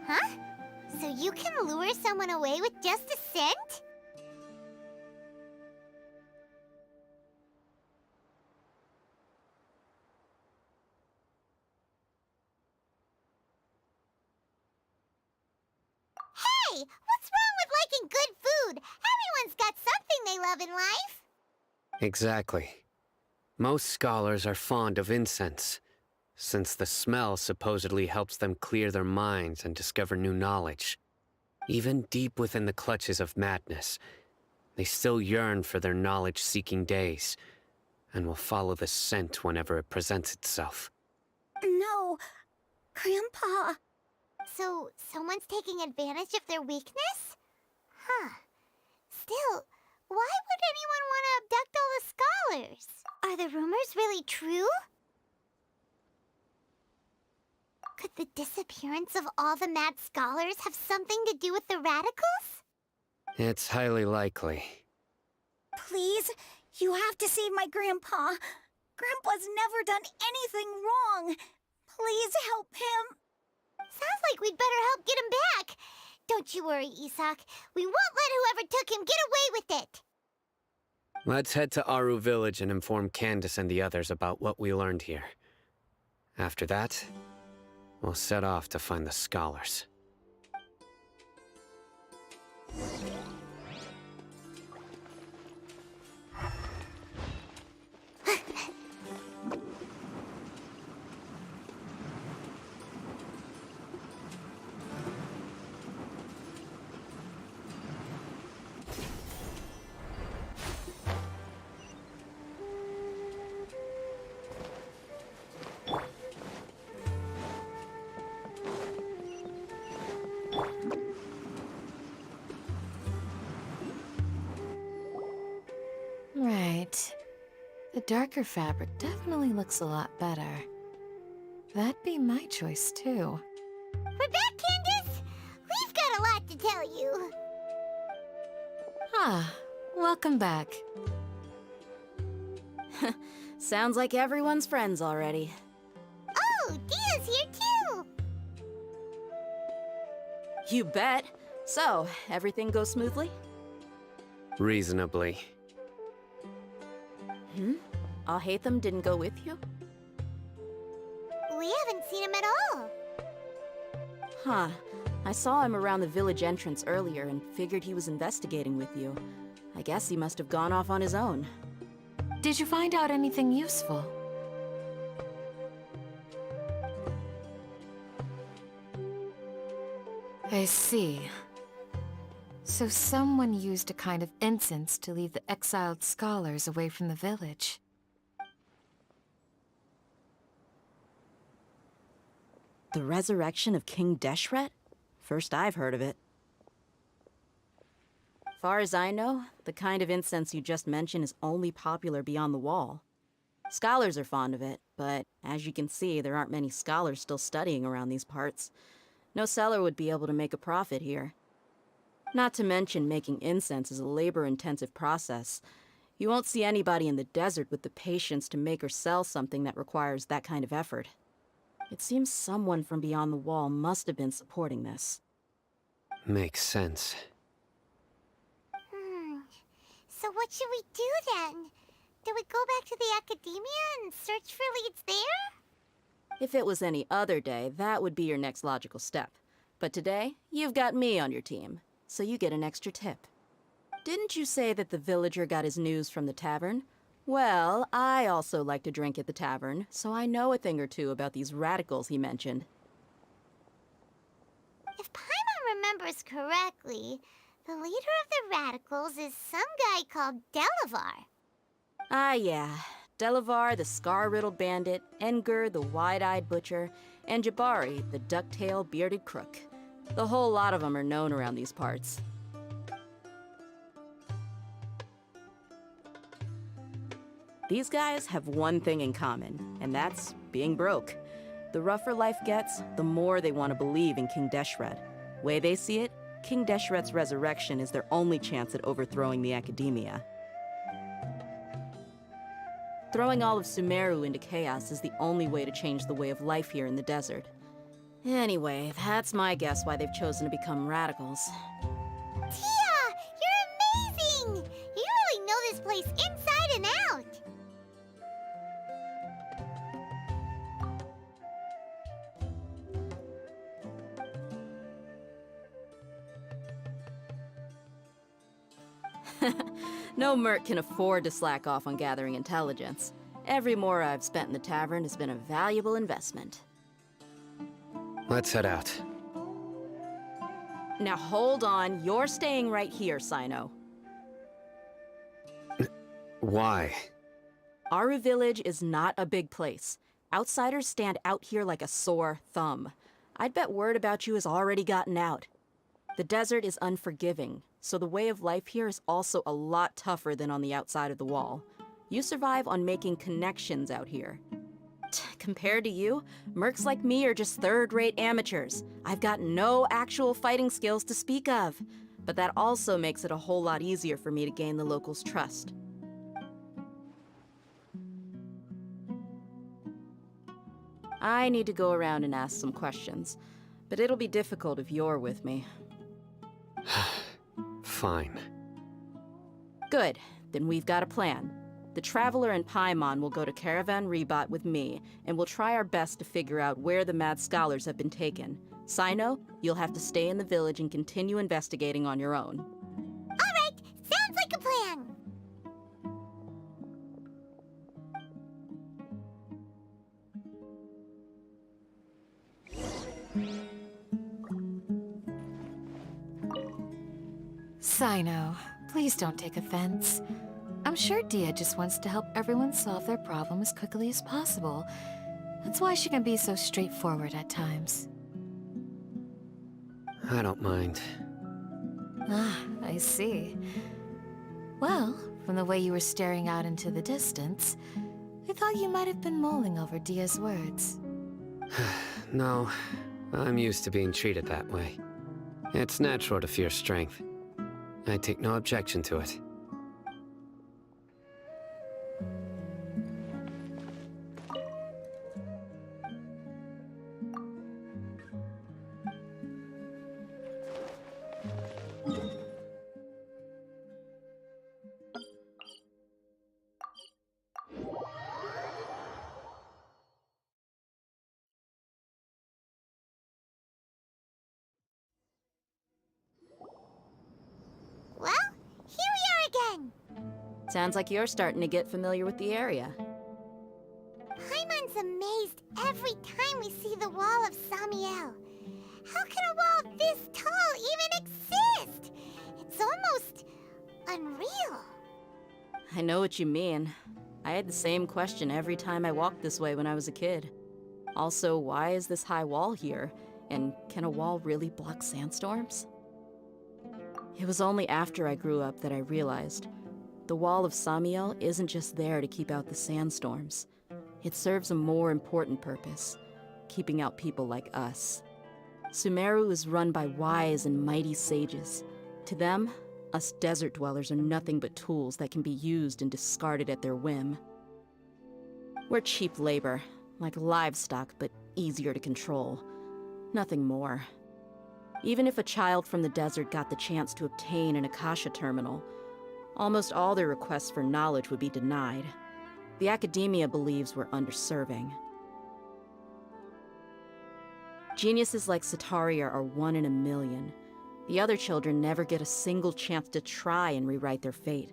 Huh? So you can lure someone away with just a scent? Hey, what's wrong with liking good food? Everyone's got something they love in life. Exactly. Most scholars are fond of incense, since the smell supposedly helps them clear their minds and discover new knowledge. Even deep within the clutches of madness, they still yearn for their knowledge-seeking days, and will follow the scent whenever it presents itself. No, Grandpa. So, someone's taking advantage of their weakness? Huh. Still, why would anyone want to abduct all the scholars? Are the rumors really true? Could the disappearance of all the mad scholars have something to do with the radicals? It's highly likely. Please, you have to save my Grandpa. Grandpa's never done anything wrong. Please help him. Sounds like we'd better help get him back. Don't you worry, Isak. We won't let whoever took him get away with it. Let's head to Aru Village and inform Candace and the others about what we learned here. After that, we'll set off to find the scholars. Right. The darker fabric definitely looks a lot better. That'd be my choice, too. We're back, Candace! We've got a lot to tell you. Ah, welcome back. Sounds like everyone's friends already. Oh, Dia's here too! You bet. So, everything goes smoothly? Reasonably. Alhaitham didn't go with you? We haven't seen him at all. Huh. I saw him around the village entrance earlier and figured he was investigating with you. I guess he must have gone off on his own. Did you find out anything useful? I see. So someone used a kind of incense to lead the exiled scholars away from the village. The resurrection of King Deshret? First I've heard of it. Far as I know, the kind of incense you just mentioned is only popular beyond the wall. Scholars are fond of it, but as you can see, there aren't many scholars still studying around these parts. No seller would be able to make a profit here. Not to mention making incense is a labor-intensive process. You won't see anybody in the desert with the patience to make or sell something that requires that kind of effort. It seems someone from beyond the wall must have been supporting this. Makes sense. So what should we do then? Do we go back to the academia and search for leads there? If it was any other day, that would be your next logical step. But today, you've got me on your team, so you get an extra tip. Didn't you say that the villager got his news from the tavern? Well, I also like to drink at the tavern, so I know a thing or two about these radicals he mentioned. If Paimon remembers correctly, the leader of the radicals is some guy called Delavar. Ah, yeah. Delavar, the scar-riddled bandit, Engur, the wide-eyed butcher, and Jabari, the duck-tailed bearded crook. The whole lot of them are known around these parts. These guys have one thing in common, and that's being broke. The rougher life gets, the more they want to believe in King Deshret. Way they see it, King Deshret's resurrection is their only chance at overthrowing the academia. Throwing all of Sumeru into chaos is the only way to change the way of life here in the desert. Anyway, that's my guess why they've chosen to become radicals. Tia! You're amazing! You really know this place inside and out! No merc can afford to slack off on gathering intelligence. Every more I've spent in the tavern has been a valuable investment. Let's head out. Now hold on, you're staying right here, Sino. Why? Aru Village is not a big place. Outsiders stand out here like a sore thumb. I'd bet word about you has already gotten out. The desert is unforgiving, so the way of life here is also a lot tougher than on the outside of the wall. You survive on making connections out here. Compared to you, mercs like me are just third-rate amateurs. I've got no actual fighting skills to speak of. But that also makes it a whole lot easier for me to gain the locals' trust. I need to go around and ask some questions, but it'll be difficult if you're with me. Fine. Good, then we've got a plan. The Traveler and Paimon will go to Caravan Rebot with me, and we'll try our best to figure out where the Mad Scholars have been taken. Sino, you'll have to stay in the village and continue investigating on your own. Alright, sounds like a plan. Sino, please don't take offense. I'm sure Dia just wants to help everyone solve their problem as quickly as possible. That's why she can be so straightforward at times. I don't mind. Ah, I see. Well, from the way you were staring out into the distance, I thought you might have been mulling over Dia's words. No, I'm used to being treated that way. It's natural to fear strength. I take no objection to it. Well, here we are again. Sounds like you're starting to get familiar with the area. Paimon's amazed every time we see the wall of Samiel. How can a wall this tall even exist? It's almost unreal. I know what you mean. I had the same question every time I walked this way when I was a kid. Also, why is this high wall here? And can a wall really block sandstorms? It was only after I grew up that I realized the wall of Samiel isn't just there to keep out the sandstorms. It serves a more important purpose, keeping out people like us. Sumeru is run by wise and mighty sages. To them, us desert dwellers are nothing but tools that can be used and discarded at their whim. We're cheap labor, like livestock, but easier to control. Nothing more. Even if a child from the desert got the chance to obtain an Akasha terminal, almost all their requests for knowledge would be denied. The academia believes we're underserving. Geniuses like Sataria are 1 in a million. The other children never get a single chance to try and rewrite their fate,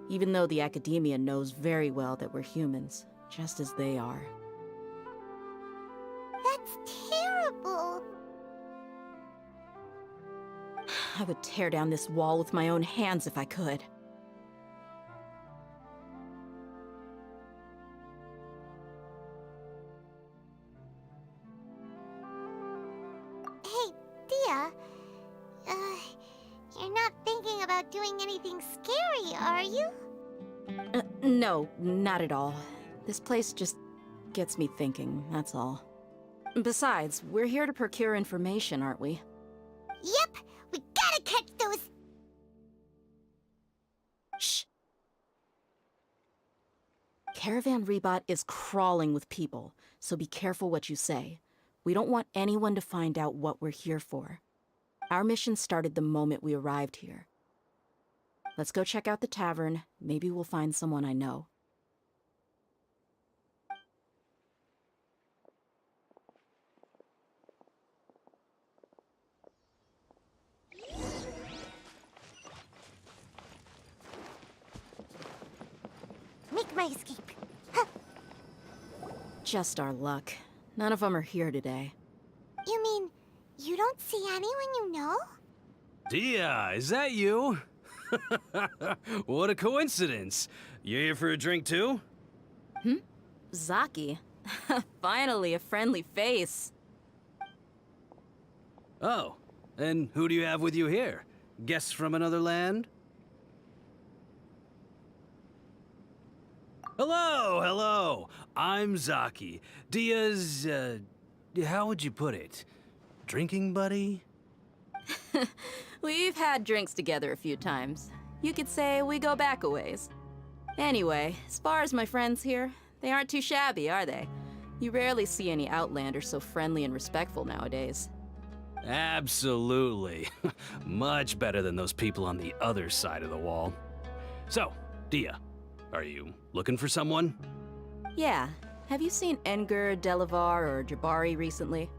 even though the academia knows very well that we're humans, just as they are. That's terrible. I would tear down this wall with my own hands if I could. Hey, Dia. You're not thinking about doing anything scary, are you? No, not at all. This place just gets me thinking, that's all. Besides, we're here to procure information, aren't we? Yep, we gotta catch those... Shh. Caravan Rebot is crawling with people, so be careful what you say. We don't want anyone to find out what we're here for. Our mission started the moment we arrived here. Let's go check out the tavern. Maybe we'll find someone I know. my escape. Just our luck. None of them are here today. You mean, you don't see anyone you know? Dia, is that you? What a coincidence. You here for a drink too? Zaki. Finally, a friendly face. Oh, and who do you have with you here? Guests from another land? Hello, hello. I'm Zaki. Dia's, how would you put it? Drinking buddy? We've had drinks together a few times. You could say we go back a ways. Anyway, as far as my friends here, they aren't too shabby, are they? You rarely see any Outlanders so friendly and respectful nowadays. Absolutely. Much better than those people on the other side of the wall. So, Dia, are you looking for someone? Yeah. Have you seen Engur, Delavar, or Jabari recently?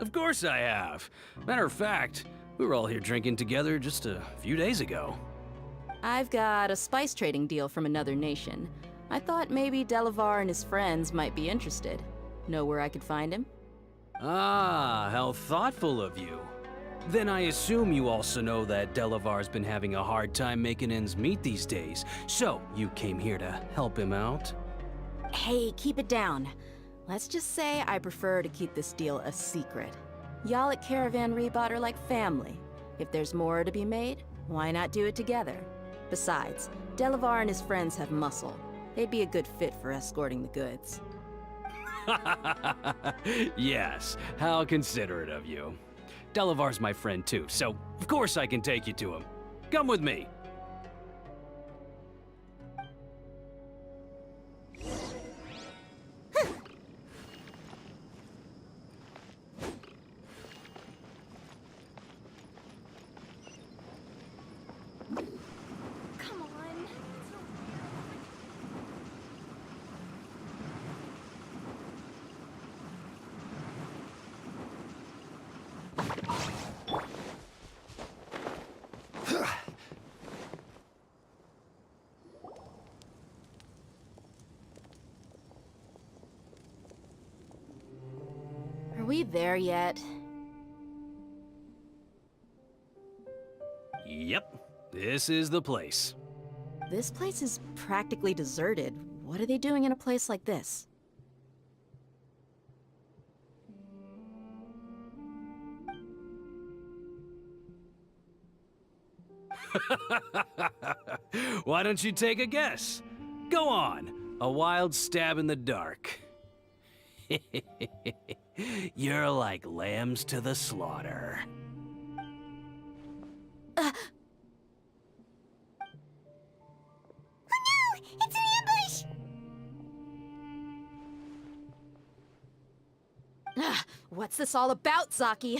Of course I have. Matter of fact, we were all here drinking together just a few days ago. I've got a spice trading deal from another nation. I thought maybe Delavar and his friends might be interested. Know where I could find him? Ah, how thoughtful of you. Then I assume you also know that Delavar's been having a hard time making ends meet these days, so you came here to help him out? Hey, keep it down. Let's just say I prefer to keep this deal a secret. Y'all at Caravan Rebot are like family. If there's more to be made, why not do it together? Besides, Delavar and his friends have muscle. They'd be a good fit for escorting the goods. Yes, how considerate of you. Delavar's my friend too, so of course I can take you to him. Come with me. Come on. Are we there yet? Yep, this is the place. This place is practically deserted. What are they doing in a place like this? Why don't you take a guess? Go on, a wild stab in the dark. You're like lambs to the slaughter. Oh no! It's an ambush! What's this all about, Zaki?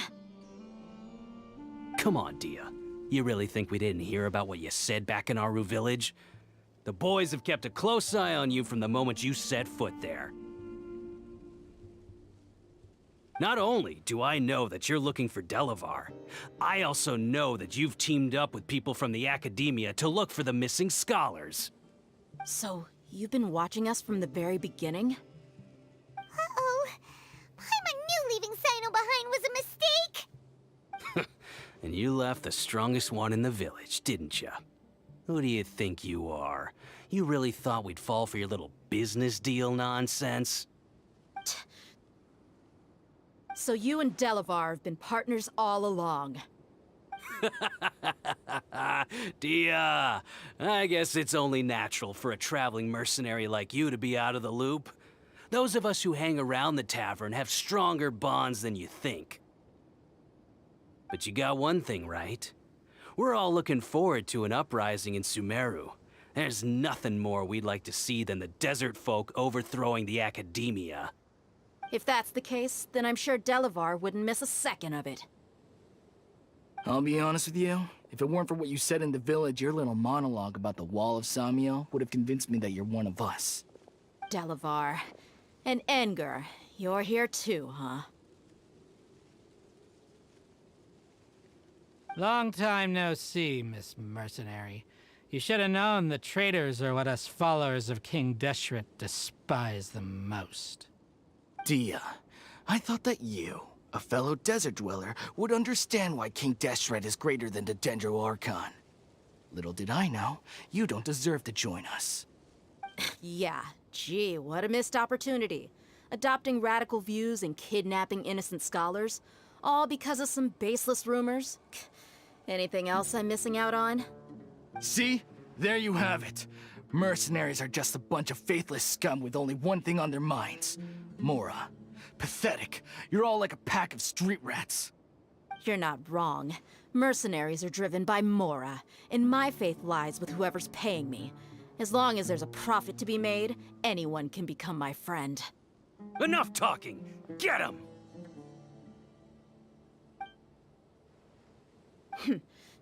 Come on, Dia. You really think we didn't hear about what you said back in Aru village? The boys have kept a close eye on you from the moment you set foot there. Not only do I know that you're looking for Delavar, I also know that you've teamed up with people from the Academia to look for the missing scholars. So, you've been watching us from the very beginning? Uh-oh. Paimon knew leaving Sino behind was a mistake! And you left the strongest one in the village, didn't you? Who do you think you are? You really thought we'd fall for your little business deal nonsense? So you and Delavar have been partners all along. Dia, I guess it's only natural for a traveling mercenary like you to be out of the loop. Those of us who hang around the tavern have stronger bonds than you think. But you got one thing right. We're all looking forward to an uprising in Sumeru. There's nothing more we'd like to see than the desert folk overthrowing the Academia. If that's the case, then I'm sure Delavar wouldn't miss a second of it. I'll be honest with you. If it weren't for what you said in the village, your little monologue about the Wall of Samiel would have convinced me that you're one of us. Delavar. And Engur. You're here too, huh? Long time no see, Miss Mercenary. You should have known the traitors are what us followers of King Deshret despise the most. Dia, I thought that you, a fellow desert dweller, would understand why King Deshret is greater than the Dendro Archon. Little did I know, you don't deserve to join us. Yeah, gee, what a missed opportunity. Adopting radical views and kidnapping innocent scholars, all because of some baseless rumors. Anything else I'm missing out on? See? There you have it. Mercenaries are just a bunch of faithless scum with only one thing on their minds. Mora. Pathetic. You're all like a pack of street rats. You're not wrong. Mercenaries are driven by Mora, and my faith lies with whoever's paying me. As long as there's a profit to be made, anyone can become my friend. Enough talking! Get him!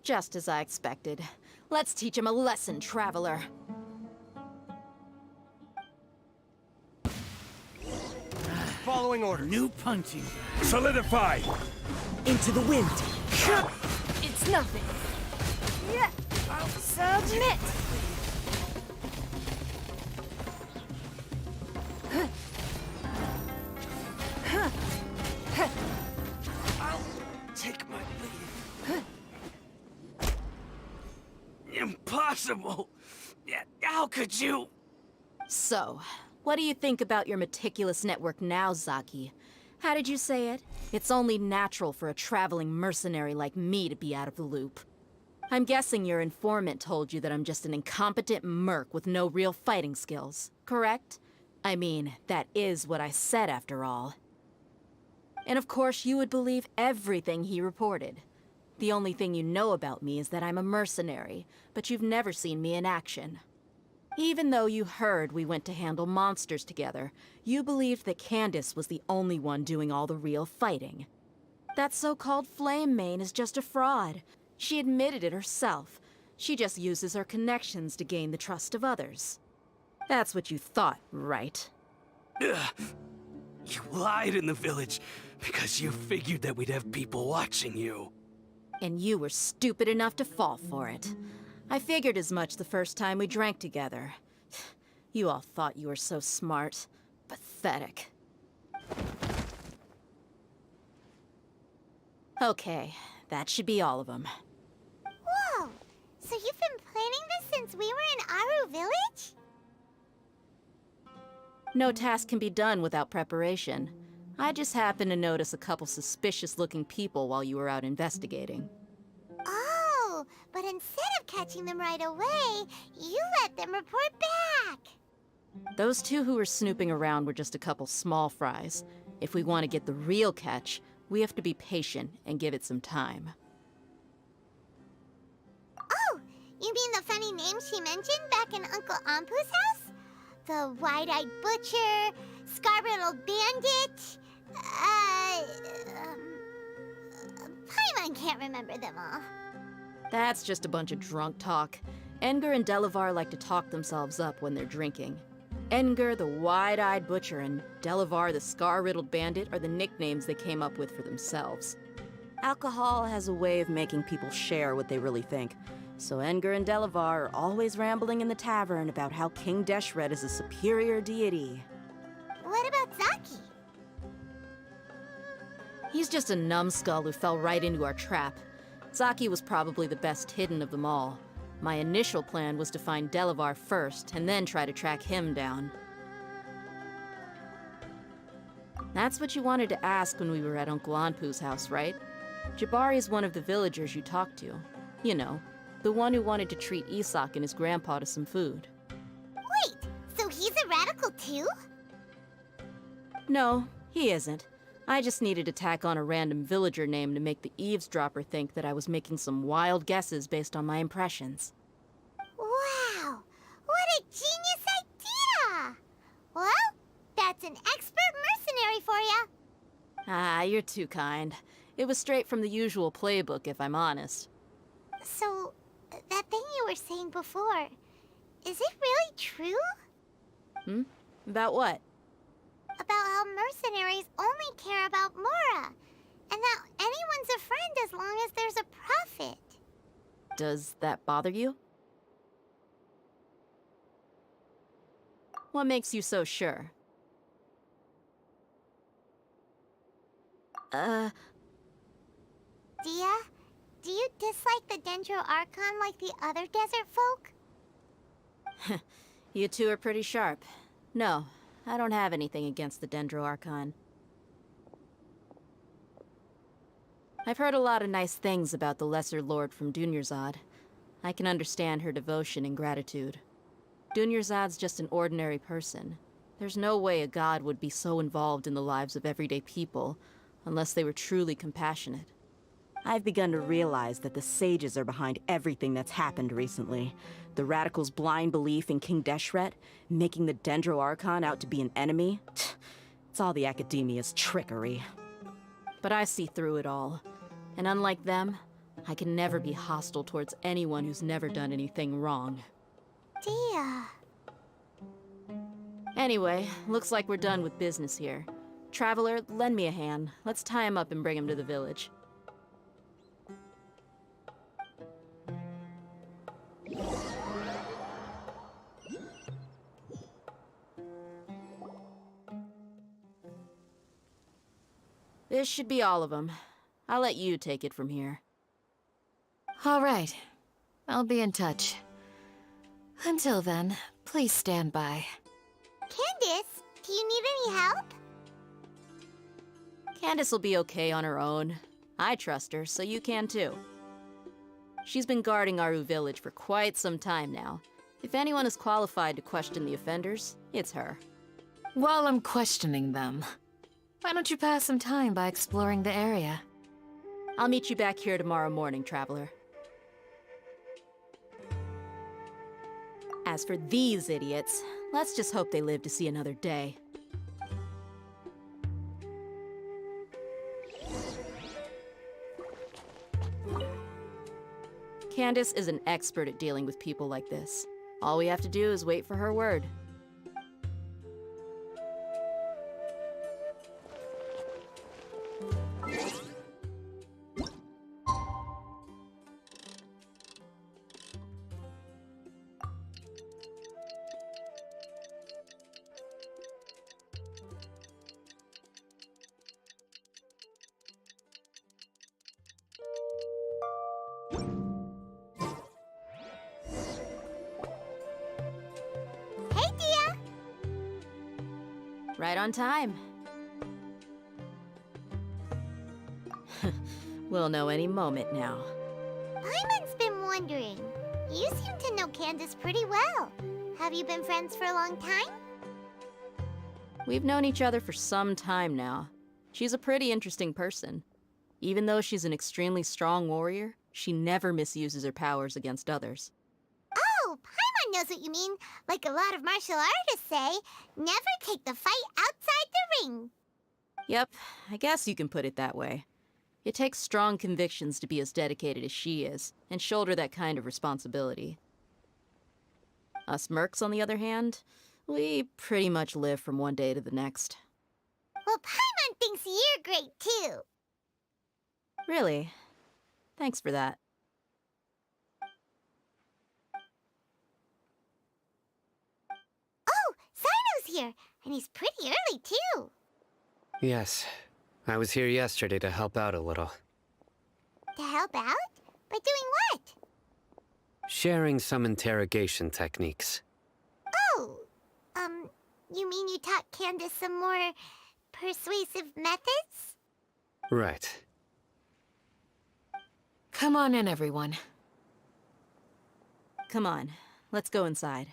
Just as I expected. Let's teach him a lesson, traveler. Following orders. New punching. Solidify! Into the wind. It's nothing. Yeah. Submit. I'll take my leave. Impossible! How could you? So, what do you think about your meticulous network now, Zaki? How did you say it? It's only natural for a traveling mercenary like me to be out of the loop. I'm guessing your informant told you that I'm just an incompetent merc with no real fighting skills, correct? I mean, that is what I said after all. And of course, you would believe everything he reported. The only thing you know about me is that I'm a mercenary, but you've never seen me in action. Even though you heard we went to handle monsters together, you believed that Candace was the only one doing all the real fighting. That so-called Flame Mane is just a fraud. She admitted it herself. She just uses her connections to gain the trust of others. That's what you thought, right? You lied in the village because you figured that we'd have people watching you. And you were stupid enough to fall for it. I figured as much the first time we drank together. You all thought you were so smart. Pathetic. Okay, that should be all of them. Whoa! So you've been planning this since we were in Aru Village? No task can be done without preparation. I just happened to notice a couple suspicious-looking people while you were out investigating. Oh, but instead of catching them right away, you let them report back. Those two who were snooping around were just a couple small fries. If we want to get the real catch, we have to be patient and give it some time. Oh, you mean the funny name she mentioned back in Uncle Ampu's house? The wide-eyed butcher, scar-riddled bandit, Paimon can't remember them all. That's just a bunch of drunk talk. Edgar and Delavar like to talk themselves up when they're drinking. Edgar, the wide-eyed butcher, and Delavar, the scar-riddled bandit, are the nicknames they came up with for themselves. Alcohol has a way of making people share what they really think. So Edgar and Delavar are always rambling in the tavern about how King Deshret is a superior deity. What about Zaki? He's just a numbskull who fell right into our trap. Zaki was probably the best hidden of them all. My initial plan was to find Delavar first, and then try to track him down. That's what you wanted to ask when we were at Uncle Anpu's house, right? Jabari is one of the villagers you talked to. You know, the one who wanted to treat Isak and his grandpa to some food. Wait, so he's a radical too? No, he isn't. I just needed to tack on a random villager name to make the eavesdropper think that I was making some wild guesses based on my impressions. Wow, what a genius idea! Well, that's an expert mercenary for ya. Ah, you're too kind. It was straight from the usual playbook, if I'm honest. So, that thing you were saying before, is it really true? About what? About how mercenaries only care about Mora, and that anyone's a friend as long as there's a profit. Does that bother you? What makes you so sure? Dia, do you dislike the Dendro Archon like the other desert folk? You two are pretty sharp. No, I don't have anything against the Dendro Archon. I've heard a lot of nice things about the Lesser Lord from Dunyarzad. I can understand her devotion and gratitude. Dunyarzad's just an ordinary person. There's no way a god would be so involved in the lives of everyday people, unless they were truly compassionate. I've begun to realize that the sages are behind everything that's happened recently. The radicals' blind belief in King Deshret, making the Dendro Archon out to be an enemy. It's all the Academia's trickery. But I see through it all. And unlike them, I can never be hostile towards anyone who's never done anything wrong. Dia. Anyway, looks like we're done with business here. Traveler, lend me a hand. Let's tie him up and bring him to the village. This should be all of them. I'll let you take it from here. All right. I'll be in touch. Until then, please stand by. Candace, do you need any help? Candace will be okay on her own. I trust her, so you can too. She's been guarding Aru village for quite some time now. If anyone is qualified to question the offenders, it's her. While I'm questioning them, why don't you pass some time by exploring the area? I'll meet you back here tomorrow morning, Traveler. As for these idiots, let's just hope they live to see another day. Candace is an expert at dealing with people like this. All we have to do is wait for her word. Hey, Dia! Right on time. We'll know any moment now. Paimon's been wondering. You seem to know Candace pretty well. Have you been friends for a long time? We've known each other for some time now. She's a pretty interesting person. Even though she's an extremely strong warrior, she never misuses her powers against others. Oh, Paimon knows what you mean. Like a lot of martial artists say, never take the fight outside the ring. Yep, I guess you can put it that way. It takes strong convictions to be as dedicated as she is, and shoulder that kind of responsibility. Us mercs, on the other hand, we pretty much live from one day to the next. Well, Paimon thinks you're great, too. Really? Thanks for that. Oh, Sino's here, and he's pretty early, too. Yes. I was here yesterday to help out a little. To help out? By doing what? Sharing some interrogation techniques. Oh, you mean you taught Candace some more persuasive methods? Right. Come on in, everyone. Come on, let's go inside.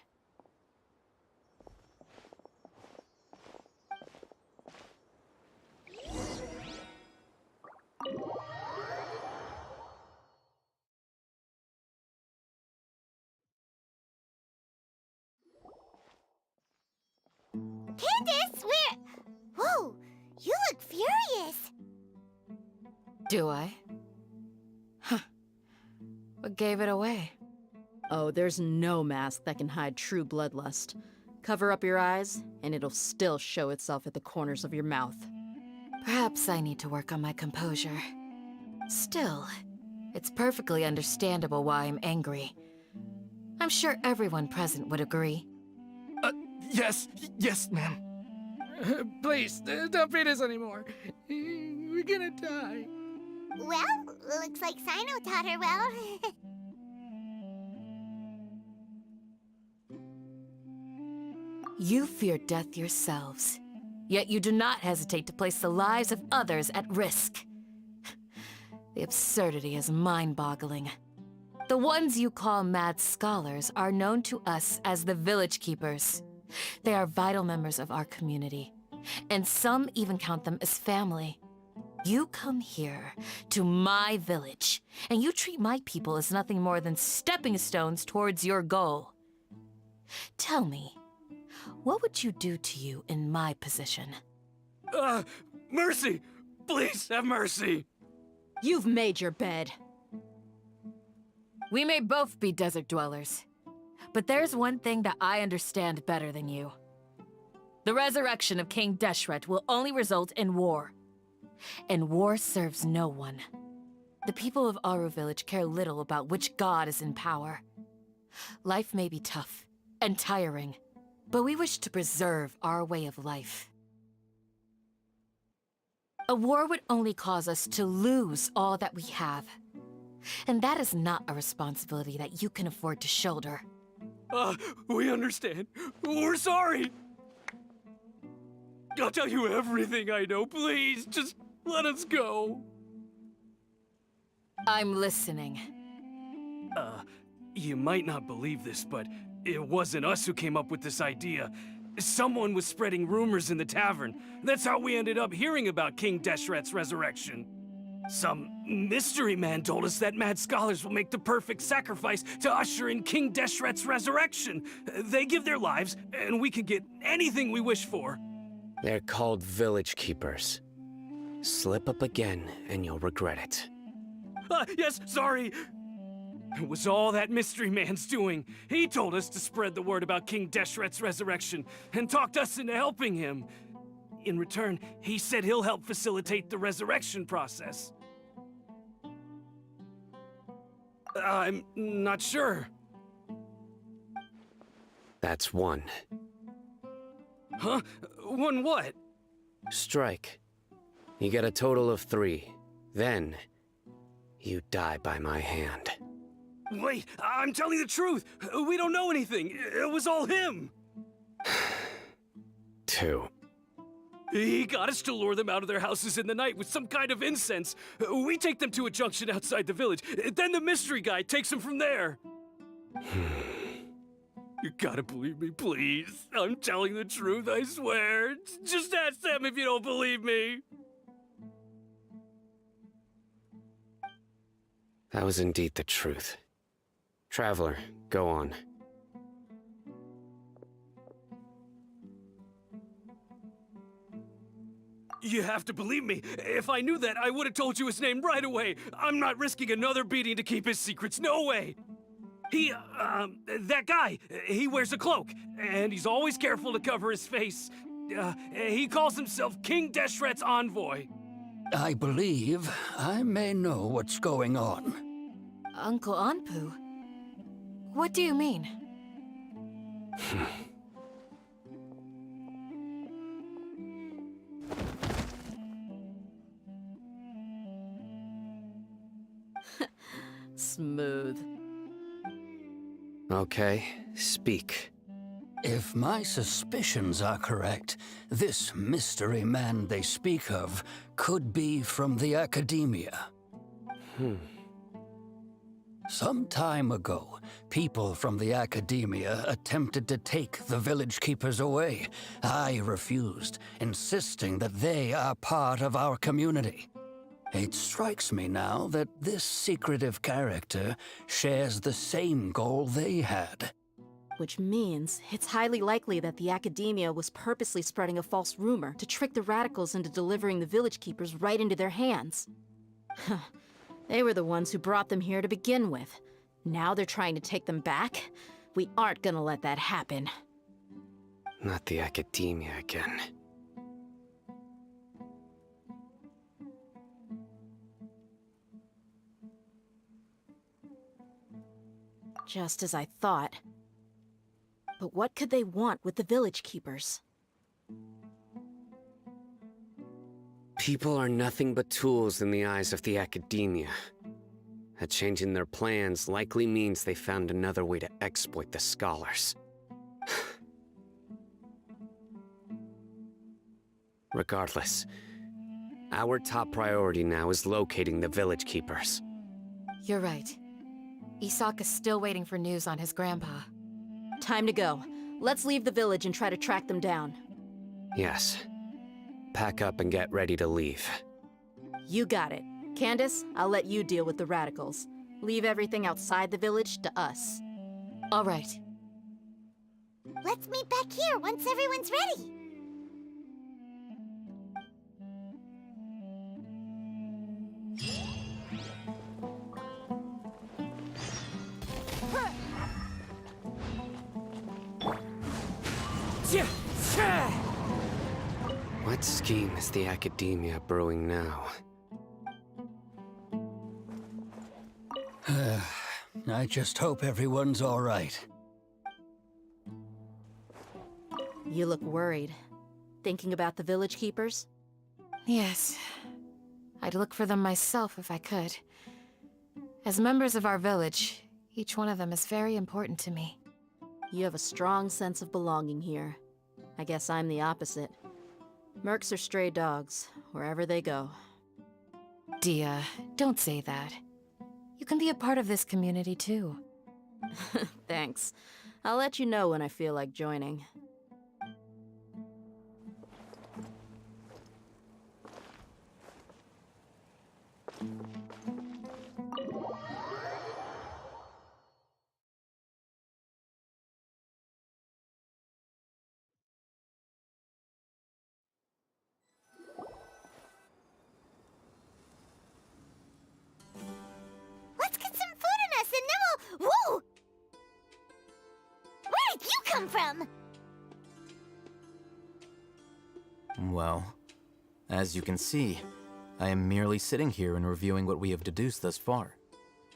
Candace, where... Whoa, you look furious. Do I? Huh. What gave it away? Oh, there's no mask that can hide true bloodlust. Cover up your eyes, and it'll still show itself at the corners of your mouth. Perhaps I need to work on my composure. Still, it's perfectly understandable why I'm angry. I'm sure everyone present would agree. Yes, ma'am. Please, don't beat us anymore. We're gonna die. Well, looks like Sino taught her well. You fear death yourselves, yet you do not hesitate to place the lives of others at risk. The absurdity is mind-boggling. The ones you call mad scholars are known to us as the Village Keepers. They are vital members of our community, and some even count them as family. You come here, to my village, and you treat my people as nothing more than stepping stones towards your goal. Tell me, what would you do to you in my position? Mercy! Please have mercy! You've made your bed. We may both be desert dwellers, but there's one thing that I understand better than you. The resurrection of King Deshret will only result in war. And war serves no one. The people of Aru Village care little about which god is in power. Life may be tough and tiring, but we wish to preserve our way of life. A war would only cause us to lose all that we have. And that is not a responsibility that you can afford to shoulder. We understand. We're sorry. I'll tell you everything I know. Please, just let us go. I'm listening. You might not believe this, but it wasn't us who came up with this idea. Someone was spreading rumors in the tavern. That's how we ended up hearing about King Deshret's resurrection. Some mystery man told us that mad scholars will make the perfect sacrifice to usher in King Deshret's resurrection. They give their lives, and we can get anything we wish for. They're called Village Keepers. Slip up again, and you'll regret it. Yes, sorry. It was all that mystery man's doing. He told us to spread the word about King Deshret's resurrection, and talked us into helping him. In return, he said he'll help facilitate the resurrection process. I'm not sure. That's one. Huh? One what? Strike. You get a total of 3. Then, you die by my hand. Wait, I'm telling the truth. We don't know anything. It was all him. 2. He got us to lure them out of their houses in the night with some kind of incense. We take them to a junction outside the village. Then the mystery guy takes them from there. You gotta believe me, please. I'm telling the truth, I swear. Just ask them if you don't believe me. That was indeed the truth. Traveler, go on. You have to believe me. If I knew that, I would have told you his name right away. I'm not risking another beating to keep his secrets. No way. That guy, he wears a cloak, and he's always careful to cover his face. He calls himself King Deshret's envoy. I believe I may know what's going on. Uncle Anpu? What do you mean? Smooth. Okay, speak. If my suspicions are correct, this mystery man they speak of could be from the Academia. Some time ago, people from the Academia attempted to take the Village Keepers away. I refused, insisting that they are part of our community. It strikes me now that this secretive character shares the same goal they had. Which means it's highly likely that the Academia was purposely spreading a false rumor to trick the radicals into delivering the Village Keepers right into their hands. They were the ones who brought them here to begin with. Now they're trying to take them back? We aren't gonna let that happen. Not the Academia again. Just as I thought. But what could they want with the village keepers? People are nothing but tools in the eyes of the academia. A change in their plans likely means they found another way to exploit the scholars. Regardless, our top priority now is locating the village keepers. You're right. Isak is still waiting for news on his grandpa. Time to go. Let's leave the village and try to track them down. Yes. Pack up and get ready to leave. You got it. Candace, I'll let you deal with the radicals. Leave everything outside the village to us. All right. Let's meet back here once everyone's ready. What scheme is the academia brewing now? I just hope everyone's all right. You look worried. Thinking about the village keepers? Yes. I'd look for them myself if I could. As members of our village, each one of them is very important to me. You have a strong sense of belonging here. I guess I'm the opposite. Mercs are stray dogs, wherever they go. Dia, don't say that. You can be a part of this community too. Thanks. I'll let you know when I feel like joining. Let's get some food in us and then we'll... Whoa! Where did you come from? Well, as you can see, I am merely sitting here and reviewing what we have deduced thus far.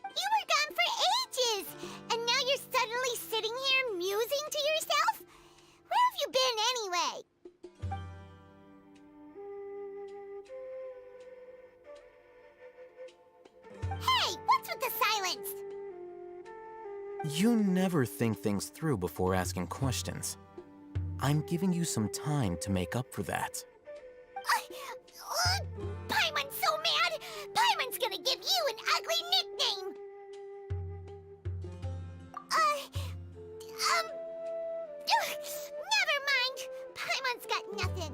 You were gone for ages! And now you're suddenly sitting here musing to yourself? Where have you been anyway? Hey, what's with the silence? You never think things through before asking questions. I'm giving you some time to make up for that. Paimon's so mad! Paimon's gonna give you an ugly nickname! Never mind! Paimon's got nothing.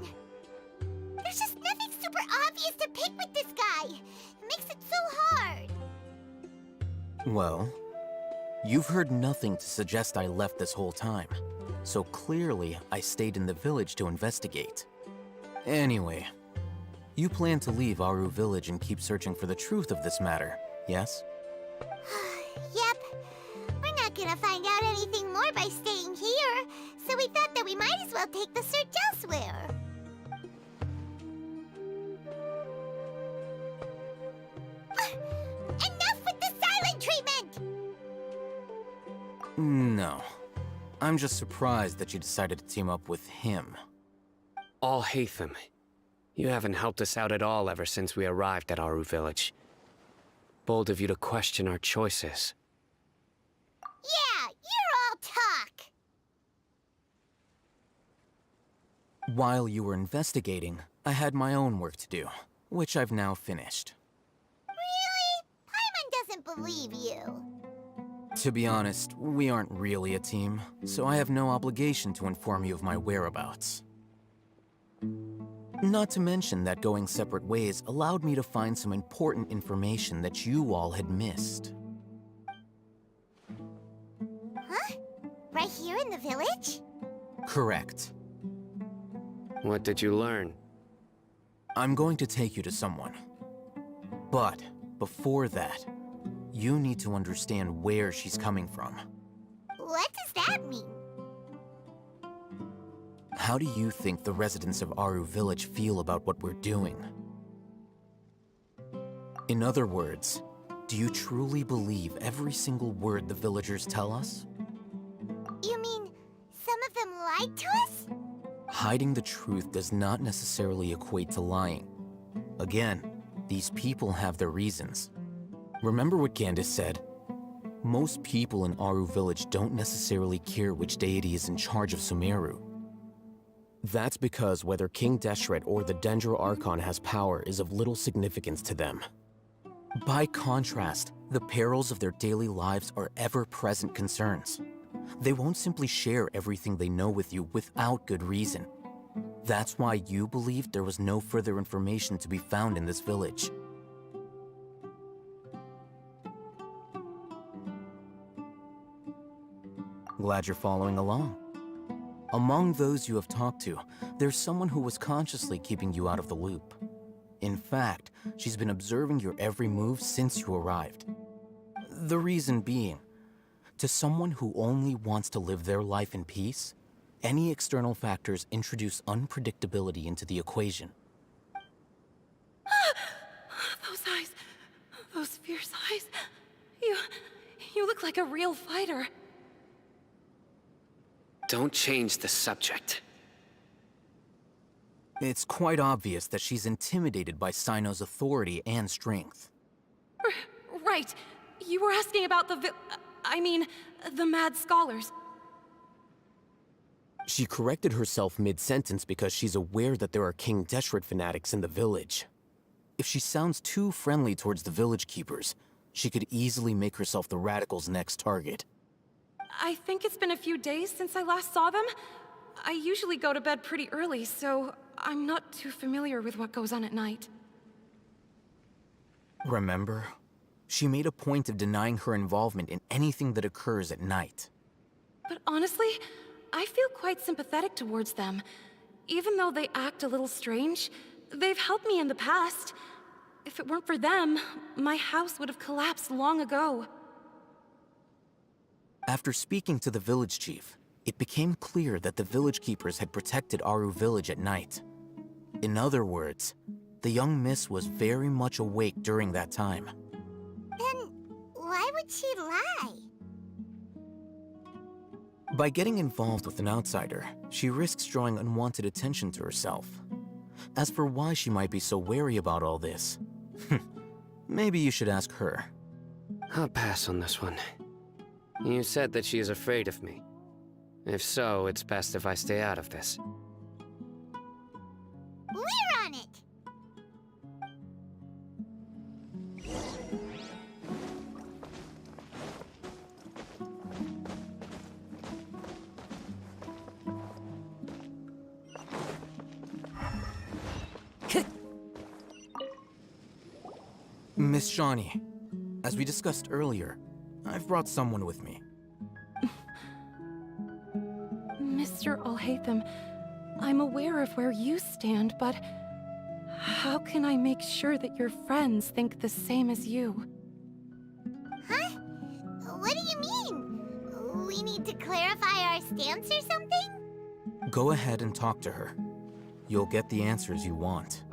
There's just nothing super obvious to pick with this guy. It makes it so hard. Well, you've heard nothing to suggest I left this whole time. So clearly, I stayed in the village to investigate. Anyway, you plan to leave Aru village and keep searching for the truth of this matter, yes? Yep. We're not gonna find out anything more by staying here, so we thought that we might as well take the search elsewhere. Enough with the silent treatment! No. I'm just surprised that you decided to team up with him. All Hatham. You haven't helped us out at all ever since we arrived at Aru village. Bold of you to question our choices. Yeah, you're all talk! While you were investigating, I had my own work to do, which I've now finished. Really? Paimon doesn't believe you. To be honest, we aren't really a team, so I have no obligation to inform you of my whereabouts. Not to mention that going separate ways allowed me to find some important information that you all had missed. Huh? Right here in the village? Correct. What did you learn? I'm going to take you to someone. But before that, you need to understand where she's coming from. What does that mean? How do you think the residents of Aru village feel about what we're doing? In other words, do you truly believe every single word the villagers tell us? You mean, lied to us? Hiding the truth does not necessarily equate to lying. Again, these people have their reasons. Remember what Candace said? Most people in Aru Village don't necessarily care which deity is in charge of Sumeru. That's because whether King Deshret or the Dendro Archon has power is of little significance to them. By contrast, the perils of their daily lives are ever-present concerns. They won't simply share everything they know with you without good reason. That's why you believed there was no further information to be found in this village. Glad you're following along. Among those you have talked to, there's someone who was consciously keeping you out of the loop. In fact, she's been observing your every move since you arrived. The reason being, to someone who only wants to live their life in peace, any external factors introduce unpredictability into the equation. Those eyes. Those fierce eyes. You look like a real fighter. Don't change the subject. It's quite obvious that she's intimidated by Sino's authority and strength. Right. You were asking about the mad scholars. She corrected herself mid-sentence because she's aware that there are King Deshret fanatics in the village. If she sounds too friendly towards the village keepers, she could easily make herself the Radicals' next target. I think it's been a few days since I last saw them. I usually go to bed pretty early, so I'm not too familiar with what goes on at night. Remember? She made a point of denying her involvement in anything that occurs at night. But honestly, I feel quite sympathetic towards them. Even though they act a little strange, they've helped me in the past. If it weren't for them, my house would have collapsed long ago. After speaking to the village chief, it became clear that the village keepers had protected Aru Village at night. In other words, the young miss was very much awake during that time. Then why would she lie? By getting involved with an outsider, she risks drawing unwanted attention to herself. As for why she might be so wary about all this, maybe you should ask her. I'll pass on this one. You said that she is afraid of me. If so, it's best if I stay out of this. We're on it! Miss Shawnee, as we discussed earlier, I've brought someone with me. Mr. Alhaitham, I'm aware of where you stand, but how can I make sure that your friends think the same as you? Huh? What do you mean? We need to clarify our stance or something? Go ahead and talk to her. You'll get the answers you want.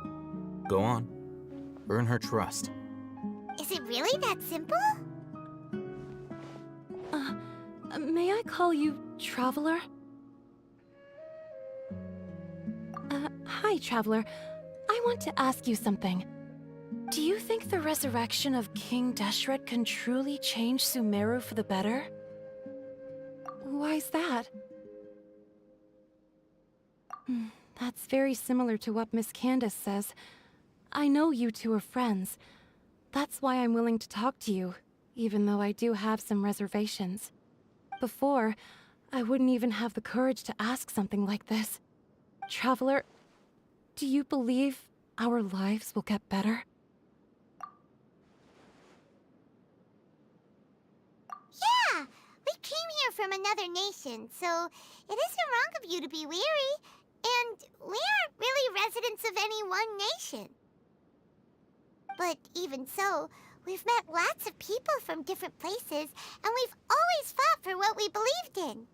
Go on. Earn her trust. Is it really that simple? May I call you Traveler? Hi, Traveler. I want to ask you something. Do you think the resurrection of King Deshret can truly change Sumeru for the better? Why's that? That's very similar to what Miss Candace says. I know you two are friends. That's why I'm willing to talk to you, even though I do have some reservations. Before, I wouldn't even have the courage to ask something like this. Traveler, do you believe our lives will get better? Yeah! We came here from another nation, so it isn't wrong of you to be weary. And we aren't really residents of any one nation. But even so, we've met lots of people from different places, and we've always fought for what we believed in.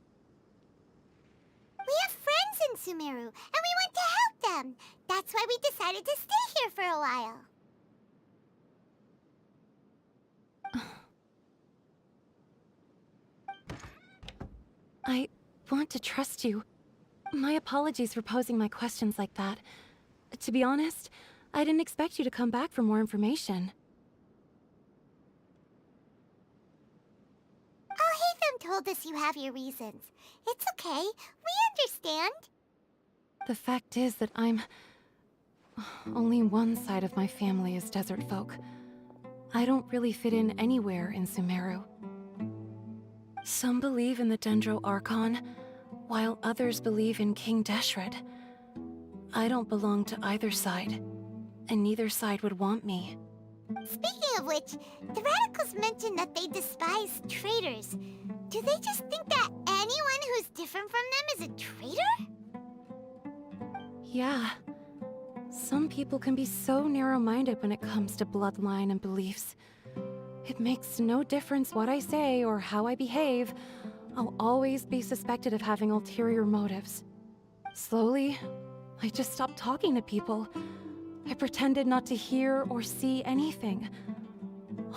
We have friends in Sumeru, and we want to help them. That's why we decided to stay here for a while. I want to trust you, My apologies for posing my questions like that. To be honest, I didn't expect you to come back for more information. Alhaitham told us you have your reasons. It's okay. We understand. The fact is that only one side of my family is desert folk. I don't really fit in anywhere in Sumeru. Some believe in the Dendro Archon, while others believe in King Deshret. I don't belong to either side, and neither side would want me. Speaking of which, the Radicals mentioned that they despise traitors. Do they just think that anyone who's different from them is a traitor? Yeah. Some people can be so narrow-minded when it comes to bloodline and beliefs. It makes no difference what I say or how I behave. I'll always be suspected of having ulterior motives. Slowly, I just stopped talking to people. I pretended not to hear or see anything.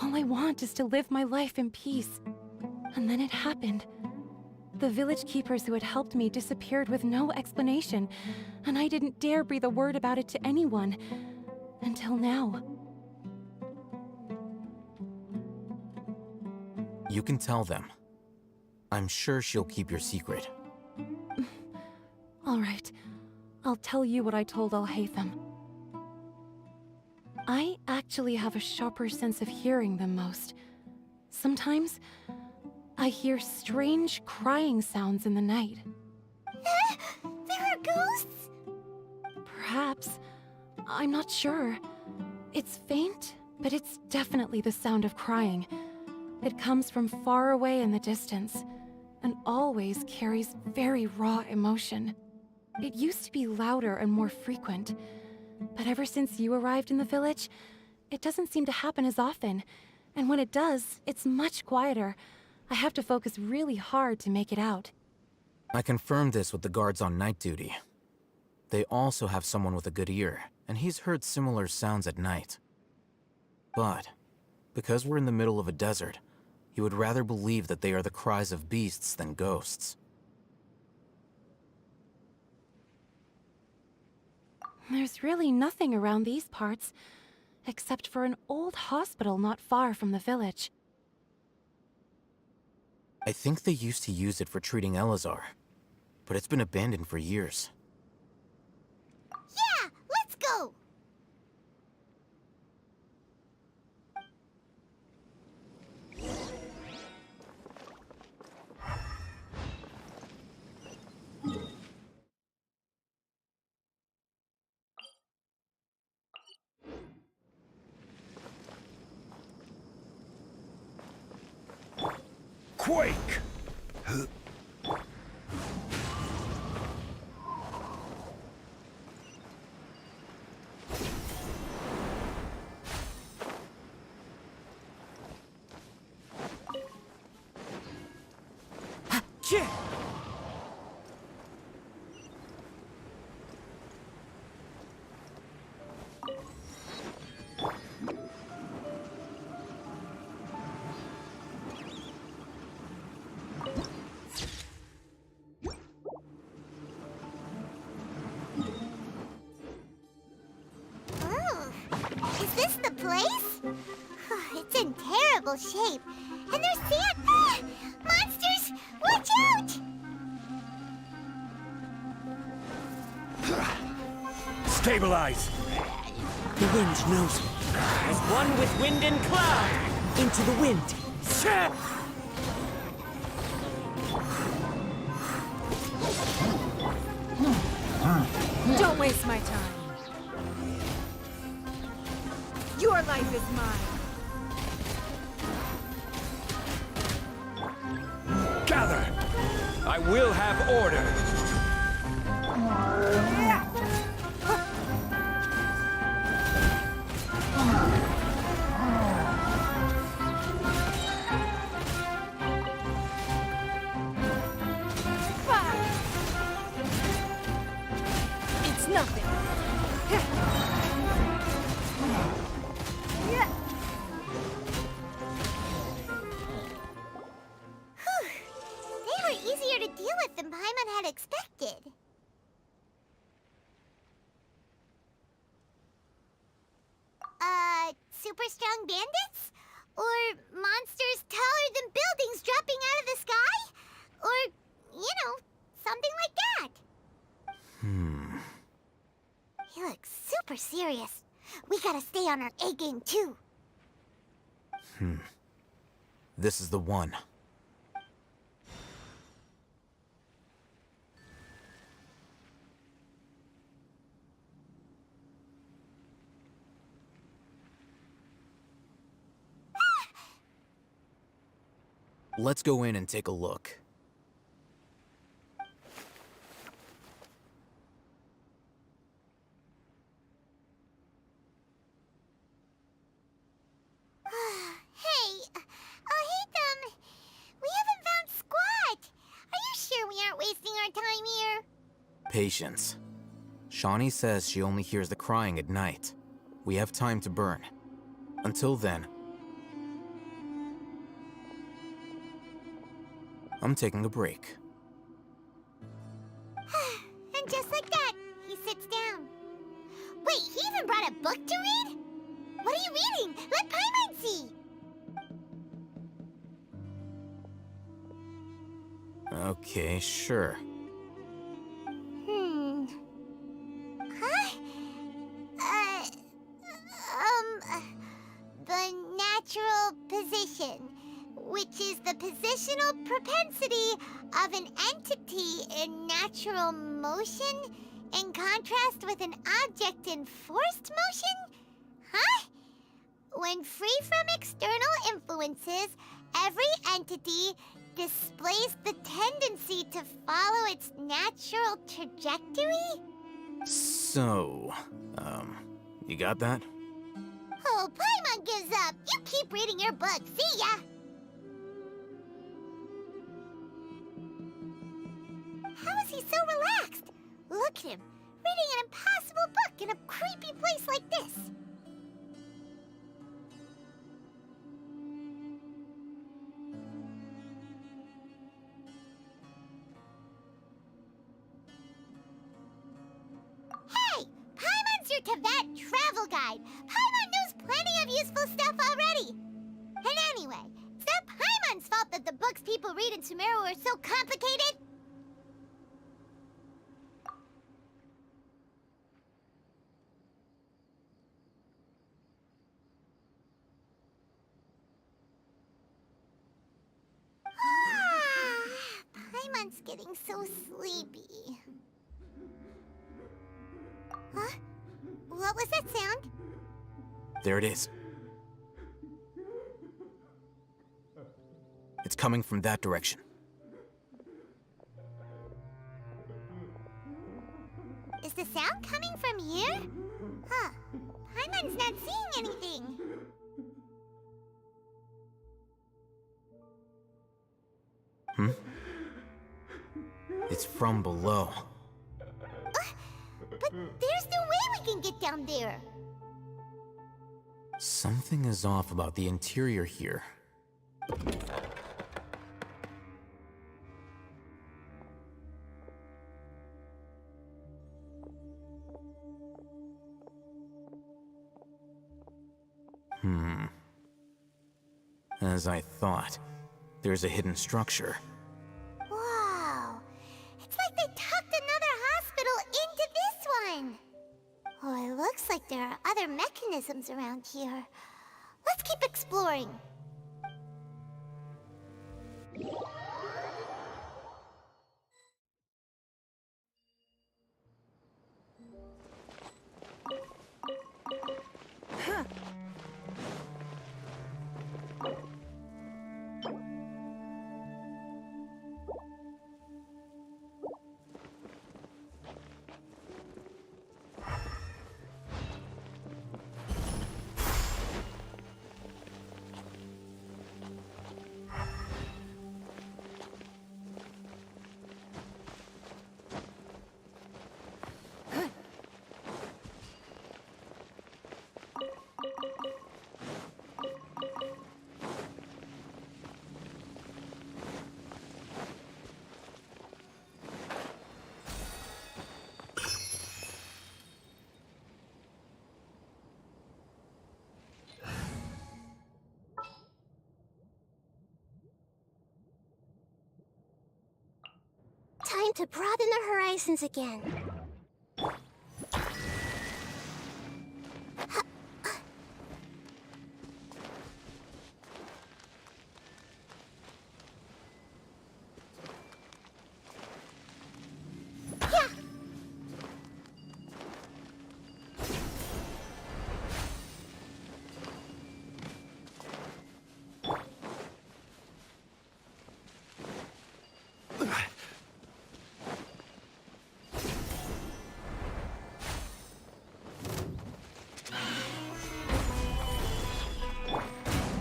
All I want is to live my life in peace. And then it happened. The village keepers who had helped me disappeared with no explanation, and I didn't dare breathe a word about it to anyone. Until now. You can tell them. I'm sure she'll keep your secret. All right. I'll tell you what I told Alhaitham. I actually have a sharper sense of hearing than most. Sometimes, I hear strange crying sounds in the night. There are ghosts? Perhaps. I'm not sure. It's faint, but it's definitely the sound of crying. It comes from far away in the distance, and always carries very raw emotion. It used to be louder and more frequent, but ever since you arrived in the village, it doesn't seem to happen as often, and when it does, it's much quieter. I have to focus really hard to make it out. I confirmed this with the guards on night duty. They also have someone with a good ear, and he's heard similar sounds at night. But, because we're in the middle of a desert, he would rather believe that they are the cries of beasts than ghosts. There's really nothing around these parts, except for an old hospital not far from the village. I think they used to use it for treating Elazar, but it's been abandoned for years. Yeah, let's go! Quake! Is this the place? It's in terrible shape. And there's sand. Ah! Monsters! Watch out! Stabilize! The wind knows me. As one with wind and cloud. Into the wind. Don't waste my time. Your life is mine. Gather! I will have order! It's nothing. They were easier to deal with than Paimon had expected. young bandits? Or monsters taller than buildings dropping out of the sky? Or, you know, something like that. He looks super serious. We gotta stay on our A game too. This is the one. Let's go in and take a look. Hey, Hatham, we haven't found squat. Are you sure we aren't wasting our time here? Patience. Shawnee says she only hears the crying at night. We have time to burn. Until then, I'm taking a break. And just like that, he sits down. Wait, he even brought a book to read? What are you reading? Let Paimon see! Okay, sure. Huh? The natural position, which is the positional propensity of an entity in natural motion in contrast with an object in forced motion? Huh? When free from external influences, every entity displays the tendency to follow its natural trajectory? So, you got that? Oh, Paimon gives up. You keep reading your book. See ya! How is he so relaxed? Look at him, reading an impossible book in a creepy place like this. Hey! Paimon's your Tibet travel guide. Paimon knows plenty of useful stuff already. And anyway, it's not Paimon's fault that the books people read in Sumeru are so complicated. Paimon's getting so sleepy. Huh? What was that sound? There it is. It's coming from that direction. Is the sound coming from here? Huh. Paimon's not seeing anything. It's from below. But there's no way we can get down there. Something is off about the interior here. As I thought, there's a hidden structure. Wow. It's like they tucked another hospital into this one. Oh, it looks like there are other mechanisms around here. Let's keep exploring. time to broaden our horizons again.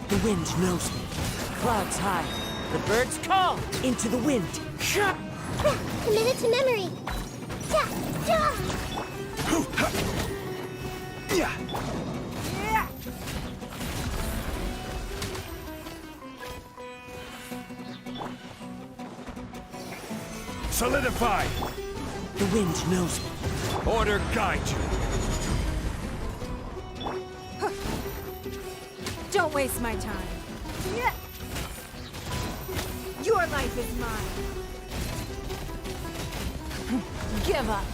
The wind knows me. Clouds high. The birds call into the wind. Committed to memory. Solidify! The wind knows me. Order guide you. Don't waste my time. Your life is mine. Give up.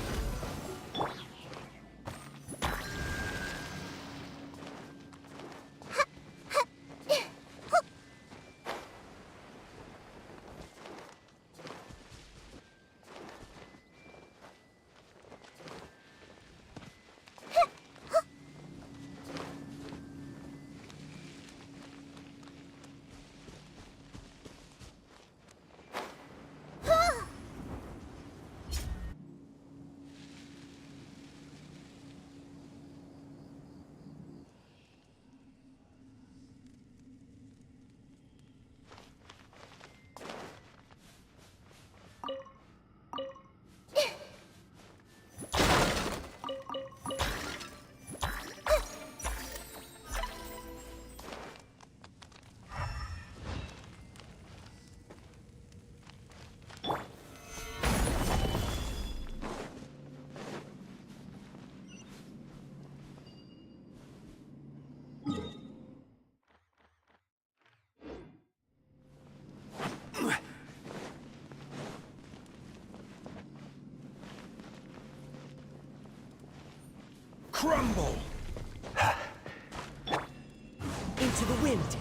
Crumble! Into the wind.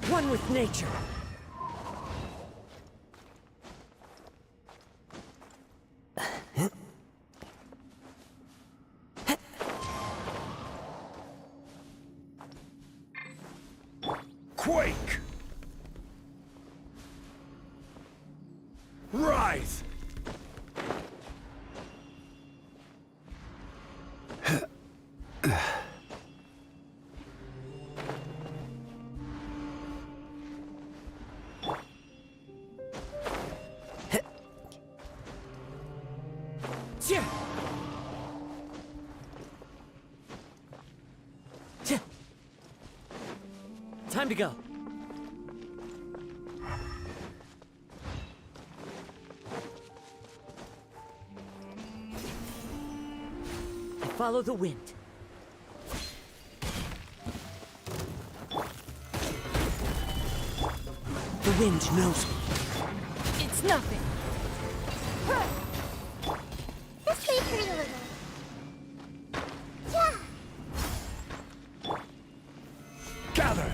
One with nature. Quake! Rise! Time to go. Follow the wind. The wind knows me. It's nothing. This may hurt a little. Gather!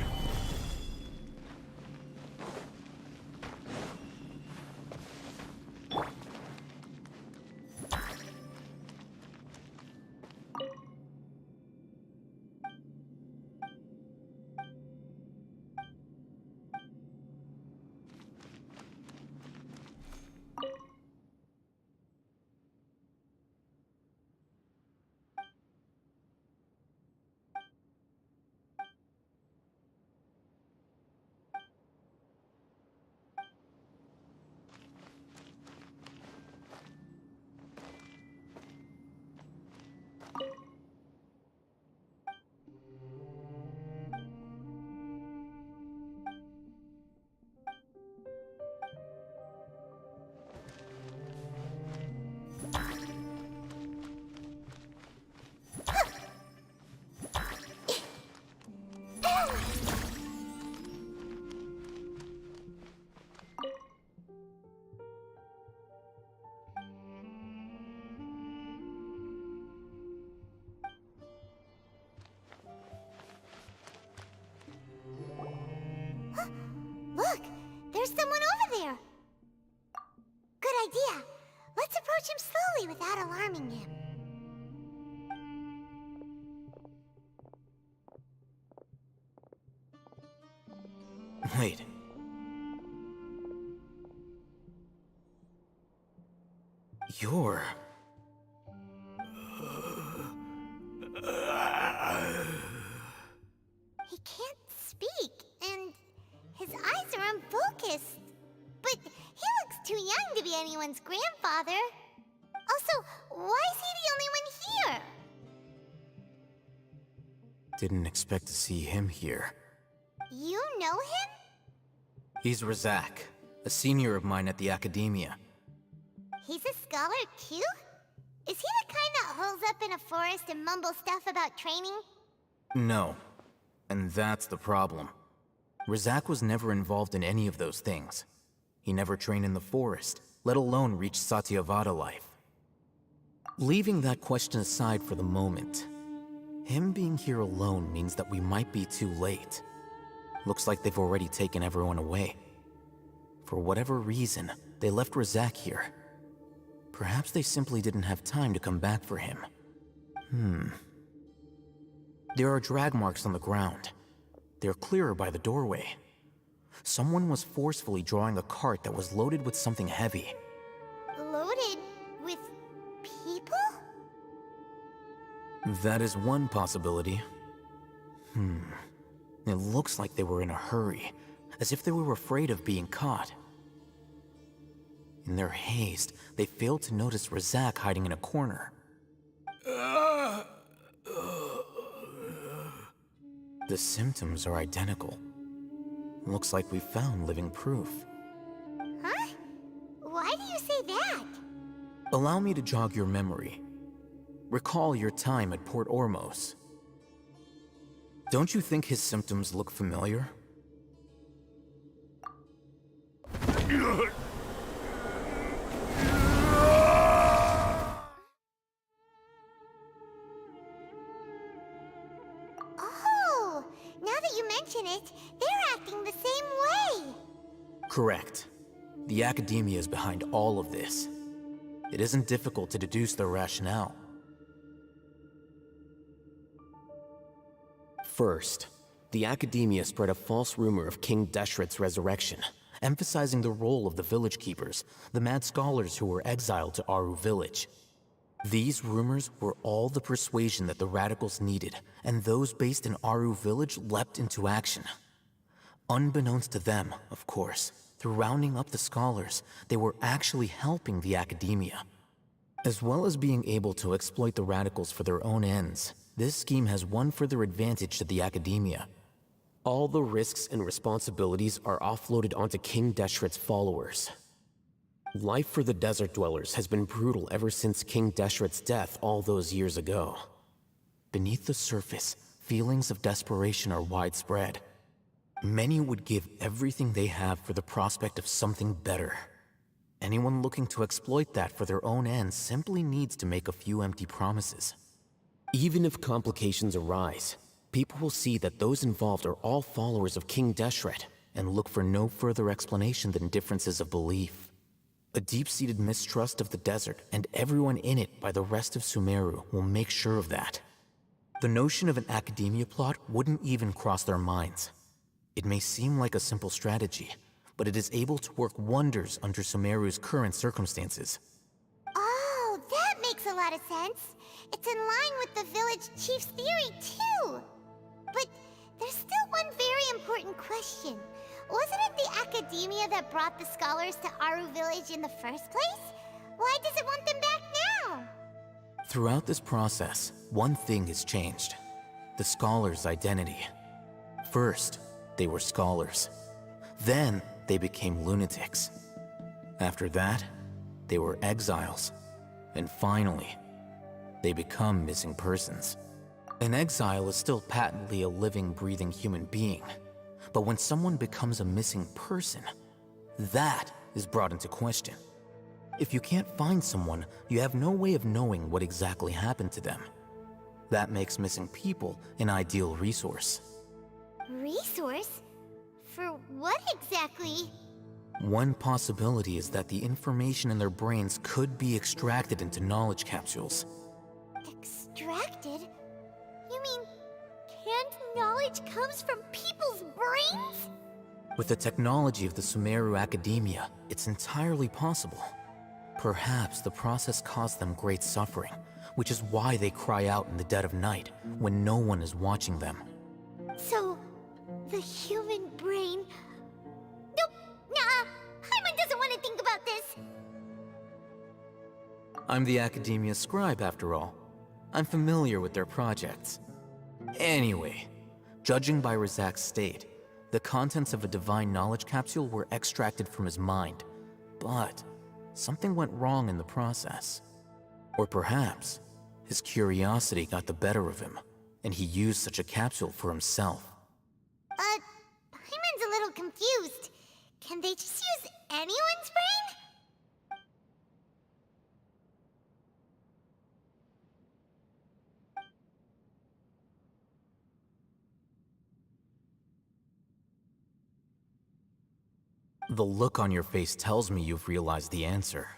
slowly without alarming him. Wait. You're... He can't speak, and his eyes are unfocused. But he looks too young to be anyone's grandfather. Also, why is he the only one here? Didn't expect to see him here. You know him? He's Razak, a senior of mine at the Academia. He's a scholar too? Is he the kind that holes up in a forest and mumbles stuff about training? No. And that's the problem. Razak was never involved in any of those things. He never trained in the forest, let alone reach Satyavada life. Leaving that question aside for the moment, him being here alone means that we might be too late. Looks like they've already taken everyone away. For whatever reason, they left Razak here. Perhaps they simply didn't have time to come back for him. There are drag marks on the ground. They're clearer by the doorway. Someone was forcefully drawing a cart that was loaded with something heavy. Loaded with people? That is one possibility. It looks like they were in a hurry, as if they were afraid of being caught. In their haste, they failed to notice Razak hiding in a corner. The symptoms are identical. Looks like we found living proof. Huh? Why do you say that? Allow me to jog your memory. Recall your time at Port Ormos. Don't you think his symptoms look familiar? Oh, now that you mention it, they're acting the same way. Correct. The Academia is behind all of this. It isn't difficult to deduce their rationale. First, the Academia spread a false rumor of King Deshret's resurrection, emphasizing the role of the village keepers, the mad scholars who were exiled to Aru village. These rumors were all the persuasion that the radicals needed, and those based in Aru village leapt into action. Unbeknownst to them, of course, through rounding up the scholars, they were actually helping the Academia. As well as being able to exploit the radicals for their own ends, this scheme has one further advantage to the Academia. All the risks and responsibilities are offloaded onto King Deshret's followers. Life for the desert dwellers has been brutal ever since King Deshret's death all those years ago. Beneath the surface, feelings of desperation are widespread. Many would give everything they have for the prospect of something better. Anyone looking to exploit that for their own ends simply needs to make a few empty promises. Even if complications arise, people will see that those involved are all followers of King Deshret and look for no further explanation than differences of belief. A deep-seated mistrust of the desert and everyone in it by the rest of Sumeru will make sure of that. The notion of an Academia plot wouldn't even cross their minds. It may seem like a simple strategy, but it is able to work wonders under Sumeru's current circumstances. Oh, that makes a lot of sense. It's in line with the village chief's theory, too. But there's still one very important question. Wasn't it the Academia that brought the scholars to Aru village in the first place? Why does it want them back now? Throughout this process, one thing has changed. The scholars' identity. First, they were scholars. Then, they became lunatics. After that, they were exiles. And finally, they become missing persons. An exile is still patently a living, breathing human being. But when someone becomes a missing person, that is brought into question. If you can't find someone, you have no way of knowing what exactly happened to them. That makes missing people an ideal resource. Resource? For what exactly? One possibility is that the information in their brains could be extracted into knowledge capsules. Extracted? You mean canned knowledge comes from people's brains? With the technology of the Sumeru Academia, it's entirely possible. Perhaps the process caused them great suffering, which is why they cry out in the dead of night when no one is watching them. So, the human brain... Nope, nah, Paimon doesn't want to think about this. I'm the Academia scribe, after all. I'm familiar with their projects. Anyway, judging by Razak's state, the contents of a divine knowledge capsule were extracted from his mind. But something went wrong in the process. Or perhaps his curiosity got the better of him, and he used such a capsule for himself. Paimon's a little confused. Can they just use anyone's brain? The look on your face tells me you've realized the answer.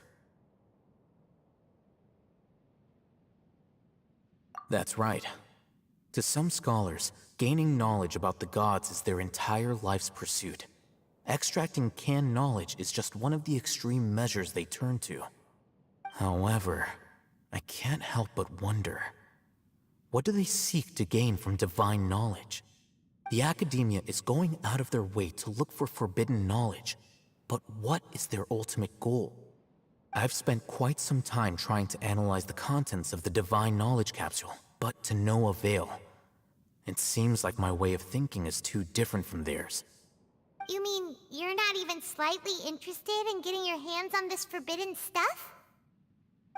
That's right. To some scholars, gaining knowledge about the gods is their entire life's pursuit. Extracting canned knowledge is just one of the extreme measures they turn to. However, I can't help but wonder, what do they seek to gain from divine knowledge? The Academia is going out of their way to look for forbidden knowledge, but what is their ultimate goal? I've spent quite some time trying to analyze the contents of the divine knowledge capsule, but to no avail. It seems like my way of thinking is too different from theirs. You mean you're not even slightly interested in getting your hands on this forbidden stuff?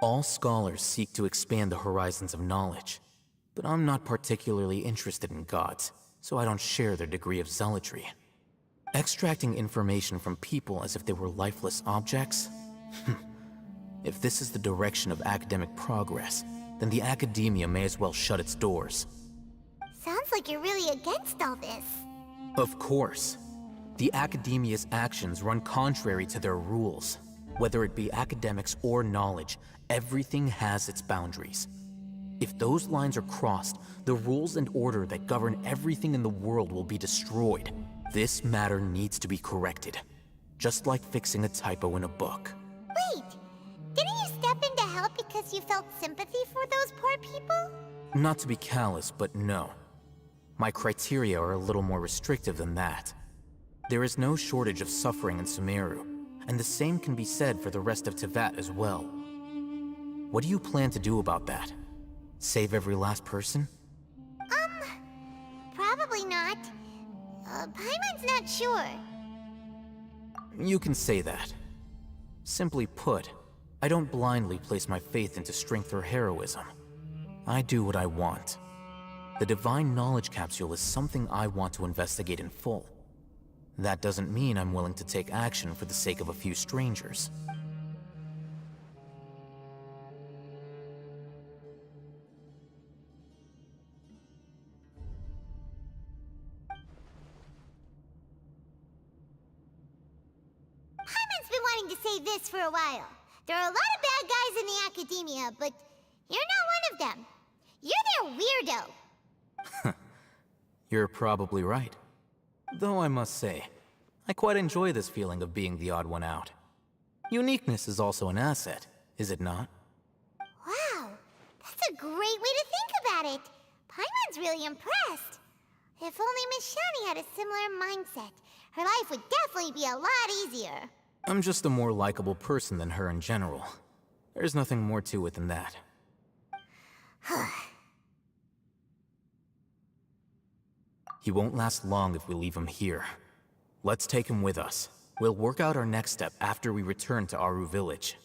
All scholars seek to expand the horizons of knowledge, but I'm not particularly interested in gods, so I don't share their degree of zealotry. Extracting information from people as if they were lifeless objects? If this is the direction of academic progress, then the Academia may as well shut its doors. Sounds like you're really against all this. Of course. The Academia's actions run contrary to their rules. Whether it be academics or knowledge, everything has its boundaries. If those lines are crossed, the rules and order that govern everything in the world will be destroyed. This matter needs to be corrected, just like fixing a typo in a book. Wait, didn't you step in to help because you felt sympathy for those poor people? Not to be callous, but no. My criteria are a little more restrictive than that. There is no shortage of suffering in Sumeru, and the same can be said for the rest of Teyvat as well. What do you plan to do about that? Save every last person? Probably not. Paimon's not sure. You can say that. Simply put, I don't blindly place my faith into strength or heroism. I do what I want. The Divine Knowledge Capsule is something I want to investigate in full. That doesn't mean I'm willing to take action for the sake of a few strangers. Paimon's been wanting to say this for a while. There are a lot of bad guys in the Academia, but you're not one of them. You're their weirdo. You're probably right. Though I must say, I quite enjoy this feeling of being the odd one out. Uniqueness is also an asset, is it not? Wow, that's a great way to think about it. Paimon's really impressed. If only Miss Shani had a similar mindset, her life would definitely be a lot easier. I'm just a more likable person than her in general. There's nothing more to it than that. He won't last long if we leave him here. Let's take him with us. We'll work out our next step after we return to Aru Village.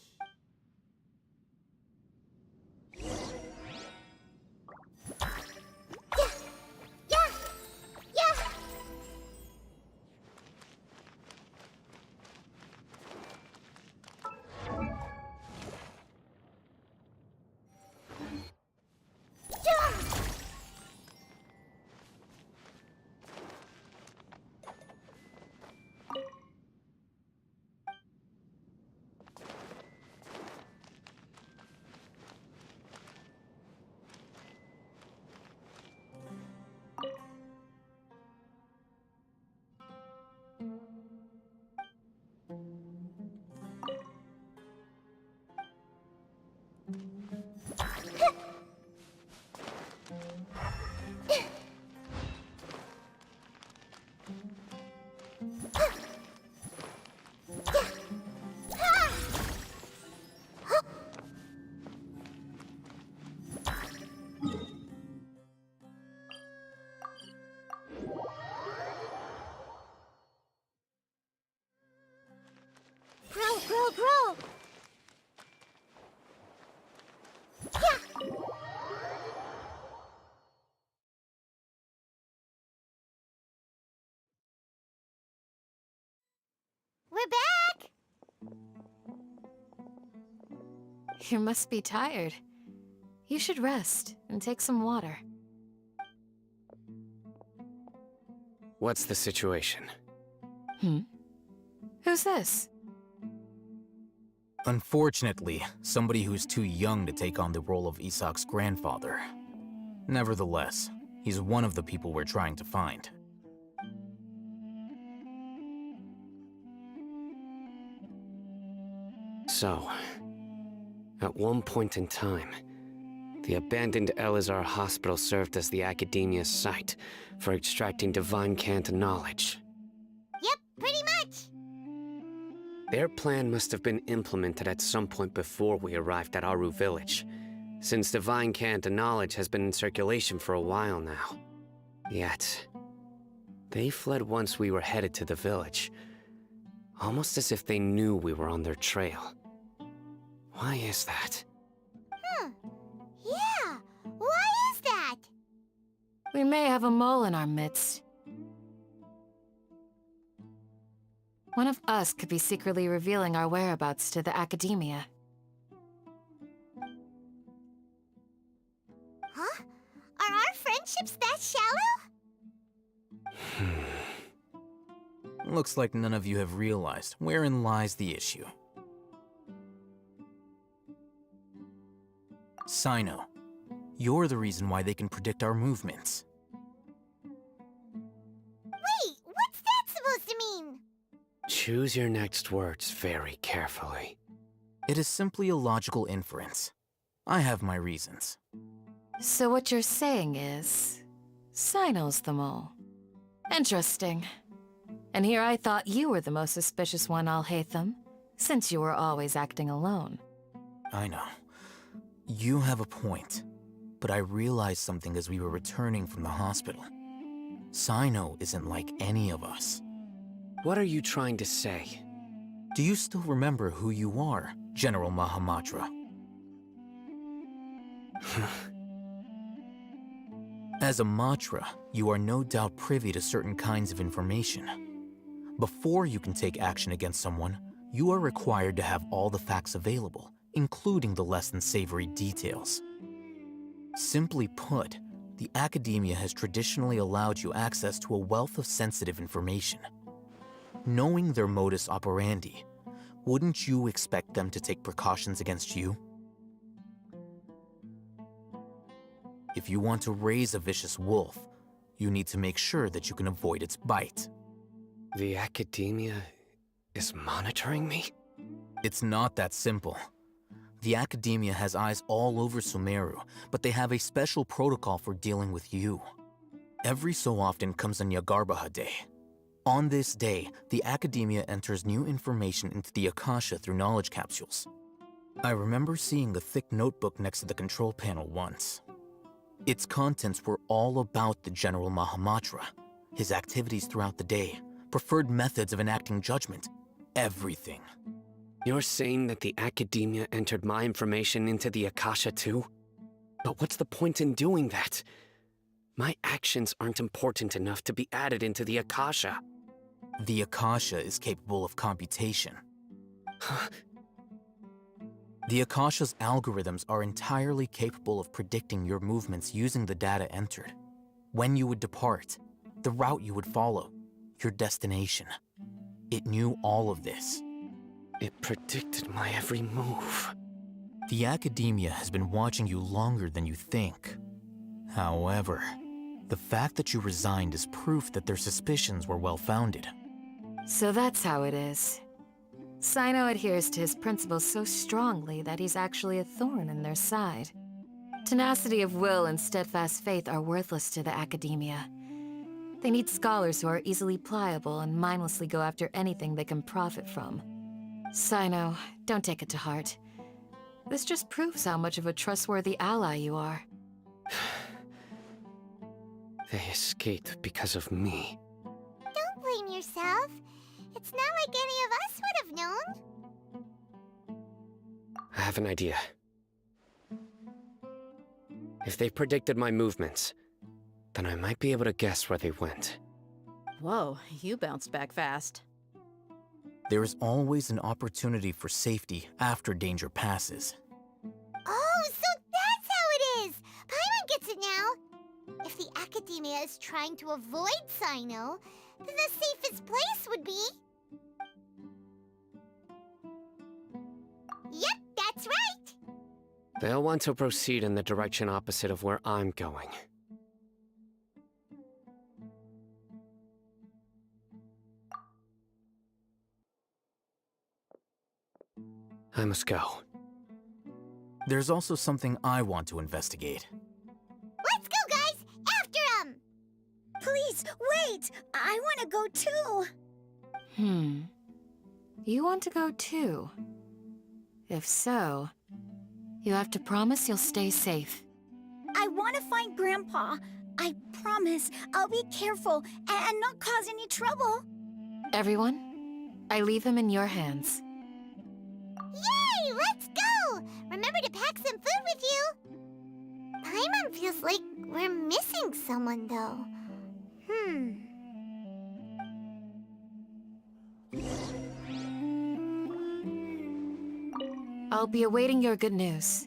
We're back! You must be tired. You should rest and take some water. What's the situation? Who's this? Unfortunately, somebody who's too young to take on the role of Isak's grandfather. Nevertheless, he's one of the people we're trying to find. So, at one point in time, the abandoned Elazar Hospital served as the Academia's site for extracting divine cant knowledge. Yep, pretty much. Their plan must have been implemented at some point before we arrived at Aru Village, since divine cant knowledge has been in circulation for a while now. Yet, they fled once we were headed to the village, almost as if they knew we were on their trail. Why is that? Yeah, why is that? We may have a mole in our midst. One of us could be secretly revealing our whereabouts to the Academia. Huh? Are our friendships that shallow? Looks like none of you have realized wherein lies the issue. Sino, you're the reason why they can predict our movements. Wait, what's that supposed to mean? Choose your next words very carefully. It is simply a logical inference. I have my reasons. So what you're saying is, Sino's the mole. Interesting. And here I thought you were the most suspicious one, Al-Haytham, since you were always acting alone. I know. You have a point, but I realized something as we were returning from the hospital. Sino isn't like any of us. What are you trying to say? Do you still remember who you are, General Mahamatra? As a Matra, you are no doubt privy to certain kinds of information. Before you can take action against someone, you are required to have all the facts available, including the less than savory details. Simply put, the Academia has traditionally allowed you access to a wealth of sensitive information. Knowing their modus operandi, wouldn't you expect them to take precautions against you? If you want to raise a vicious wolf, you need to make sure that you can avoid its bite. The Academia is monitoring me? It's not that simple. The Academia has eyes all over Sumeru, but they have a special protocol for dealing with you. Every so often comes a Nyagarbaha Day. On this day, the Academia enters new information into the Akasha through knowledge capsules. I remember seeing the thick notebook next to the control panel once. Its contents were all about the General Mahamatra, his activities throughout the day, preferred methods of enacting judgment, everything. You're saying that the Academia entered my information into the Akasha too? But what's the point in doing that? My actions aren't important enough to be added into the Akasha. The Akasha is capable of computation. The Akasha's algorithms are entirely capable of predicting your movements using the data entered. When you would depart, the route you would follow, your destination. It knew all of this. It predicted my every move. The Academia has been watching you longer than you think. However, the fact that you resigned is proof that their suspicions were well-founded. So that's how it is. Sino adheres to his principles so strongly that he's actually a thorn in their side. Tenacity of will and steadfast faith are worthless to the Academia. They need scholars who are easily pliable and mindlessly go after anything they can profit from. Sino, don't take it to heart. This just proves how much of a trustworthy ally you are. They escaped because of me. Don't blame yourself. It's not like any of us would have known. I have an idea. If they predicted my movements, then I might be able to guess where they went. Whoa, you bounced back fast. There is always an opportunity for safety after danger passes. Oh, so that's how it is! Paimon gets it now! If the Academia is trying to avoid Sino, then the safest place would be... Yep, that's right! They'll want to proceed in the direction opposite of where I'm going. I must go. There's also something I want to investigate. Let's go, guys! After him! Please, wait! I want to go too! You want to go too? If so, you have to promise you'll stay safe. I want to find Grandpa. I promise I'll be careful and not cause any trouble. Everyone, I leave him in your hands. Yay! Let's go! Remember to pack some food with you! Paimon feels like we're missing someone, though. I'll be awaiting your good news.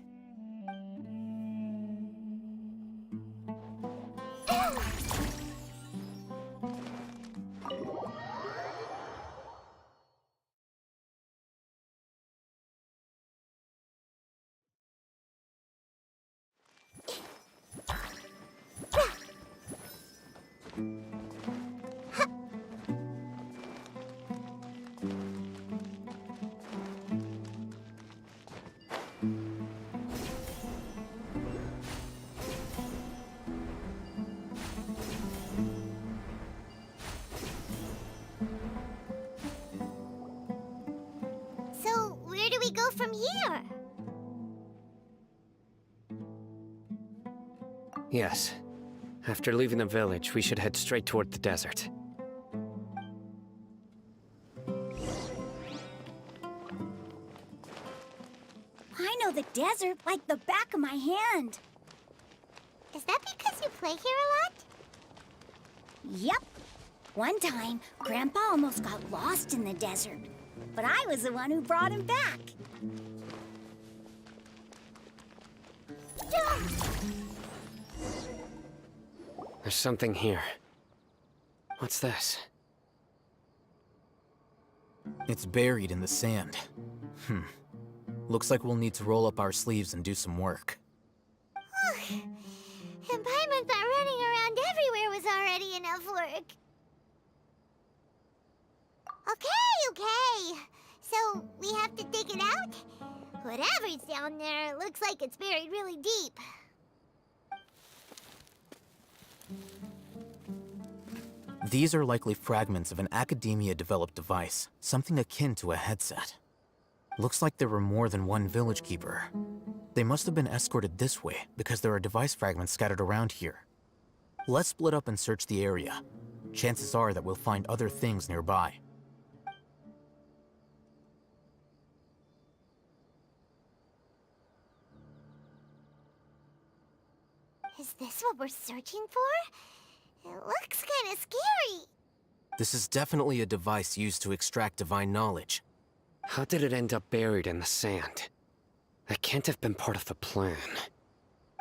So, where do we go from here? Yes. After leaving the village, we should head straight toward the desert. I know the desert like the back of my hand. Is that because you play here a lot? Yep. One time, Grandpa almost got lost in the desert, but I was the one who brought him back. There's something here. What's this? It's buried in the sand. Looks like we'll need to roll up our sleeves and do some work. And Paimon thought running around everywhere was already enough work. Okay. So, we have to dig it out? Whatever's down there looks like it's buried really deep. These are likely fragments of an Academia-developed device, something akin to a headset. Looks like there were more than one village keeper. They must have been escorted this way because there are device fragments scattered around here. Let's split up and search the area. Chances are that we'll find other things nearby. Is this what we're searching for? It looks kinda scary. This is definitely a device used to extract divine knowledge. How did it end up buried in the sand? That can't have been part of the plan.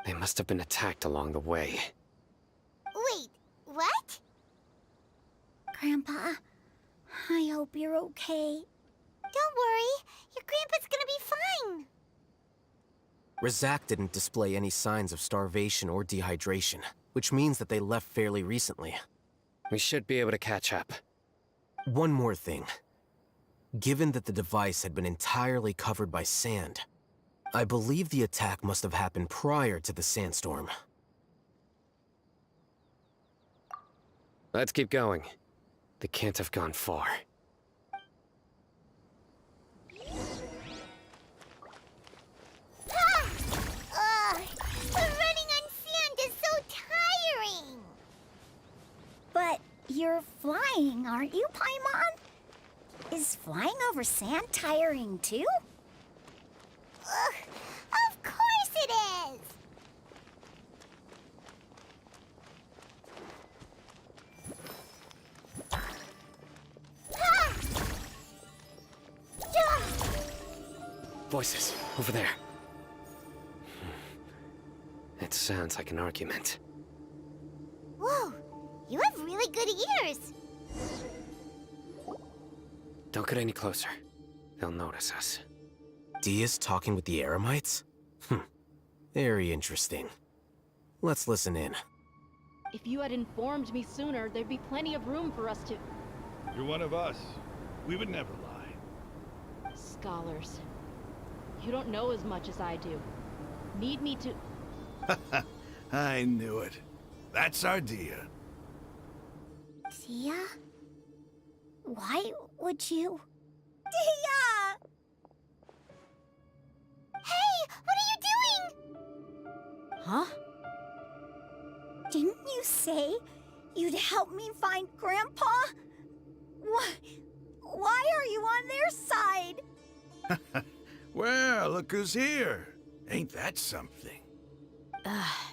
They must have been attacked along the way. Wait, what? Grandpa, I hope you're okay. Don't worry, your grandpa's gonna be fine. Razak didn't display any signs of starvation or dehydration, which means that they left fairly recently. We should be able to catch up. One more thing. Given that the device had been entirely covered by sand, I believe the attack must have happened prior to the sandstorm. Let's keep going. They can't have gone far. Running on sand is so tiring. But you're flying, aren't you, Paimon? Is flying over sand tiring too? Of course it is. Voices, over there. It sounds like an argument. Whoa, you have really good ears. Don't get any closer. They'll notice us. Dia's talking with the Eremites? Very interesting. Let's listen in. If you had informed me sooner, there'd be plenty of room for us to... You're one of us. We would never lie. Scholars. You don't know as much as I do. Need me to... I knew it. That's our Dia. Dia? Why would you... Dia! Hey, what are you doing? Huh? Didn't you say you'd help me find Grandpa? Why are you on their side? Well, look who's here. Ain't that something?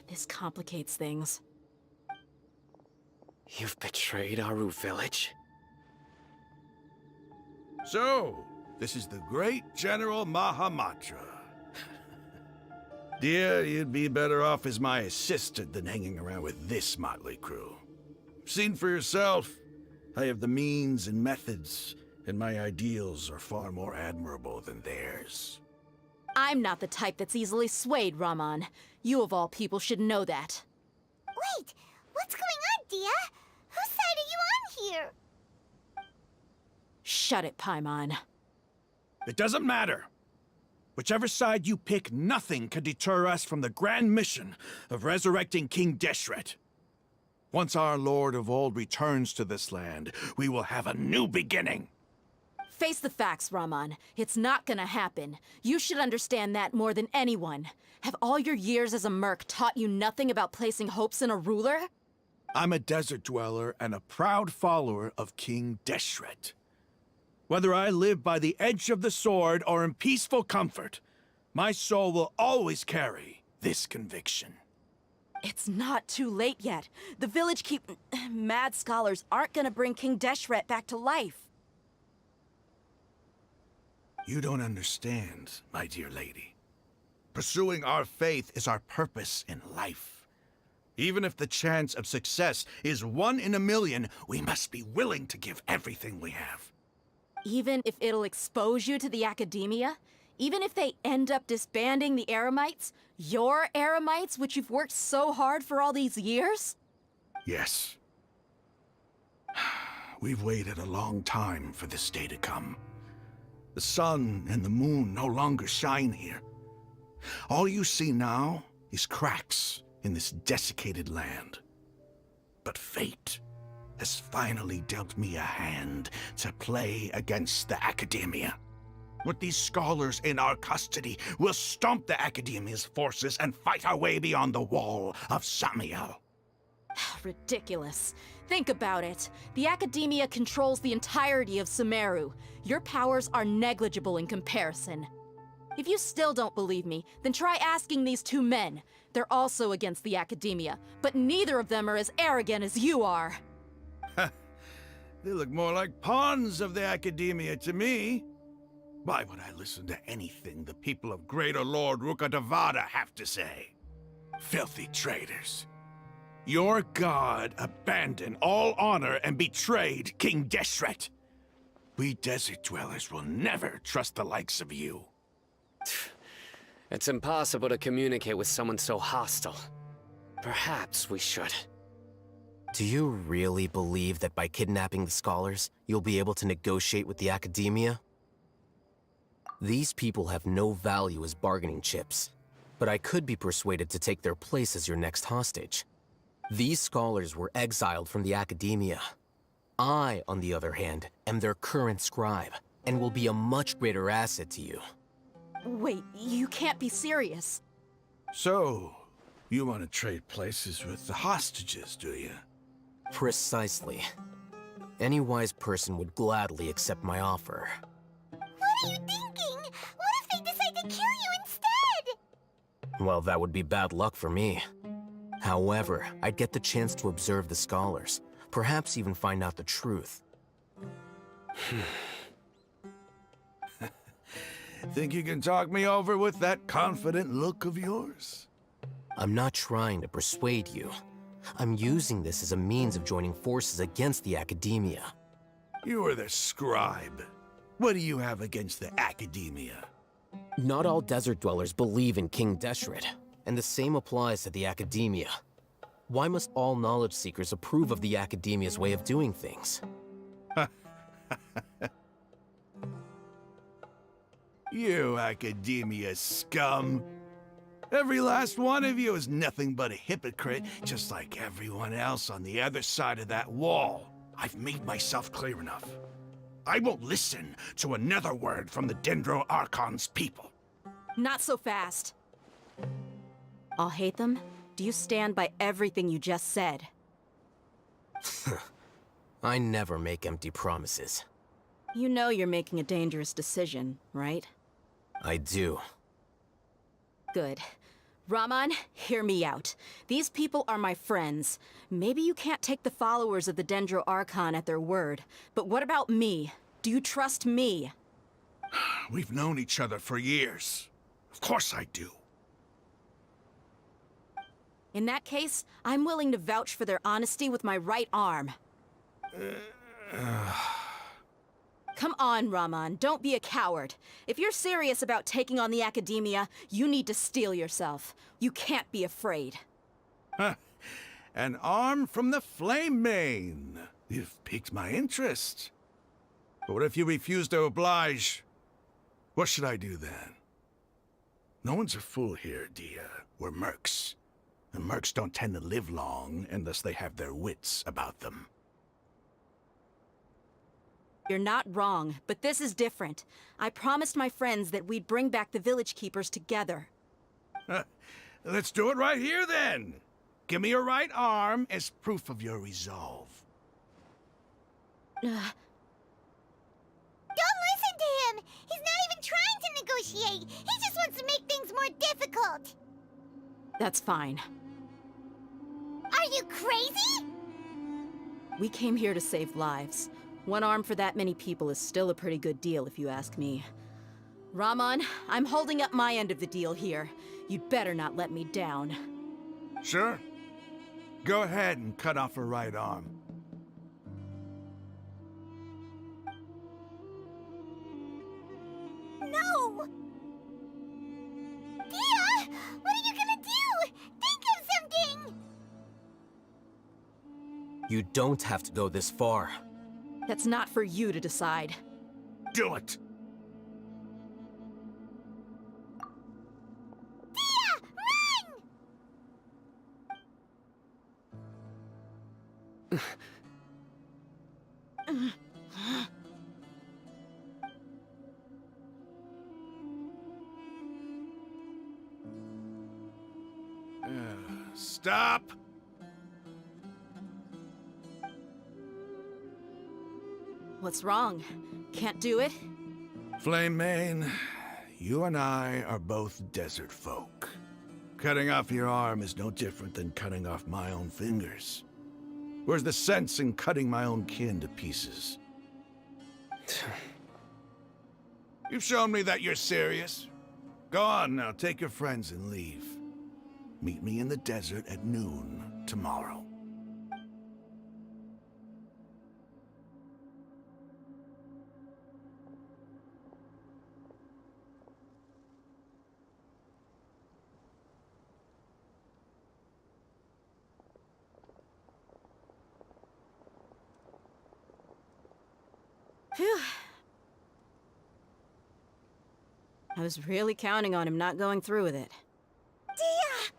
This complicates things. You've betrayed Aru village? So, this is the great General Mahamatra. Dear, you'd be better off as my assistant than hanging around with this motley crew. Seen for yourself, I have the means and methods, and my ideals are far more admirable than theirs. I'm not the type that's easily swayed, Raman. You of all people should know that. Wait, what's going on, Dia? Whose side are you on here? Shut it, Paimon. It doesn't matter. Whichever side you pick, nothing can deter us from the grand mission of resurrecting King Deshret. Once our Lord of Old returns to this land, we will have a new beginning. Face the facts, Raman. It's not gonna happen. You should understand that more than anyone. Have all your years as a merc taught you nothing about placing hopes in a ruler? I'm a desert dweller and a proud follower of King Deshret. Whether I live by the edge of the sword or in peaceful comfort, my soul will always carry this conviction. It's not too late yet. The village mad scholars aren't gonna bring King Deshret back to life. You don't understand, my dear lady. Pursuing our faith is our purpose in life. Even if the chance of success is 1 in a million, we must be willing to give everything we have. Even if it'll expose you to the academia? Even if they end up disbanding the Eremites? Your Eremites, which you've worked so hard for all these years? Yes. We've waited a long time for this day to come. The sun and the moon no longer shine here. All you see now is cracks in this desiccated land. But fate has finally dealt me a hand to play against the Academia. With these scholars in our custody, we'll stomp the Academia's forces and fight our way beyond the wall of Samiel. Ridiculous. Think about it. The Academia controls the entirety of Sumeru. Your powers are negligible in comparison. If you still don't believe me, then try asking these 2 men. They're also against the Academia, but neither of them are as arrogant as you are. They look more like pawns of the Academia to me. Why would I listen to anything the people of Greater Lord Rukkhadevada have to say? Filthy traitors. Your god abandoned all honor and betrayed King Deshret. We desert dwellers will never trust the likes of you. It's impossible to communicate with someone so hostile. Perhaps we should. Do you really believe that by kidnapping the scholars, you'll be able to negotiate with the Academia? These people have no value as bargaining chips, but I could be persuaded to take their place as your next hostage. These scholars were exiled from the Academia. I, on the other hand, am their current scribe, and will be a much greater asset to you. Wait, you can't be serious. So, you want to trade places with the hostages, do you? Precisely. Any wise person would gladly accept my offer. What are you thinking? What if they decide to kill you instead? Well, that would be bad luck for me. However, I'd get the chance to observe the scholars, perhaps even find out the truth. Think you can talk me over with that confident look of yours? I'm not trying to persuade you. I'm using this as a means of joining forces against the Academia. You are the scribe. What do you have against the Academia? Not all desert dwellers believe in King Deshret, and the same applies to the Academia. Why must all knowledge seekers approve of the Academia's way of doing things? You Academia scum. Every last one of you is nothing but a hypocrite, just like everyone else on the other side of that wall. I've made myself clear enough. I won't listen to another word from the Dendro Archon's people. Not so fast. I'll hate them. Do you stand by everything you just said? I never make empty promises. You know you're making a dangerous decision, right? I do. Good. Raman, hear me out. These people are my friends. Maybe you can't take the followers of the Dendro Archon at their word, but what about me? Do you trust me? We've known each other for years. Of course I do. In that case, I'm willing to vouch for their honesty with my right arm. Come on, Raman, don't be a coward. If you're serious about taking on the Academia, you need to steel yourself. You can't be afraid. An arm from the Flame Mane. You've piqued my interest. But what if you refuse to oblige? What should I do then? No one's a fool here, Dia. We're mercs. And mercs don't tend to live long unless they have their wits about them. You're not wrong, but this is different. I promised my friends that we'd bring back the Village Keepers together. Let's do it right here, then. Give me your right arm as proof of your resolve. Don't listen to him! He's not even trying to negotiate! He just wants to make things more difficult! That's fine. Are you crazy? We came here to save lives. One arm for that many people is still a pretty good deal, if you ask me. Raman, I'm holding up my end of the deal here. You'd better not let me down. Sure. Go ahead and cut off her right arm. No! Dia! What are you gonna do? Think of something! You don't have to go this far. That's not for you to decide. Do it! Dia! Run! Stop! What's wrong? Can't do it? Flame Mane, you and I are both desert folk. Cutting off your arm is no different than cutting off my own fingers. Where's the sense in cutting my own kin to pieces? You've shown me that you're serious. Go on now, take your friends and leave. Meet me in the desert at noon tomorrow. Phew. I was really counting on him not going through with it. Dia!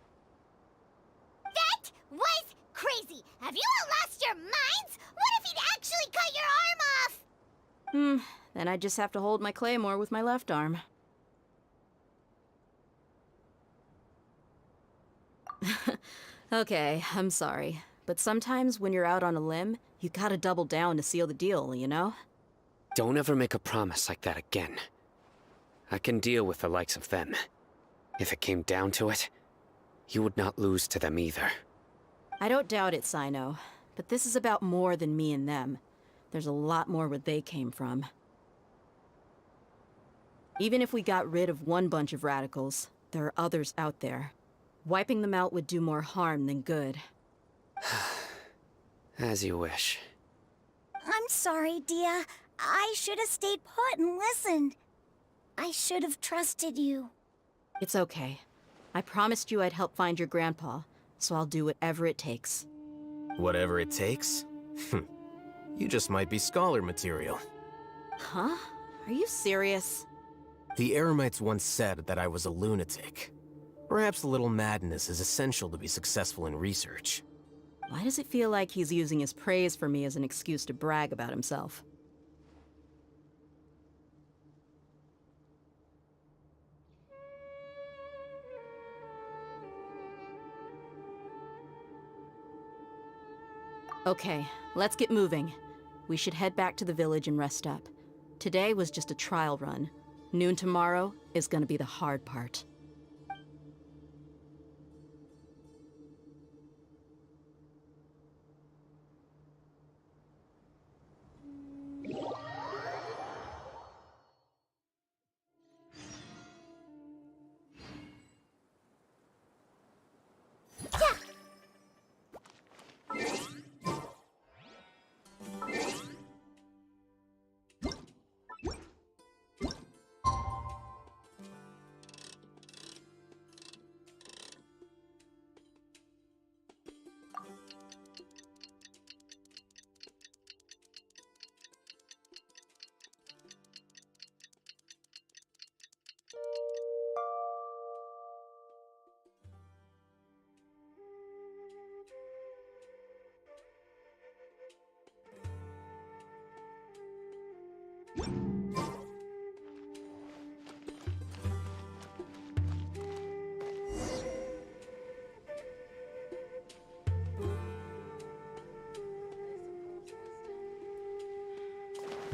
That was crazy! Have you all lost your minds? What if he'd actually cut your arm off? Then I just have to hold my claymore with my left arm. Okay, I'm sorry. But sometimes when you're out on a limb, you gotta double down to seal the deal, you know? Don't ever make a promise like that again. I can deal with the likes of them. If it came down to it, you would not lose to them either. I don't doubt it, Sino. But this is about more than me and them. There's a lot more where they came from. Even if we got rid of one bunch of radicals, there are others out there. Wiping them out would do more harm than good. As you wish. I'm sorry, Dia. I should have stayed put and listened. I should have trusted you. It's okay. I promised you I'd help find your grandpa, so I'll do whatever it takes. Whatever it takes? You just might be scholar material. Huh? Are you serious? The Eremites once said that I was a lunatic. Perhaps a little madness is essential to be successful in research. Why does it feel like he's using his praise for me as an excuse to brag about himself? Okay, let's get moving. We should head back to the village and rest up. Today was just a trial run. Noon tomorrow is gonna be the hard part.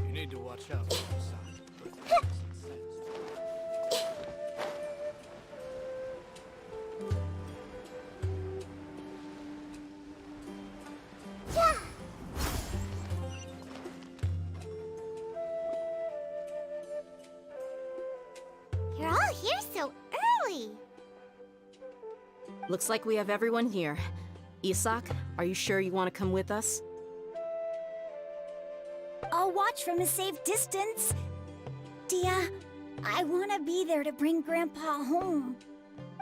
You need to watch out, son. You're all here so early. Looks like we have everyone here. Isak, are you sure you want to come with us? I'll watch from a safe distance. Dia, I want to be there to bring Grandpa home.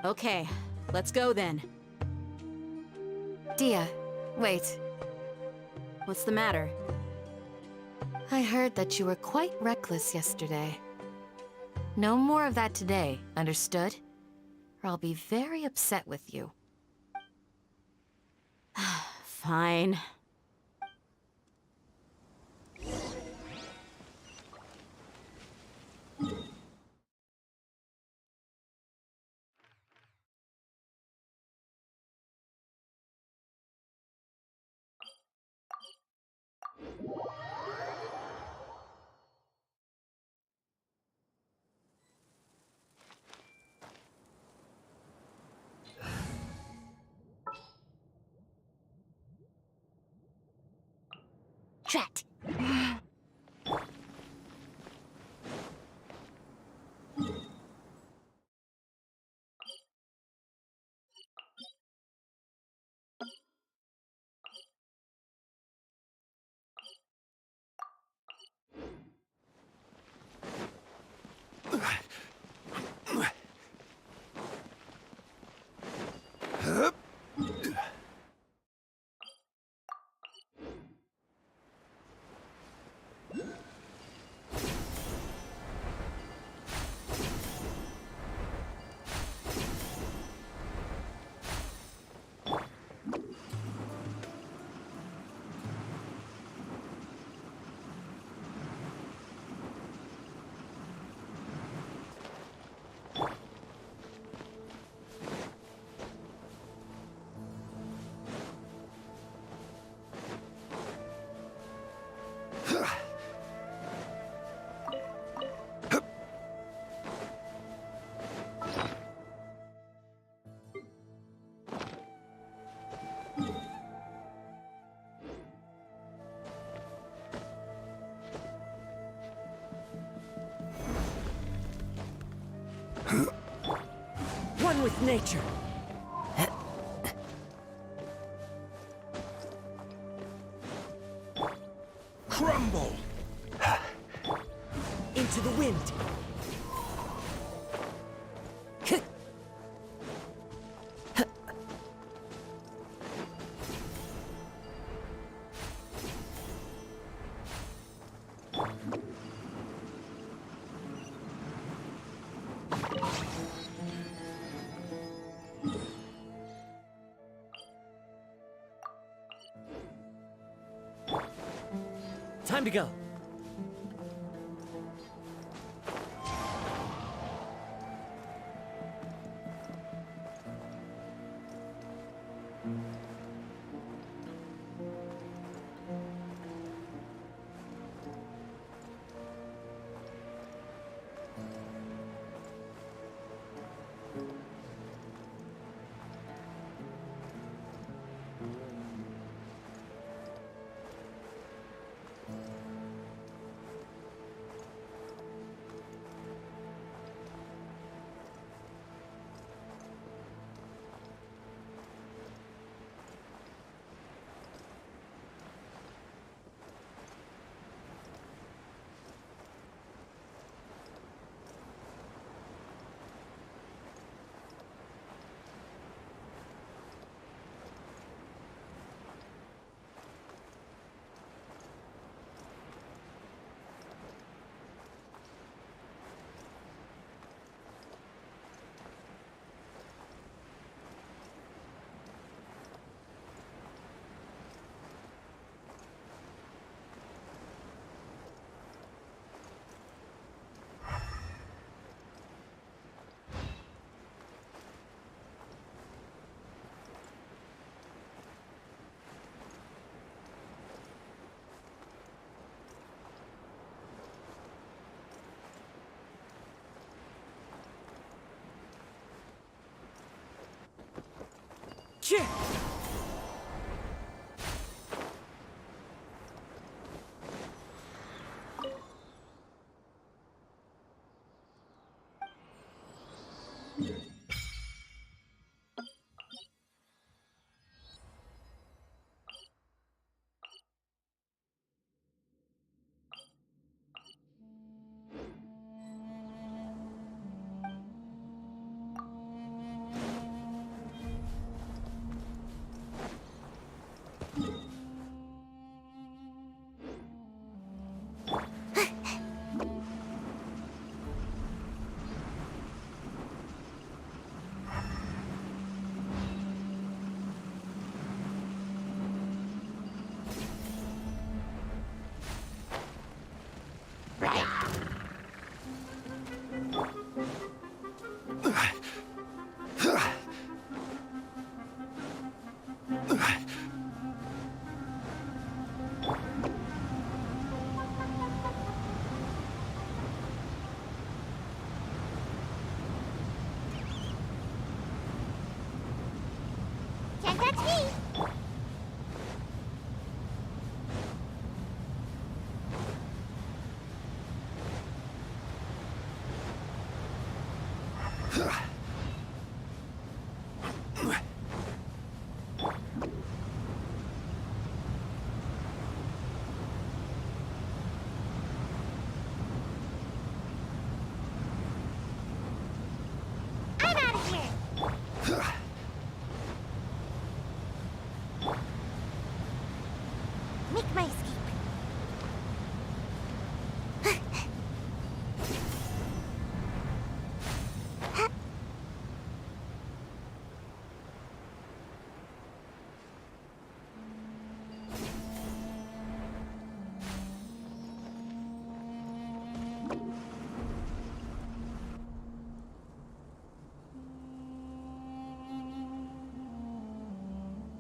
Okay, let's go then. Dia, wait. What's the matter? I heard that you were quite reckless yesterday. No more of that today, understood? Or I'll be very upset with you. Fine. Drat. one with nature. Crumble! Into the wind. Time to go. Cheer! Can't touch me! I'm out of here! Make my escape.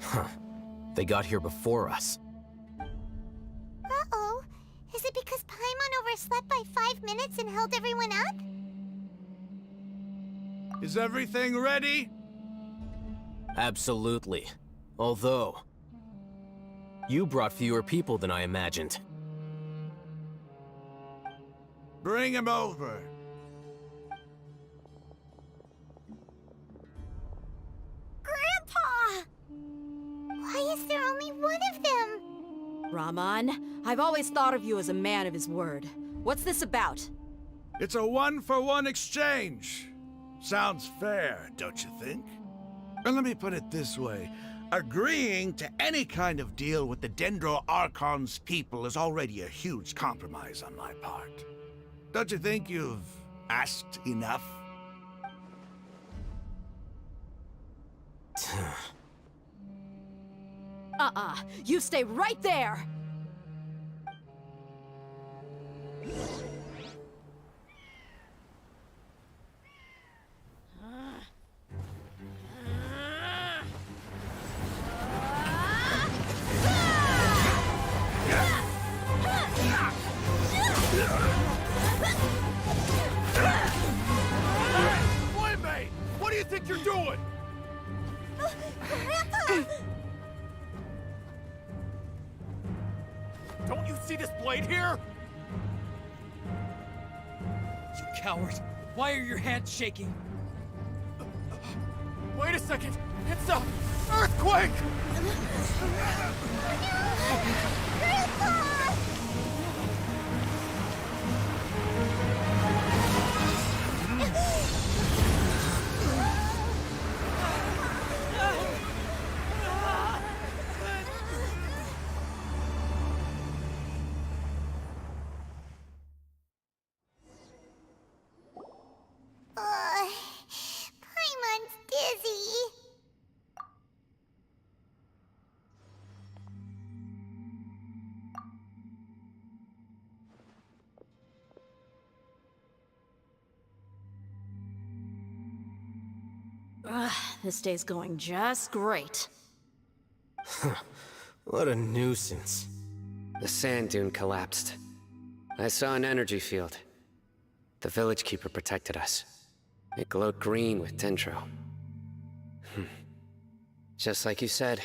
Huh. They got here before us. Uh-oh. Is it because Paimon overslept by 5 minutes and held everyone up? Is everything ready? Absolutely. Although, you brought fewer people than I imagined. Bring him over. Rahman, I've always thought of you as a man of his word. What's this about? It's a one-for-one exchange. Sounds fair, don't you think? And let me put it this way. Agreeing to any kind of deal with the Dendro Archon's people is already a huge compromise on my part. Don't you think you've asked enough? You stay right there! Playmate! What do you think you're doing? Grandpa! Don't you see this blade here? You coward! Why are your hands shaking? Wait a second! It's a earthquake! Paimon's dizzy. This day's going just great. What a nuisance. The sand dune collapsed. I saw an energy field. The village keeper protected us. It glowed green with dendro. Just like you said,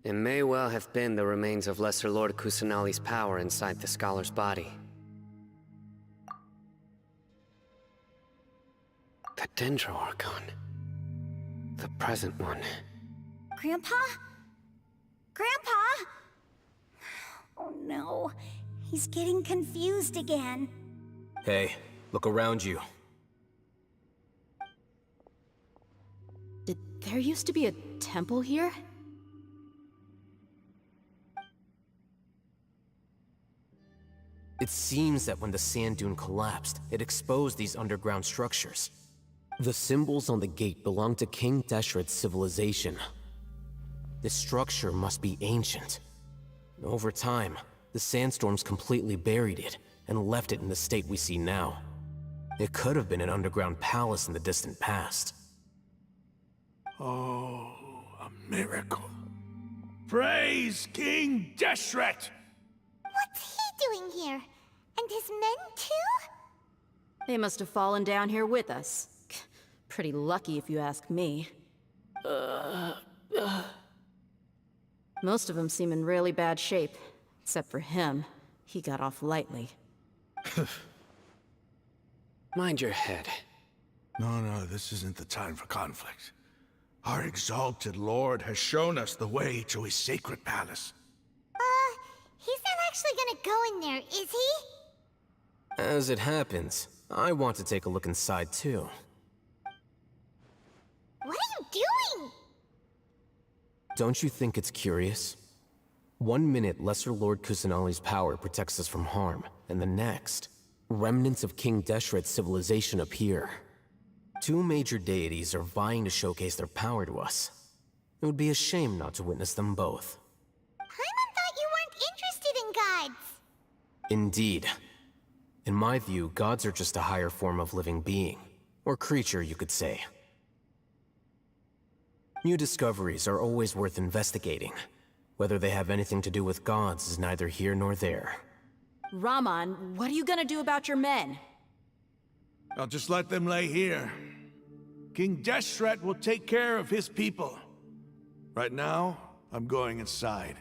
it may well have been the remains of Lesser Lord Kusanali's power inside the scholar's body. The Dendro Archon. The present one. Grandpa? Grandpa? Oh no, he's getting confused again. Hey, look around you. Did there used to be a temple here? It seems that when the sand dune collapsed, it exposed these underground structures. The symbols on the gate belong to King Deshret's civilization. This structure must be ancient. Over time, the sandstorms completely buried it and left it in the state we see now. It could have been an underground palace in the distant past. Oh, a miracle. Praise King Deshret! What's he doing here? And his men too? They must have fallen down here with us. Pretty lucky if you ask me. Most of them seem in really bad shape. Except for him. He got off lightly. Mind your head. No, this isn't the time for conflict. Our exalted lord has shown us the way to his sacred palace. He's not actually gonna go in there, is he? As it happens, I want to take a look inside too. What are you doing? Don't you think it's curious? 1 minute, Lesser Lord Kusanali's power protects us from harm, and the next, remnants of King Deshret's civilization appear. 2 major deities are vying to showcase their power to us. It would be a shame not to witness them both. Paimon thought you weren't interested in gods. Indeed. In my view, gods are just a higher form of living being. Or creature, you could say. New discoveries are always worth investigating. Whether they have anything to do with gods is neither here nor there. Rahman, what are you gonna do about your men? I'll just let them lay here. King Deshret will take care of his people. Right now, I'm going inside.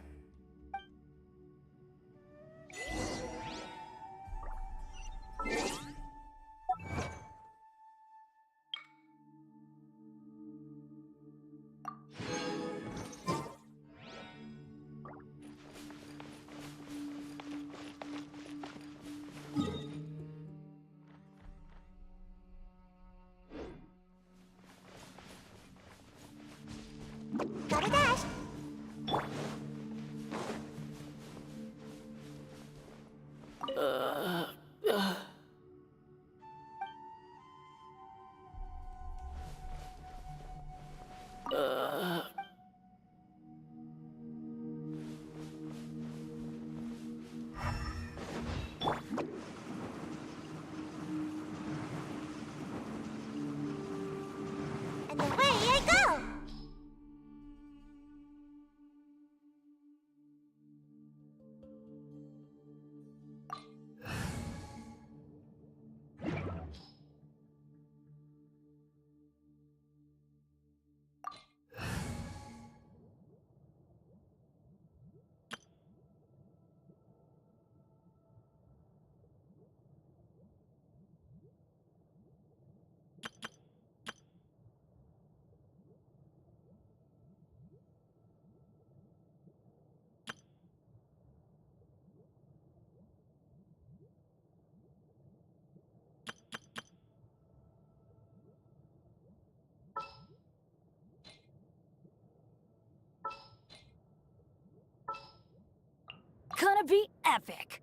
gonna be epic!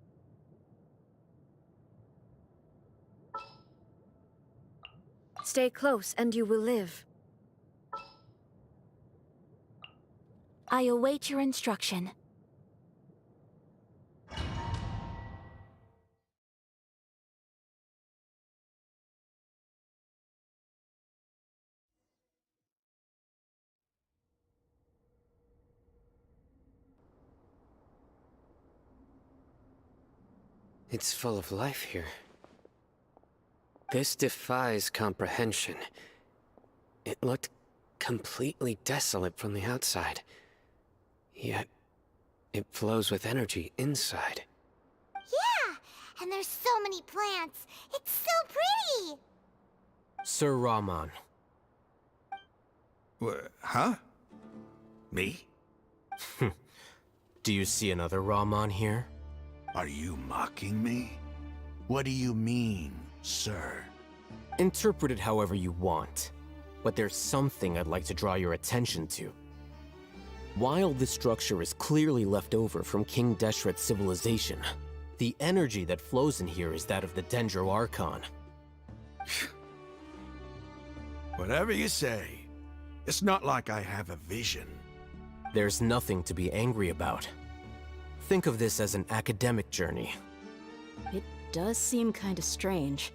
Stay close and you will live. I await your instruction. It's full of life here. This defies comprehension. It looked completely desolate from the outside. Yet, it flows with energy inside. Yeah, and there's so many plants. It's so pretty. Sir Rahman. Huh? Me? Do you see another Rahman here? Are you mocking me? What do you mean, sir? Interpret it however you want, but there's something I'd like to draw your attention to. While this structure is clearly left over from King Deshret's civilization, the energy that flows in here is that of the Dendro Archon. Whatever you say. It's not like I have a vision. There's nothing to be angry about. Think of this as an academic journey. It does seem kinda strange.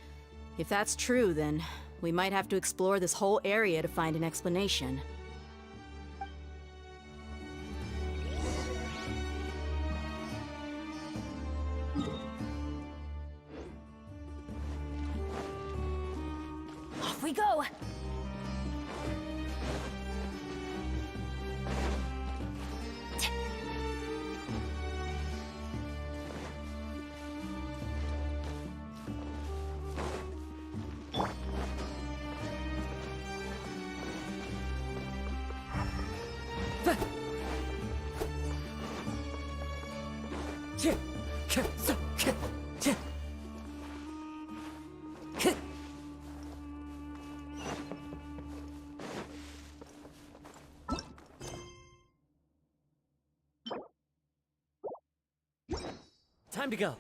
If that's true, then we might have to explore this whole area to find an explanation. Off we go! Time to go.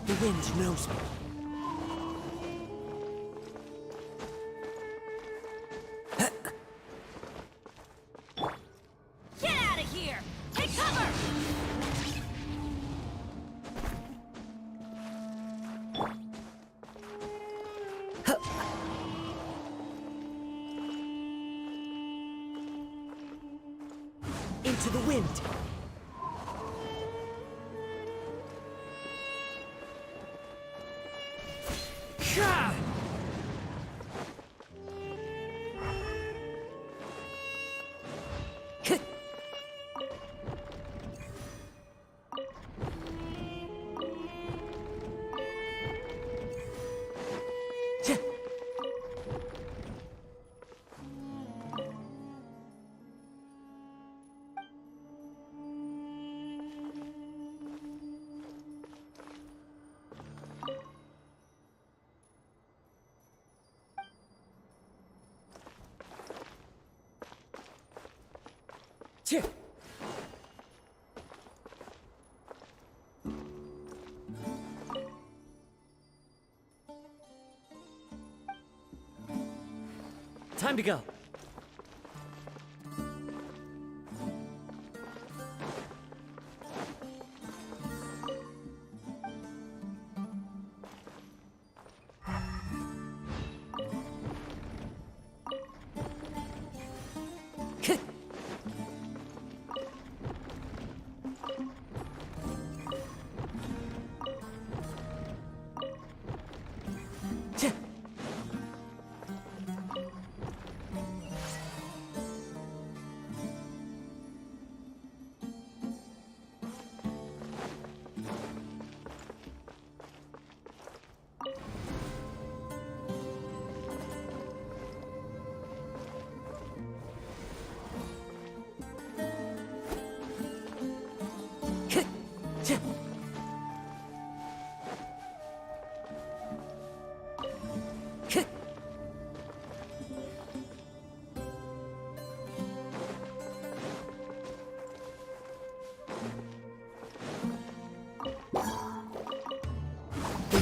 The wind knows me. Get out of here! Take cover! Into the wind. Time to go.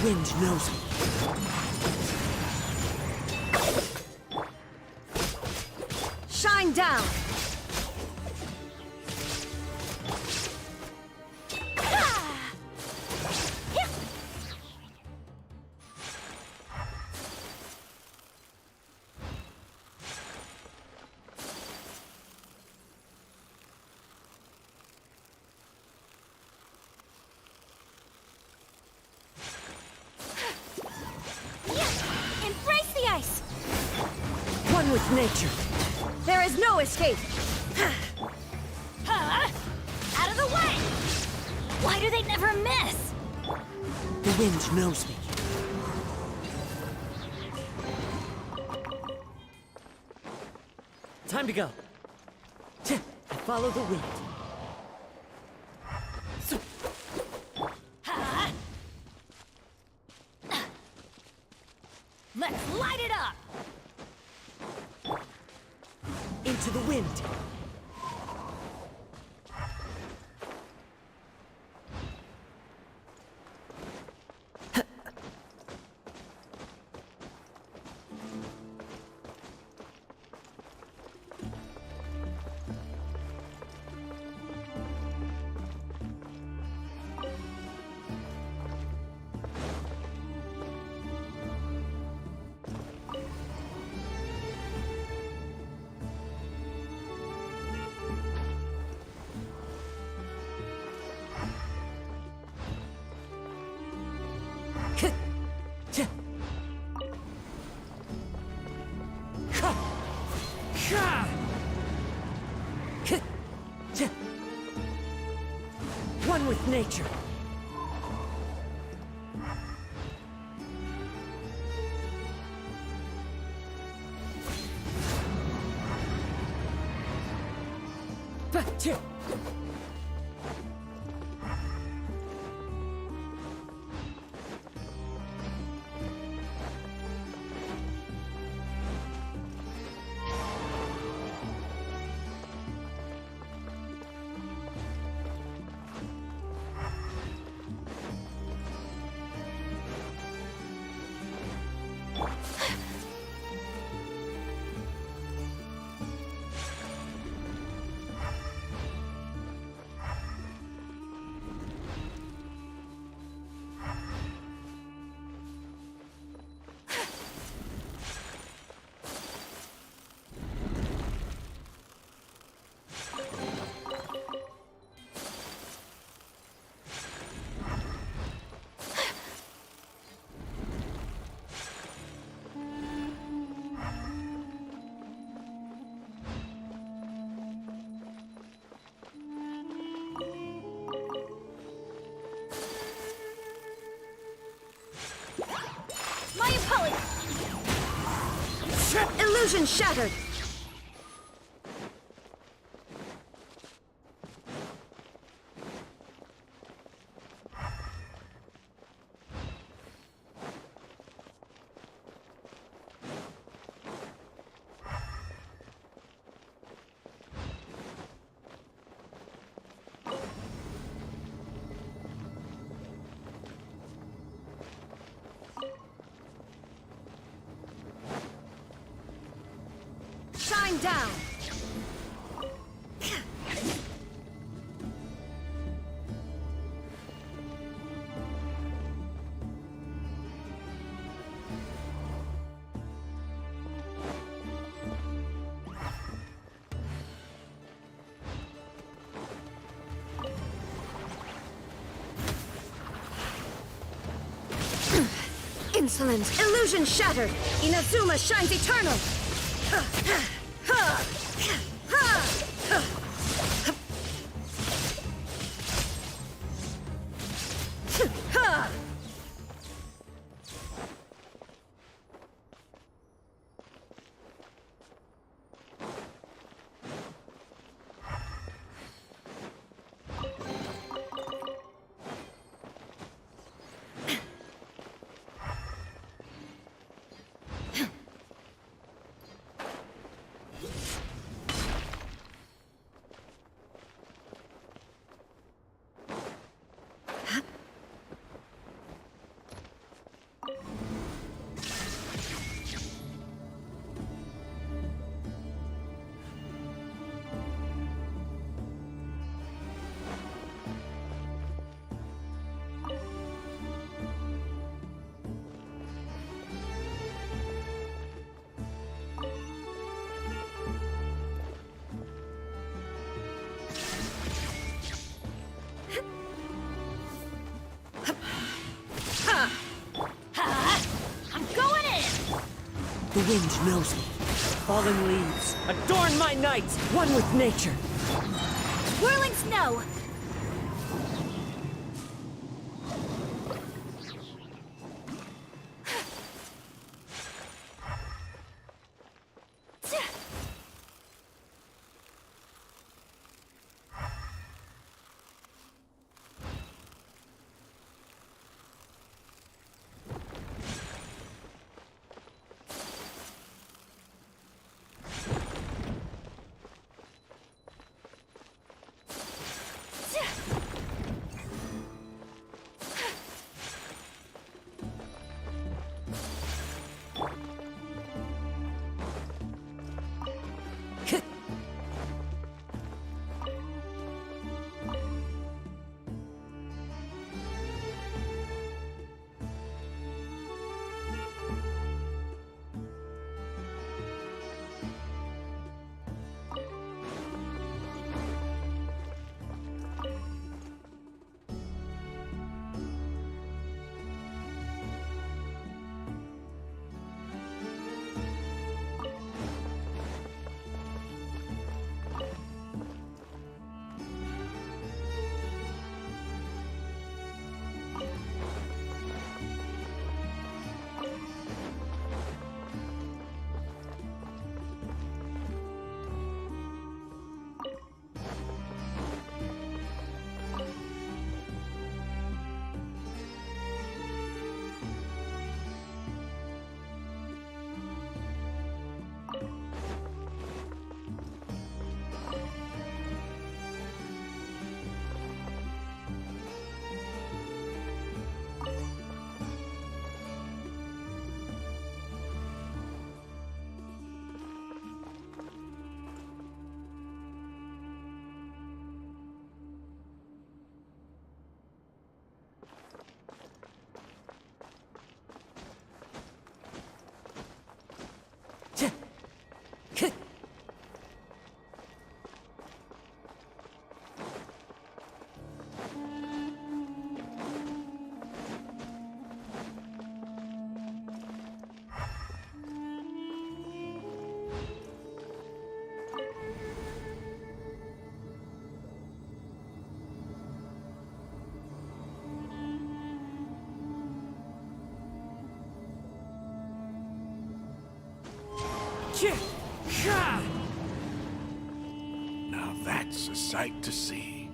The wind knows me. Shine down! Embrace the ice! One with nature. There is no escape! Huh? Out of the way! Why do they never miss? The wind knows me. Time to go. Follow the wind. Huh? Let's light it up! Into the wind. One with nature. My apologies! Illusion shattered! Shine down! Insolence! Illusion shattered! Inazuma shines eternal! The wind knows me. Falling leaves, adorn my night, one with nature. Whirling snow! Now that's a sight to see.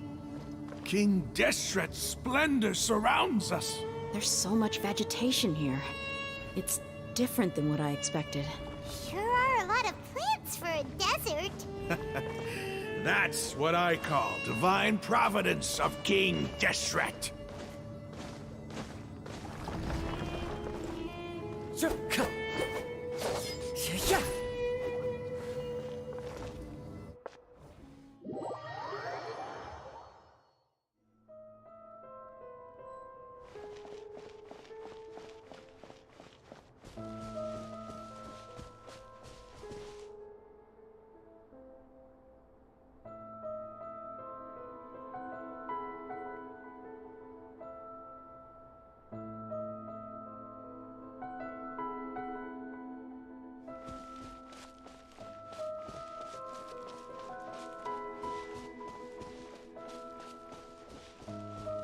King Deshret's splendor surrounds us. There's so much vegetation here. It's different than what I expected. Sure are a lot of plants for a desert. That's what I call divine providence of King Deshret.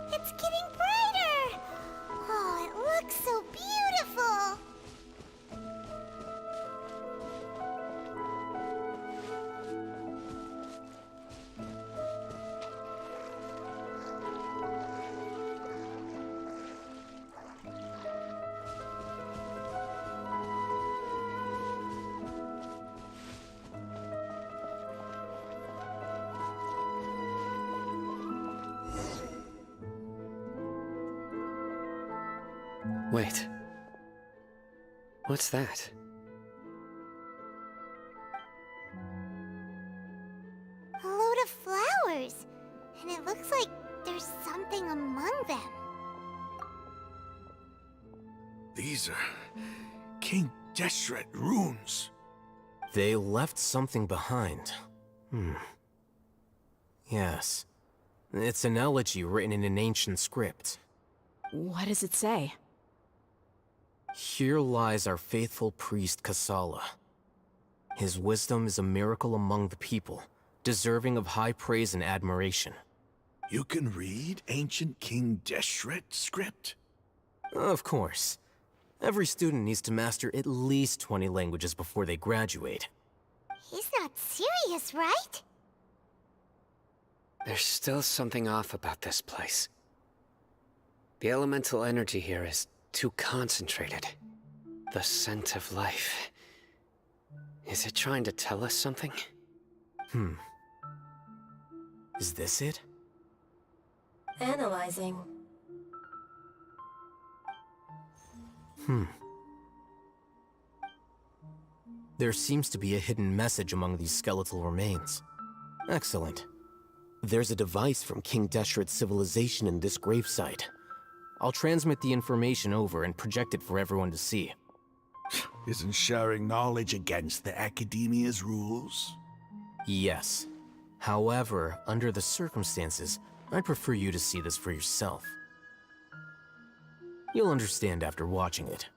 It's getting brighter! Oh, it looks so beautiful! Wait. What's that? A load of flowers. And it looks like there's something among them. These are King Deshret runes. They left something behind. Yes. It's an elegy written in an ancient script. What does it say? Here lies our faithful priest Kasala. His wisdom is a miracle among the people, deserving of high praise and admiration. You can read ancient King Deshret script? Of course. Every student needs to master at least 20 languages before they graduate. He's not serious, right? There's still something off about this place. The elemental energy here is too concentrated. The scent of life. Is it trying to tell us something? Is this it? Analyzing. There seems to be a hidden message among these skeletal remains. Excellent. There's a device from King Deshret's civilization in this gravesite. I'll transmit the information over and project it for everyone to see. Isn't sharing knowledge against the Academia's rules? Yes. However, under the circumstances, I'd prefer you to see this for yourself. You'll understand after watching it.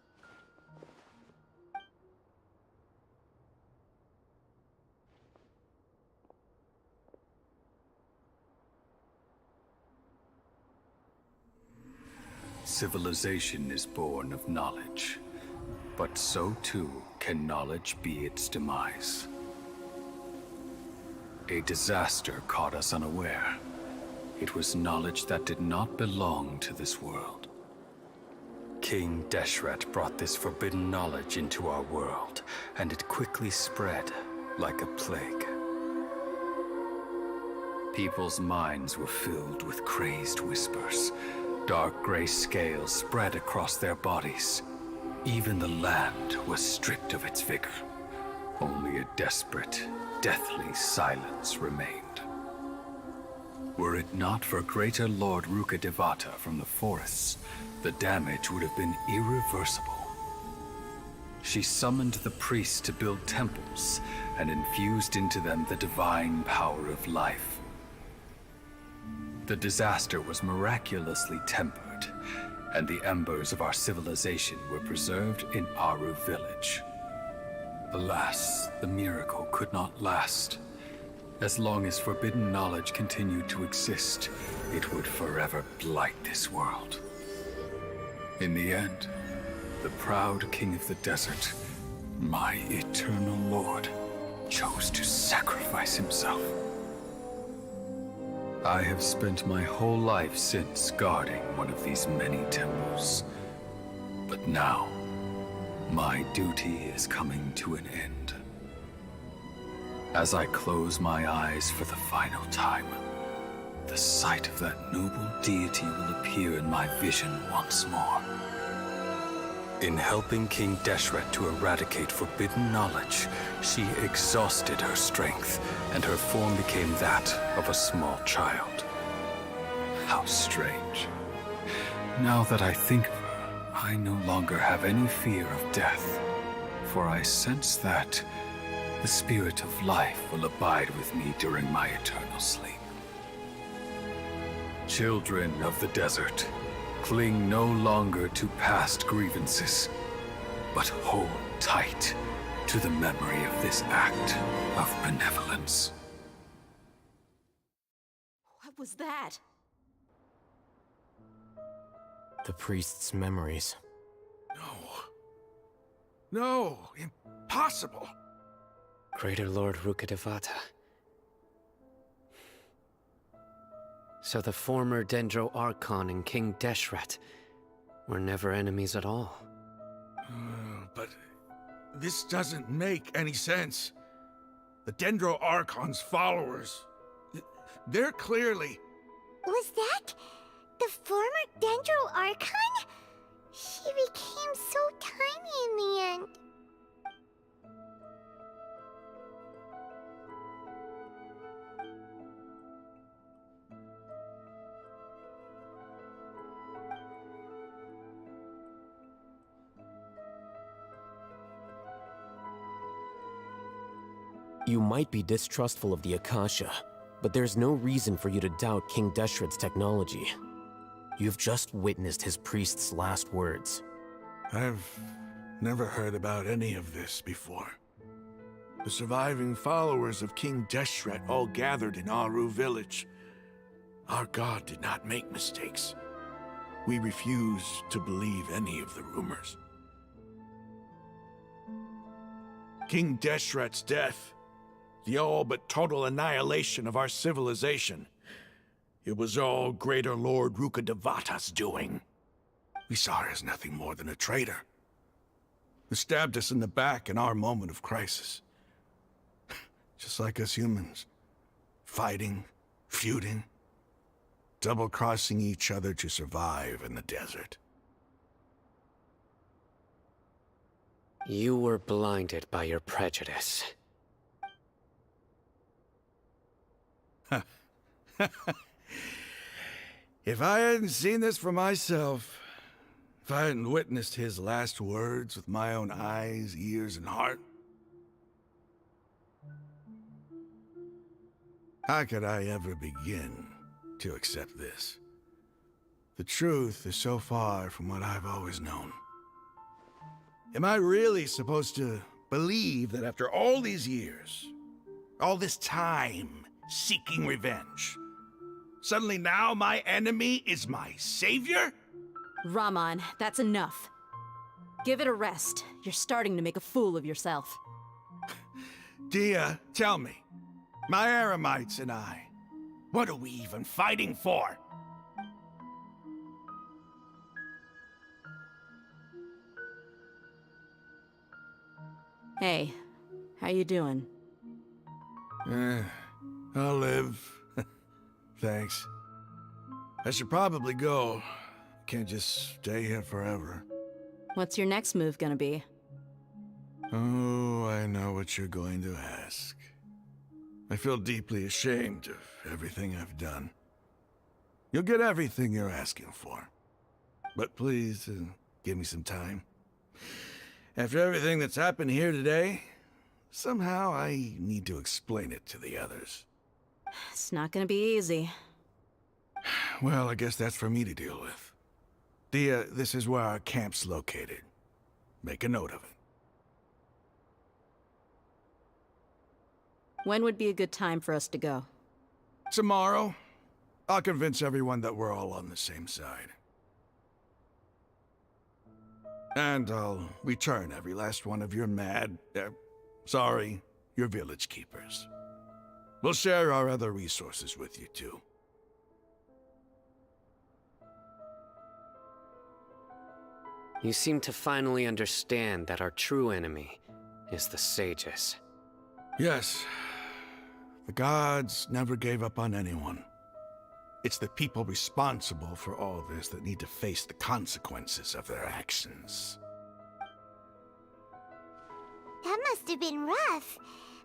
Civilization is born of knowledge, but so too can knowledge be its demise. A disaster caught us unaware. It was knowledge that did not belong to this world. King Deshret brought this forbidden knowledge into our world, and it quickly spread like a plague. People's minds were filled with crazed whispers. Dark gray scales spread across their bodies. Even the land was stripped of its vigor. Only a desperate, deathly silence remained. Were it not for Greater Lord Rukkhadevata from the forests, the damage would have been irreversible. She summoned the priests to build temples and infused into them the divine power of life. The disaster was miraculously tempered, and the embers of our civilization were preserved in Aru village. Alas, the miracle could not last. As long as forbidden knowledge continued to exist, it would forever blight this world. In the end, the proud king of the desert, my eternal lord, chose to sacrifice himself. I have spent my whole life since guarding one of these many temples. But now, my duty is coming to an end. As I close my eyes for the final time, the sight of that noble deity will appear in my vision once more. In helping King Deshret to eradicate forbidden knowledge, she exhausted her strength, and her form became that of a small child. How strange. Now that I think of her, I no longer have any fear of death, for I sense that the spirit of life will abide with me during my eternal sleep. Children of the desert, cling no longer to past grievances, but hold tight to the memory of this act of benevolence. What was that? The priest's memories. No, impossible. Greater Lord Rukkhadevata. So the former Dendro Archon and King Deshret were never enemies at all. But this doesn't make any sense. The Dendro Archon's followers, they're clearly... Was that the former Dendro Archon? She became so tiny in the end. You might be distrustful of the Akasha, but there's no reason for you to doubt King Deshret's technology. You've just witnessed his priest's last words. I've never heard about any of this before. The surviving followers of King Deshret all gathered in Aru village. Our god did not make mistakes. We refuse to believe any of the rumors. King Deshret's death, the all but total annihilation of our civilization, it was all Greater Lord Rukkhadevata's doing. We saw her as nothing more than a traitor, who stabbed us in the back in our moment of crisis. Just like us humans, fighting, feuding, double-crossing each other to survive in the desert. You were blinded by your prejudice. If I hadn't seen this for myself, if I hadn't witnessed his last words with my own eyes, ears, and heart, how could I ever begin to accept this? The truth is so far from what I've always known. Am I really supposed to believe that after all these years, all this time seeking revenge, suddenly now my enemy is my savior? Rahman, that's enough. Give it a rest. You're starting to make a fool of yourself. Dia, tell me, my Aramites and I, what are we even fighting for? Hey, how you doing? I'll live. Thanks. I should probably go. Can't just stay here forever. What's your next move gonna be? Oh, I know what you're going to ask. I feel deeply ashamed of everything I've done. You'll get everything you're asking for. But please, give me some time. After everything that's happened here today, somehow I need to explain it to the others. It's not gonna be easy. Well, I guess that's for me to deal with. Dia, this is where our camp's located. Make a note of it. When would be a good time for us to go? Tomorrow, I'll convince everyone that we're all on the same side. And I'll return every last one of your your village keepers. We'll share our other resources with you, too. You seem to finally understand that our true enemy is the sages. Yes. The gods never gave up on anyone. It's the people responsible for all this that need to face the consequences of their actions. That must have been rough,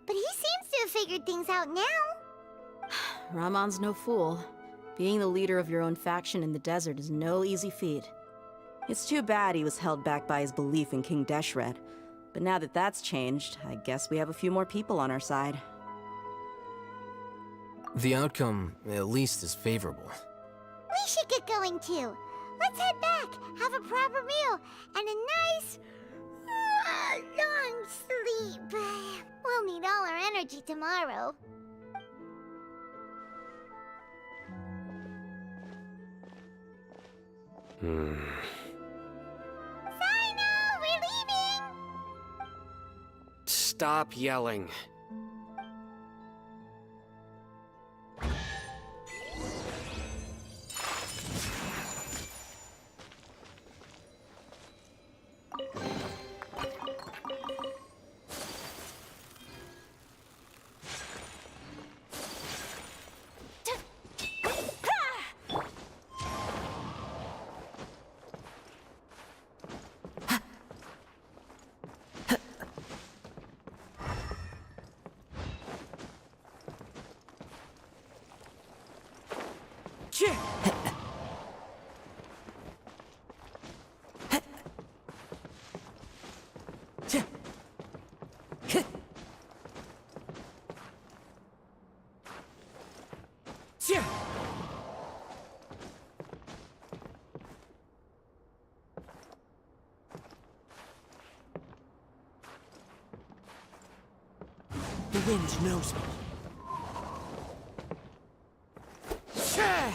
but he seems to have figured things out now. Rahman's no fool. Being the leader of your own faction in the desert is no easy feat. It's too bad he was held back by his belief in King Deshret. But now that that's changed, I guess we have a few more people on our side. The outcome, at least, is favorable. We should get going too. Let's head back, have a proper meal, and a nice, long sleep. We'll need all our energy tomorrow. Sino, we're leaving! Stop yelling. wind knows me. Shah!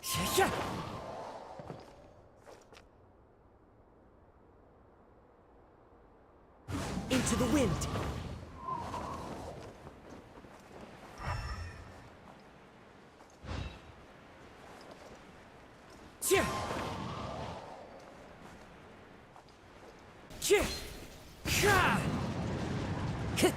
Shah! Into the wind. Chia! Chia! Ka! K!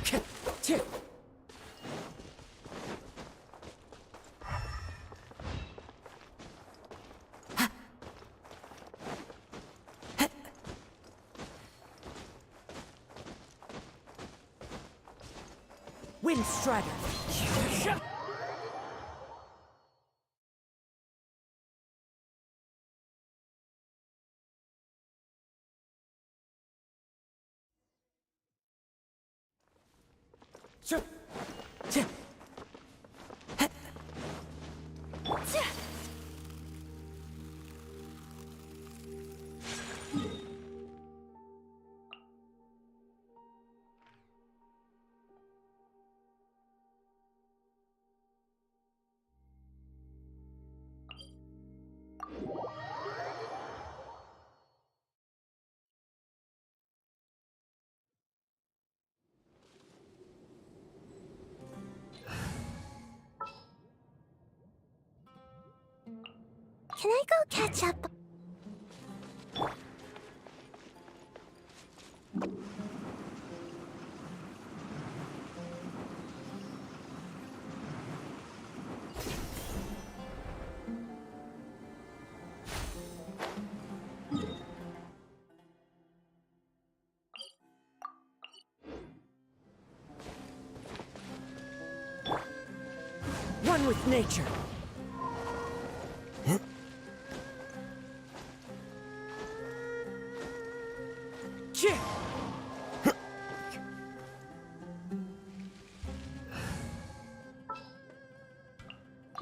K! Chia! Wind Strider! Sure. Can I go catch up? One with nature. Chia!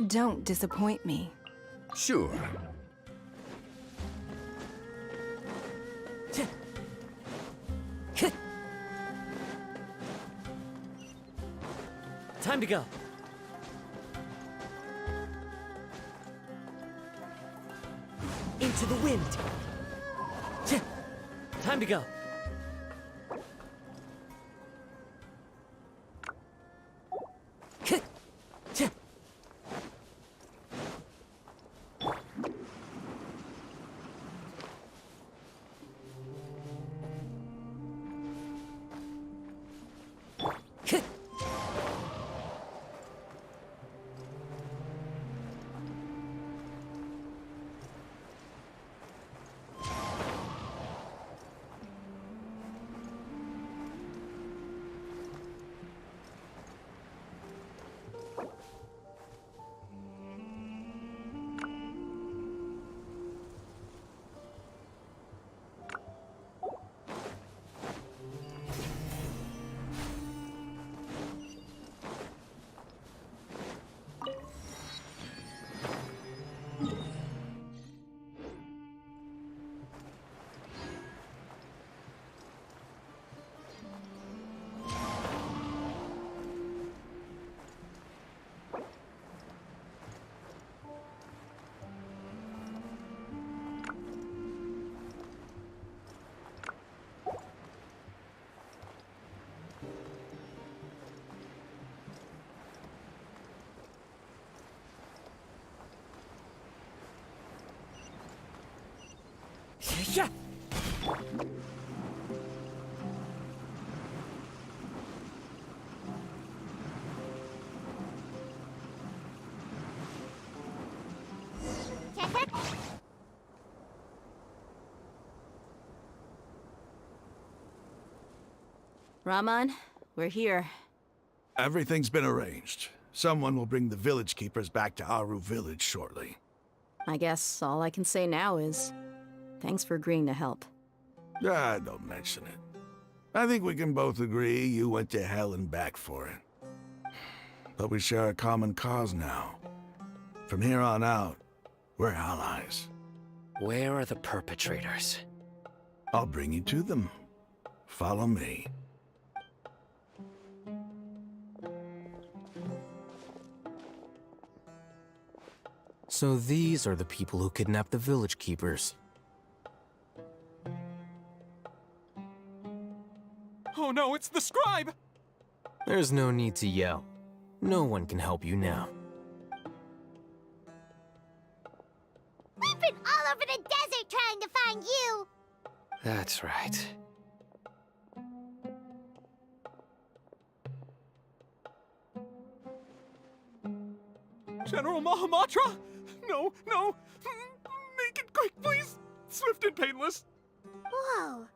Don't disappoint me. Sure. Time to go. Into the wind. Time to go. Yeah. Raman, we're here. Everything's been arranged. Someone will bring the village keepers back to Aru village shortly. I guess all I can say now is thanks for agreeing to help. Don't mention it. I think we can both agree you went to hell and back for it. but we share a common cause now. From here on out, we're allies. Where are the perpetrators? I'll bring you to them. Follow me. So these are the people who kidnapped the village keepers. Oh no, it's the scribe! There's no need to yell. No one can help you now. We've been all over the desert trying to find you! That's right. General Mahamatra? No, no! Make it quick, please! Swift and painless! Whoa.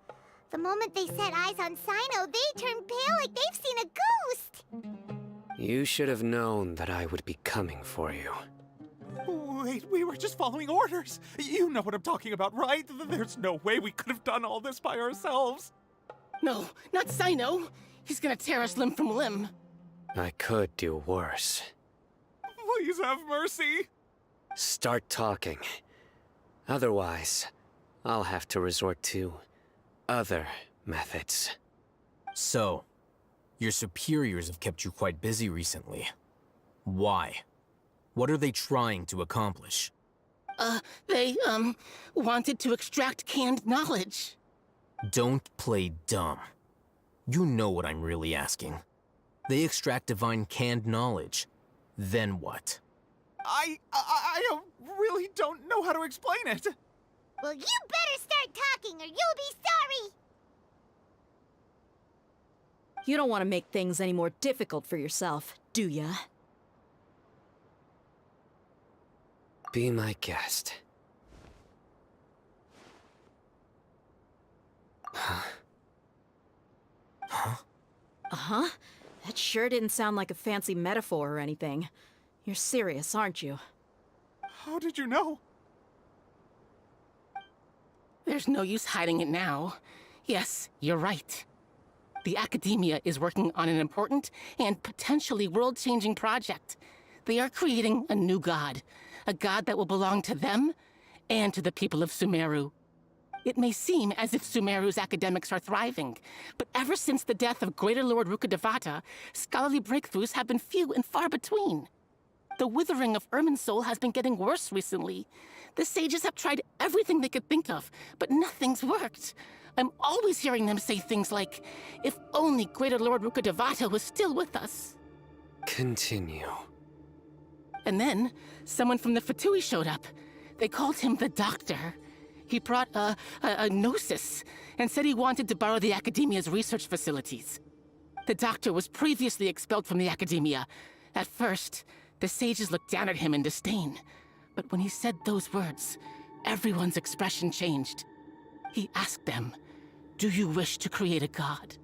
The moment they set eyes on Sino, they turned pale like they've seen a ghost! You should have known that I would be coming for you. Wait, we were just following orders. You know what I'm talking about, right? There's no way we could have done all this by ourselves. No, not Sino. He's gonna tear us limb from limb. I could do worse. Please have mercy. Start talking. Otherwise, I'll have to resort to other methods. So, your superiors have kept you quite busy recently. Why? What are they trying to accomplish? They wanted to extract canned knowledge. Don't play dumb. You know what I'm really asking. They extract divine canned knowledge. Then what? I really don't know how to explain it. Well, you better start talking or you'll be sorry! You don't want to make things any more difficult for yourself, do ya? Be my guest. Huh? Huh? Uh-huh. That sure didn't sound like a fancy metaphor or anything. You're serious, aren't you? How did you know? There's no use hiding it now. Yes, you're right. The Academia is working on an important and potentially world-changing project. They are creating a new god. A god that will belong to them and to the people of Sumeru. It may seem as if Sumeru's academics are thriving, but ever since the death of Greater Lord Rukkhadevata, scholarly breakthroughs have been few and far between. The withering of Irminsul has been getting worse recently. The sages have tried everything they could think of, but nothing's worked. I'm always hearing them say things like, if only Greater Lord Rukkhadevata was still with us. Continue. And then, someone from the Fatui showed up. They called him the Doctor. He brought a gnosis and said he wanted to borrow the Academia's research facilities. The Doctor was previously expelled from the Academia. At first, the sages looked down at him in disdain. But when he said those words, everyone's expression changed. He asked them, "Do you wish to create a god?"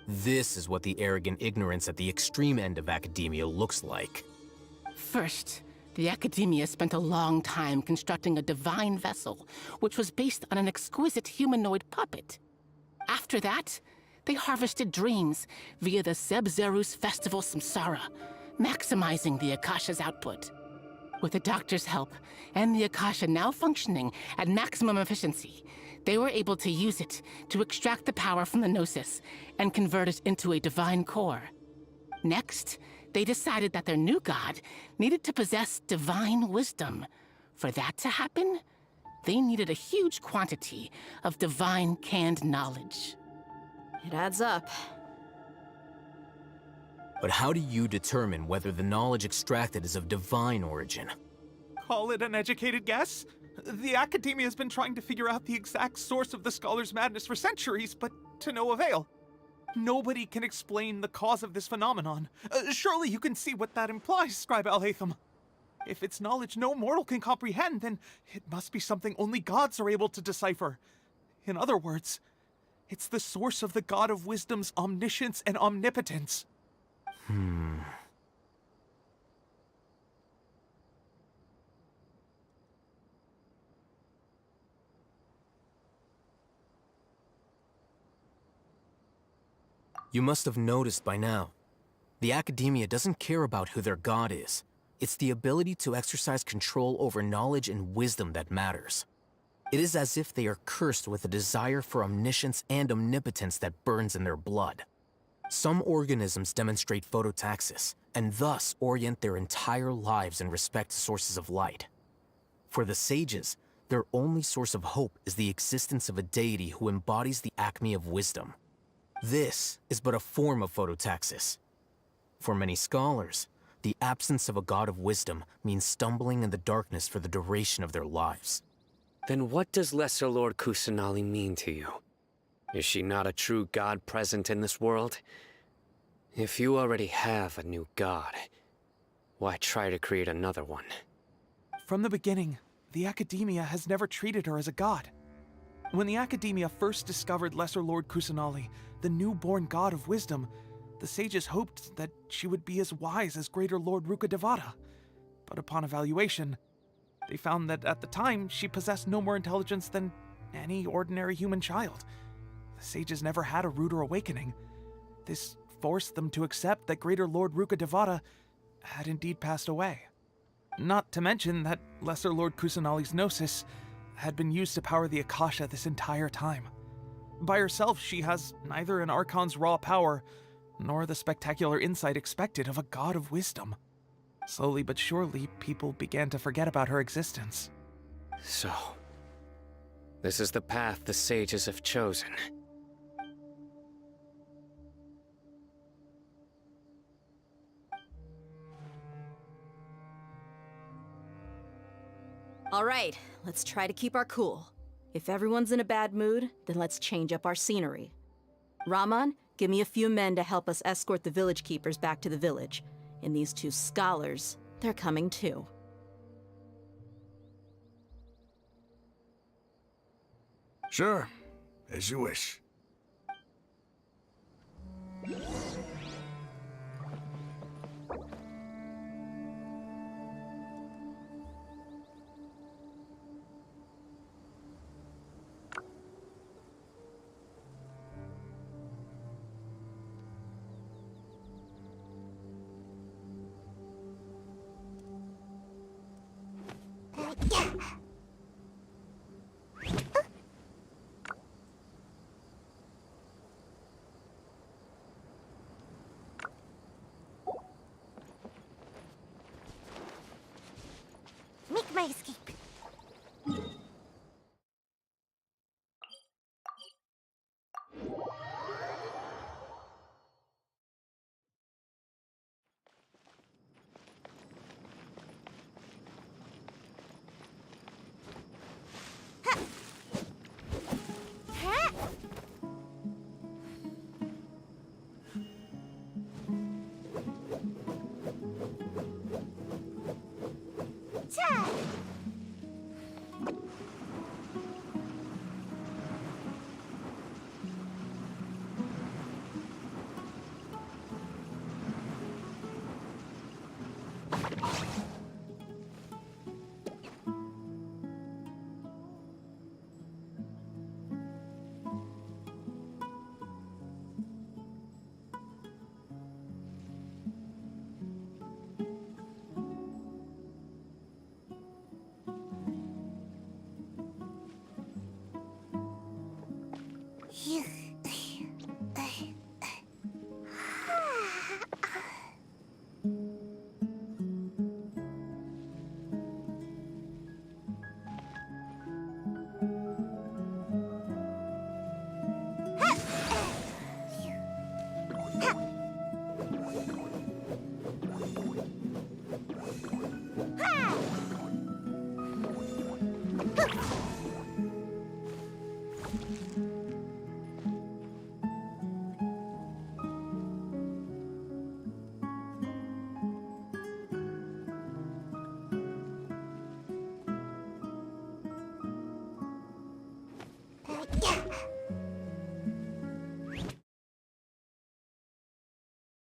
This is what the arrogant ignorance at the extreme end of academia looks like. First, the Academia spent a long time constructing a divine vessel, which was based on an exquisite humanoid puppet. After that, they harvested dreams via the Zeb-Zerus Festival Samsara, maximizing the Akasha's output. With the Doctor's help, and the Akasha now functioning at maximum efficiency, they were able to use it to extract the power from the Gnosis and convert it into a divine core. Next, they decided that their new god needed to possess divine wisdom. For that to happen, they needed a huge quantity of divine canned knowledge. It adds up. But how do you determine whether the knowledge extracted is of divine origin? Call it an educated guess? The Academia has been trying to figure out the exact source of the Scholar's madness for centuries, but to no avail. Nobody can explain the cause of this phenomenon. Surely you can see what that implies, Scribe Alhaitham. If it's knowledge no mortal can comprehend, then it must be something only gods are able to decipher. In other words, it's the source of the God of Wisdom's omniscience and omnipotence. You must have noticed by now. The Academia doesn't care about who their god is. It's the ability to exercise control over knowledge and wisdom that matters. It is as if they are cursed with a desire for omniscience and omnipotence that burns in their blood. Some organisms demonstrate phototaxis, and thus orient their entire lives in respect to sources of light. For the sages, their only source of hope is the existence of a deity who embodies the acme of wisdom. This is but a form of phototaxis. For many scholars, the absence of a god of wisdom means stumbling in the darkness for the duration of their lives. Then what does Lesser Lord Kusanali mean to you? Is she not a true god present in this world? If you already have a new god, why try to create another one? From the beginning, the Academia has never treated her as a god. When the Academia first discovered Lesser Lord Kusanali, the newborn god of wisdom, the sages hoped that she would be as wise as Greater Lord Rukkhadevata. But upon evaluation, they found that at the time she possessed no more intelligence than any ordinary human child. The sages never had a ruder awakening. This forced them to accept that Greater Lord Rukkhadevata had indeed passed away. Not to mention that Lesser Lord Kusanali's gnosis had been used to power the Akasha this entire time. By herself, she has neither an Archon's raw power, nor the spectacular insight expected of a god of wisdom. Slowly but surely, people began to forget about her existence. So, this is the path the sages have chosen. All right, let's try to keep our cool. If everyone's in a bad mood, then let's change up our scenery. Raman, give me a few men to help us escort the village keepers back to the village. And these two scholars, they're coming too. Sure, as you wish. Make my escape.